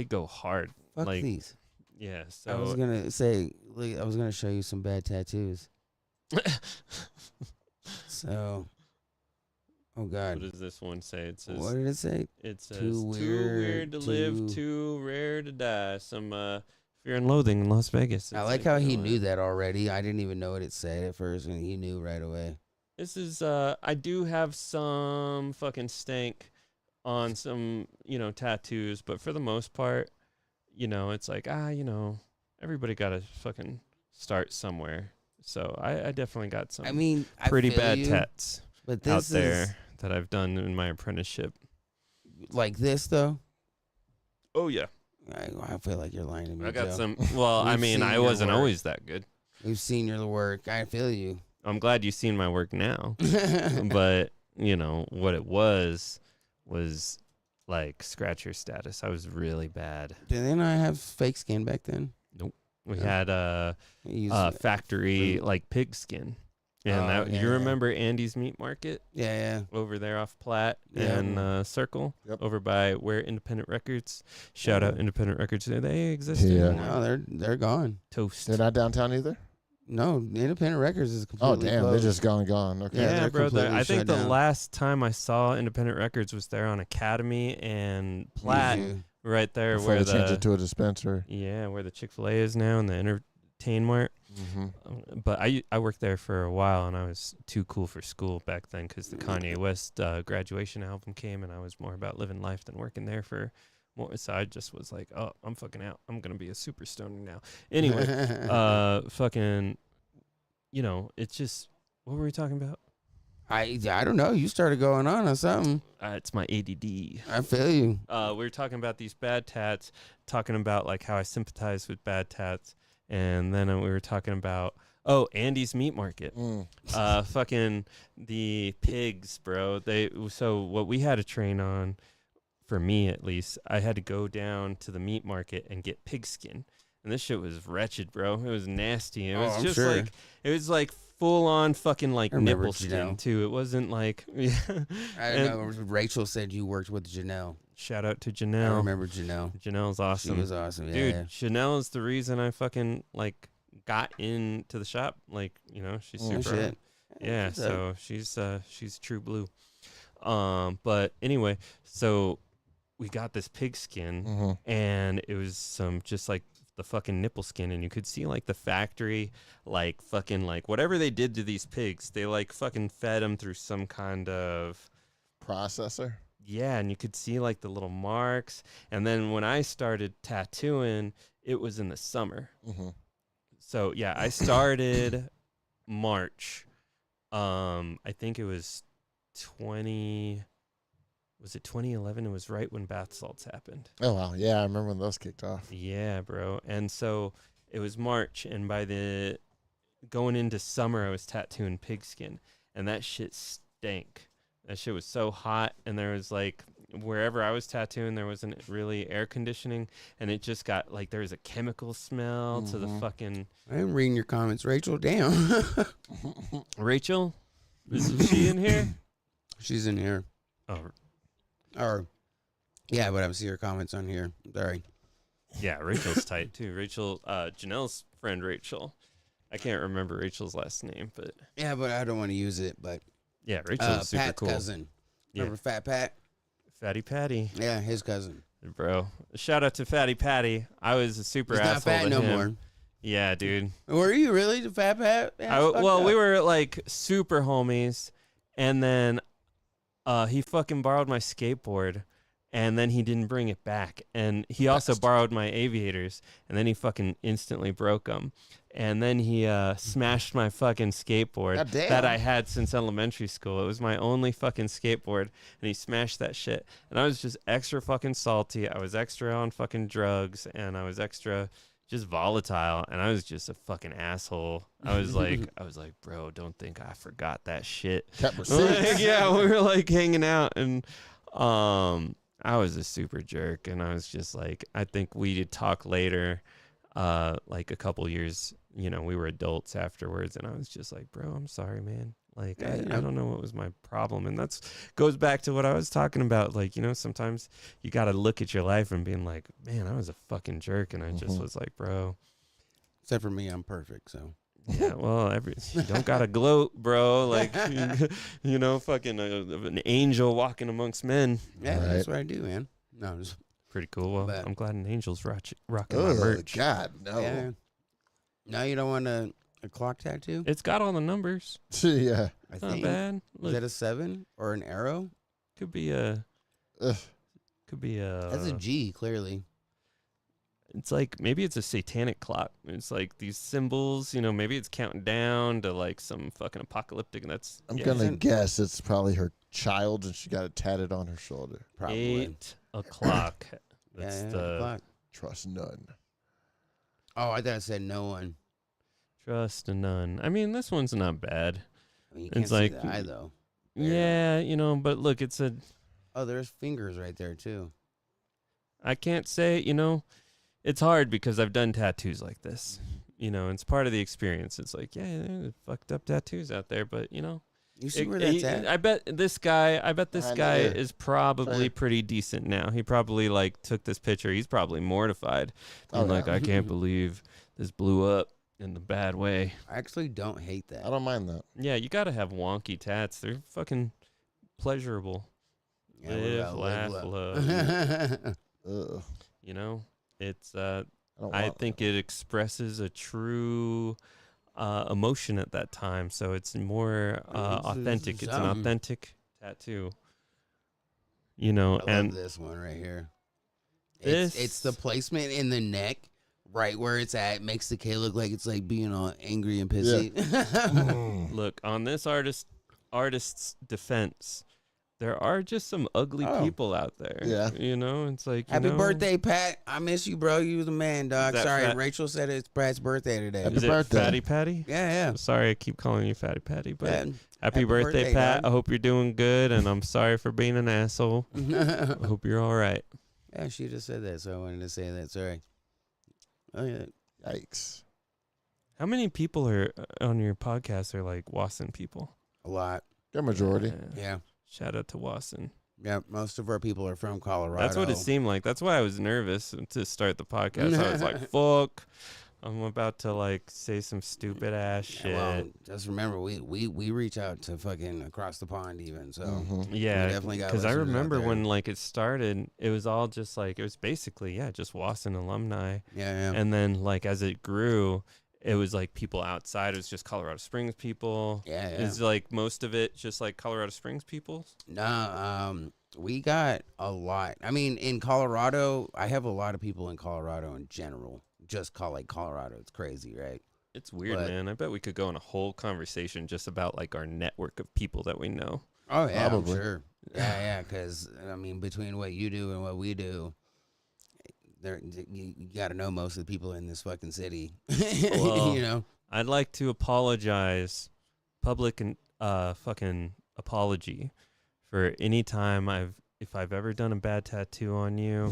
go hard. Fuck like, these. Yeah. So I was gonna say, I was gonna show you some bad tattoos. So, oh God, what does this one say? It says, what did it say? It says Too weird to live, too rare to die. Some Fear and Loathing in Las Vegas. I like how he knew that already. I didn't even know what it said at first, and he knew right away. This is I do have some fucking stank on some, tattoos, but for the most part, it's like, everybody got to fucking start somewhere. So I definitely got some pretty bad tats but out there that I've done in my apprenticeship. Like this, though? Oh, yeah. I feel like you're lying to me, I got Joe. some. Well, I wasn't always that good. We've seen your work. I feel you. I'm glad you've seen my work now. But, what it was like scratcher status. I was really bad. Did they not have fake skin back then? Nope. We had factory like pig skin. And you remember Andy's Meat Market? Yeah. Over there off Platte and Circle, over by where Independent Records. Shout out Independent Records. They exist anymore. No, they're gone. Toast. They're not downtown either? No, Independent Records is completely closed. They're just gone. Okay. Yeah, bro. I think the down. last time I saw Independent Records was there on Academy and Platte, right there Before where they changed it to a dispensary. Yeah, where the Chick-fil-A is now and the Entertainment. But I worked there for a while, and I was too cool for school back then because the Kanye West graduation album came, and I was more about living life than working there for more. So I just was like, oh, I'm fucking out. I'm gonna be a super stoner now. Anyway, fucking, it's just, what were we talking about? I don't know. You started going on or something. It's my ADD. I feel you. We were talking about these bad tats, talking about like how I sympathize with bad tats. And then we were talking about, Andy's Meat Market. Fucking the pigs, bro. So what we had to train on, for me at least, I had to go down to the meat market and get pig skin. And this shit was wretched, bro. It was nasty. It was just like, it was like full on fucking like nipple skin too. It wasn't like, I don't know. Rachel said you worked with Janelle. Shout out to Janelle. I remember Janelle. Janelle's awesome. She was awesome, dude. Janelle is the reason I fucking like got into the shop. Like, she's super. Shit. Yeah, so she's true blue. But anyway, so we got this pig skin, and it was some just like the fucking nipple skin, and you could see like the factory, like fucking like whatever they did to these pigs, they like fucking fed them through some kind of processor. Yeah, and you could see like the little marks. And then when I started tattooing, it was in the summer. So yeah, I started March. I think it was 2011? It was right when bath salts happened. Oh wow, yeah, I remember when those kicked off. Yeah, bro. And so it was March, and by the going into summer, I was tattooing pigskin, and that shit stank. That shit was so hot, and there was like, wherever I was tattooing, there wasn't really air conditioning, and it just got like, there was a chemical smell to the fucking... I'm reading your comments, Rachel. Damn. Rachel? Is she in here? She's in here. Oh. Or, yeah, but I'm seeing her comments on here. Sorry. Yeah, Rachel's tight, too. Rachel, Janelle's friend Rachel. I can't remember Rachel's last name, but Yeah, but I don't want to use it. But yeah, Rachel's super Pat's cool. cousin. Yeah. Remember Fat Pat? Fatty Patty, Yeah, his cousin. bro. Shout out to Fatty Patty. I was a super He's not asshole fat to no him. more. Yeah, dude. Were you really the Fat Pat? Man, it's fucked Well, up. we were like super homies, and then he fucking borrowed my skateboard, and then he didn't bring it back, and he also borrowed my aviators, and then he fucking instantly broke them, and then he smashed my fucking skateboard Goddamn. that I had since elementary school. It was my only fucking skateboard, and he smashed that shit, and I was just extra fucking salty. I was extra on fucking drugs, and I was extra just volatile, and I was just a fucking asshole. I was like, bro, don't think I forgot that shit. Kept receipts. Yeah, we were like hanging out, and I was a super jerk, and I was just like, I think we did talk later, like a couple years, we were adults afterwards, and I was just like, bro, I'm sorry, man. Like, Yeah, I don't know what was my problem. And that's goes back to what I was talking about. Like, sometimes you got to look at your life and being like, man, I was a fucking jerk. And I just was like, bro. Except for me, I'm perfect, so. Yeah, well, you don't got to gloat, bro. Like, fucking an angel walking amongst men. Yeah, Right. that's what I do, man. No, just, Pretty cool. Well, But- I'm glad an angel's rocking my Oh, merch. God, no. yeah. Now you don't want a clock tattoo? It's got all the numbers. Yeah. I Not think. bad. Is Look, that a 7 or an arrow? could be a. Ugh. That's a G, clearly. It's like maybe it's a satanic clock. It's like these symbols, maybe it's counting down to like some fucking apocalyptic, and that's I'm yeah, gonna guess it's probably her child, and she got it tatted on her shoulder. Probably. 8 o'clock. Yeah, That's yeah, the clock. Trust none. Oh, I thought I said no one. trust and none. I mean, this one's not bad. I mean, you can't It's see like- the eye, though. Yeah, but look, it's a. Oh, there's fingers right there, too. I can't say, it's hard because I've done tattoos like this. It's part of the experience. It's like, yeah, there's fucked up tattoos out there, but You see where that's at? I bet this guy Behind guy there. is probably Sorry. pretty decent now. He probably like took this picture. He's probably mortified. Oh, And like, yeah. I can't believe this blew up in the bad way. I actually don't hate that. I don't mind that. Yeah, you gotta have wonky tats. They're fucking pleasurable. Yeah, what Live, about laugh, love? Ugh. It's I don't I want think it expresses a true emotion at that time, so it's more authentic. It's an Some. authentic tattoo. I love and this one right here. This- It's the placement in the neck, right where it's at, makes the K look like it's like being all angry and pissy. that. look, on this artist's defense, there are just some ugly Oh. people out there. Yeah. It's like Happy birthday, Pat. I miss you, bro. You the man, dog. that Sorry, Fat- Rachel said it's Pat's birthday today. Happy Is it birthday. Fatty Patty? Yeah, Sorry, I keep calling you Fatty Patty, but yeah. happy happy birthday, birthday, Pat. dog. I hope you're doing good, and I'm sorry for being an asshole. Yeah. I hope you're all right. Yeah, she just said that, so I wanted to say that. Sorry. Oh, yeah. Yikes. How many people are on your podcast are like Wasson people? A lot. Good majority. Yeah. Shout out to Wasson. Yeah, most of our people are from Colorado. That's what it seemed like. That's why I was nervous to start the podcast. I was like, fuck. I'm about to like say some stupid ass shit. Yeah, well, just remember, we reach out to fucking across the pond even, so. Mhm. Yeah, We definitely got because I listeners out remember there. when like it started, it was all just like, it was basically, just Wasson alumni. Yeah, yeah. And then like as it grew, it was like people outside. It was just Colorado Springs people. Yeah, yeah. Is like most of it just like Colorado Springs people? No, we got a lot. I mean, in Colorado, I have a lot of people in Colorado in general. Just call like Colorado. It's crazy, right? It's weird, But- man. I bet we could go on a whole conversation just about like our network of people that we know. Oh yeah, Probably. I'm sure. Yeah, because I mean, between what you do and what we do, you got to know most of the people in this fucking city. Well, you know. I'd like to apologize, public and fucking apology, for any time if I've ever done a bad tattoo on you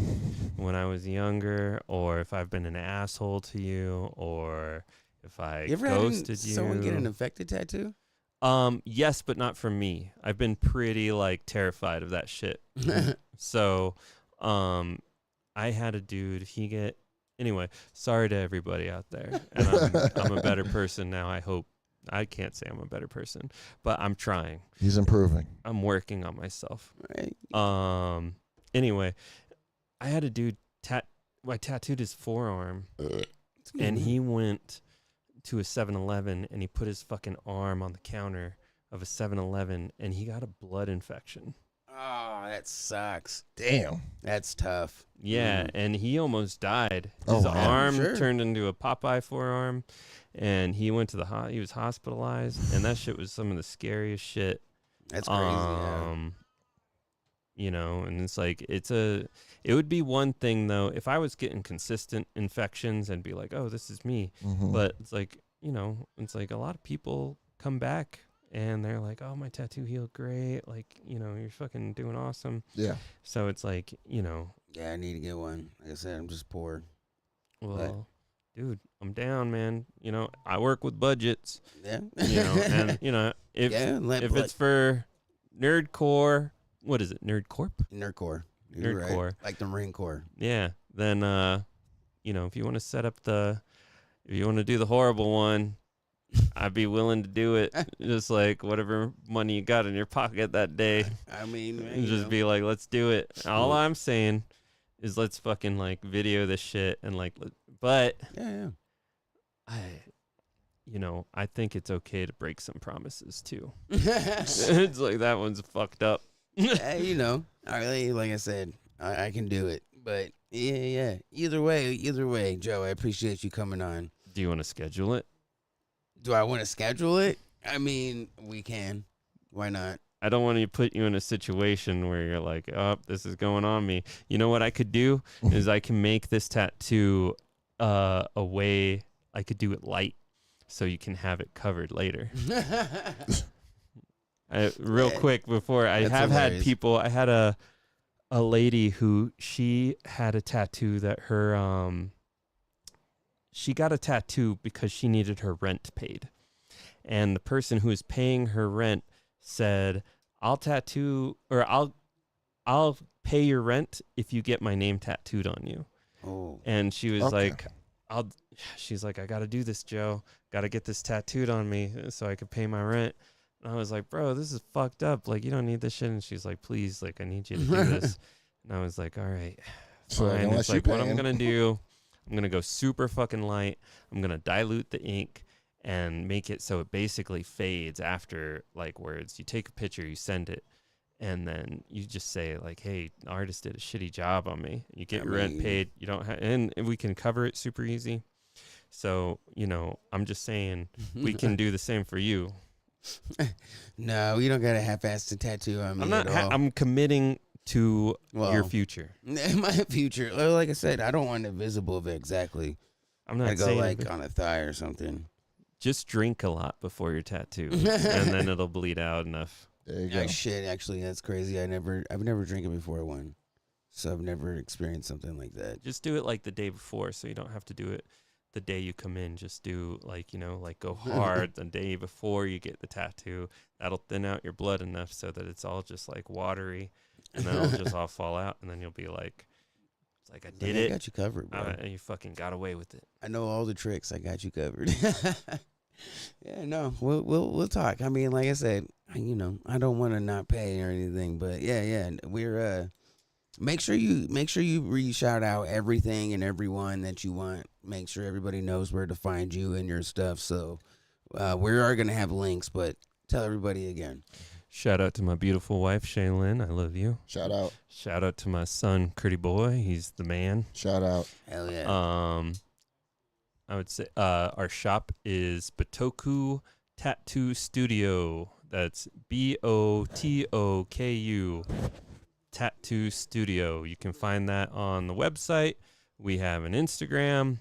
when I was younger, or if I've been an asshole to you, or if I You ever ghosted had you. someone get an infected tattoo? Yes, but not from me. I've been pretty like terrified of that shit. So, I had a dude. Anyway, sorry to everybody out there. And I'm a better person now, I hope. I can't say I'm a better person, but I'm trying. He's improving. I'm working on myself. Right. Anyway, I had a dude I tattooed his forearm, and he went to a 7-Eleven, and he put his fucking arm on the counter of a 7-Eleven, and he got a blood infection. Oh, that sucks. Damn. That's tough. Yeah, and he almost died. Oh, His wow. arm Sure. turned into a Popeye forearm, and he went to he was hospitalized, and that shit was some of the scariest shit. That's crazy. Yeah. You know, and it's like it would be one thing though if I was getting consistent infections and be like, oh, this is me. Mm-hmm. But it's like, you know, it's like a lot of people come back and they're like, oh, my tattoo healed great. Like, you know, you're fucking doing awesome. Yeah. So it's like, you know. Yeah, I need to get one. Like I said, I'm just poor. Well, dude, I'm down, man. You know, I work with budgets. Yeah. You know, and, you know, if it's for nerdcore, what is it? Nerdcorp? Nerdcore. You're Nerdcore. right. Like the Marine Corps. Yeah. Then, you know, if you want to set up if you want to do the horrible one, I'd be willing to do it. Just like whatever money you got in your pocket that day. I mean, And just be like, let's do it. All I'm saying is let's fucking like video this shit and like, but yeah. I think it's okay to break some promises too. It's like that one's fucked up. Yeah, you know, like I said, I can do it. But yeah. Either way, Joe, I appreciate you coming on. Do you want to schedule it? Do I want to schedule it? I mean, we can. Why not? I don't want to put you in a situation where you're like, oh, this is going on me. You know what I could do is I can make this tattoo a way I could do it light so you can have it covered later. Real quick before I have hilarious. had people, I had a lady who she had a tattoo that she got a tattoo because she needed her rent paid. And the person who was paying her rent said, I'll pay your rent if you get my name tattooed on you. Oh. And she was like, she's like, I got to do this, Joe. Got to get this tattooed on me so I could pay my rent. And I was like, bro, this is fucked up. Like, you don't need this shit. And she's like, please, like, I need you to do this. And I was like, all right, fine. It's like, what I'm going to do, I'm going to go super fucking light. I'm going to dilute the ink and make it so it basically fades after, like, words. You take a picture, you send it, and then you just say, like, hey, the artist did a shitty job on me. You get your rent paid. You don't have, and we can cover it super easy. So, you know, I'm just saying we can do the same for you. No, you don't got a half-assed tattoo on me at all. I'm committing to your future. My future. Like I said, I don't want it visible of it exactly. I'm not I go saying like on a thigh or something. Just drink a lot before your tattoo, and then it'll bleed out enough. There you go. Shit, actually, that's crazy. I've never drank it before one, so I've never experienced something like that. Just do it like the day before, so you don't have to do it the day you come in. Just do like, you know, like go hard the day before you get the tattoo. That'll thin out your blood enough so that it's all just like watery, and then it'll just all fall out, and then you'll be like, it's like I did it. I got you covered, bro. You fucking got away with it. I know all the tricks. I got you covered. Yeah, no, we'll talk. I mean, like I said, you know, I don't want to not pay or anything, but yeah, we're make sure you shout out everything and everyone that you want. Make sure everybody knows where to find you and your stuff. So we are gonna have links, but tell everybody again. Shout out to my beautiful wife, Shaylin. I love you. Shout out. Shout out to my son, Curdy Boy. He's the man. Shout out. Hell yeah. I would say our shop is Botoku Tattoo Studio. That's BOTOKU Tattoo Studio. You can find that on the website. We have an Instagram.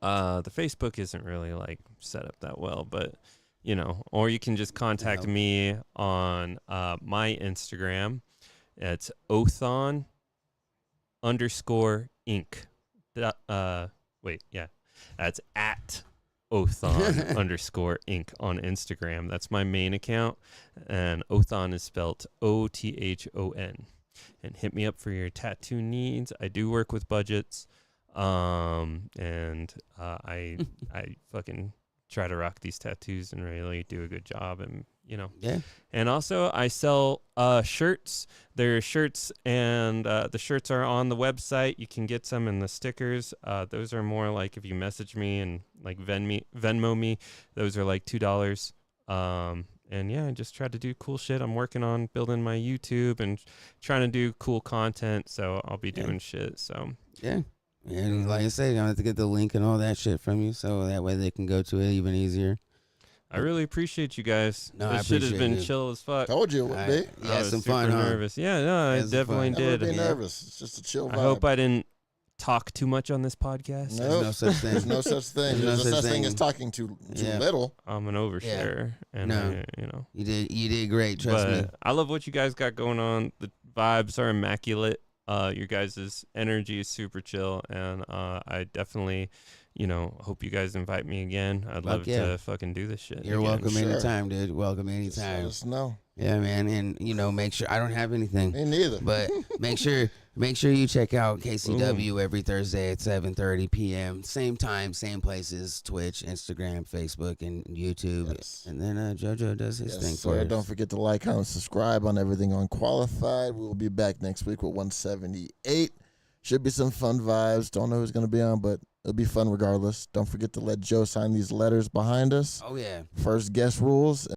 The Facebook isn't really like set up that well, but you know, or you can just contact me on my Instagram. It's Othon _Inc. That's at Othon _Inc. on Instagram. That's my main account. And Othon is spelled OTHON. And hit me up for your tattoo needs. I do work with budgets. And I fucking try to rock these tattoos and really do a good job, and Yeah. And also I sell shirts. There are shirts, and the shirts are on the website. You can get some, and the stickers. Those are more like if you message me and like Venmo me. Those are like $2. And yeah, I just try to do cool shit. I'm working on building my YouTube and trying to do cool content. So I'll be doing shit. So Yeah. And like I said, I have to get the link and all that shit from you, so that way they can go to it even easier. I really appreciate you guys. No, I This shit has appreciate been you. chill as fuck. Told you it would be. You I had was some super fun, huh? nervous. Yeah, no, I Had some definitely fun. Never did. be nervous. It's just a chill vibe. I hope I didn't talk too much on this podcast. Nope. no such thing. There's no such thing. There's no such thing as talking too Yeah. little. I'm an overshare, and No. You did great. Trust me. I love what you guys got going on. The vibes are immaculate. Your guys' energy is super chill, and I definitely, hope you guys invite me again. I'd love to fucking do this shit. You're again. welcome Sure. anytime, dude. Welcome Just let anytime. us know. Yeah, man, and make sure I don't have anything. Me neither. But make sure you check out KCW every Thursday at 7:30 p.m. Same time, same places: Twitch, Instagram, Facebook, and YouTube. Yes. And then JoJo does his thing for sir. us. Don't forget to like, comment, subscribe on everything Unqualified. We'll be back next week with 178. Should be some fun vibes. Don't know who's going to be on, but it'll be fun regardless. Don't forget to let Joe sign these letters behind us. Oh yeah. First guest rules.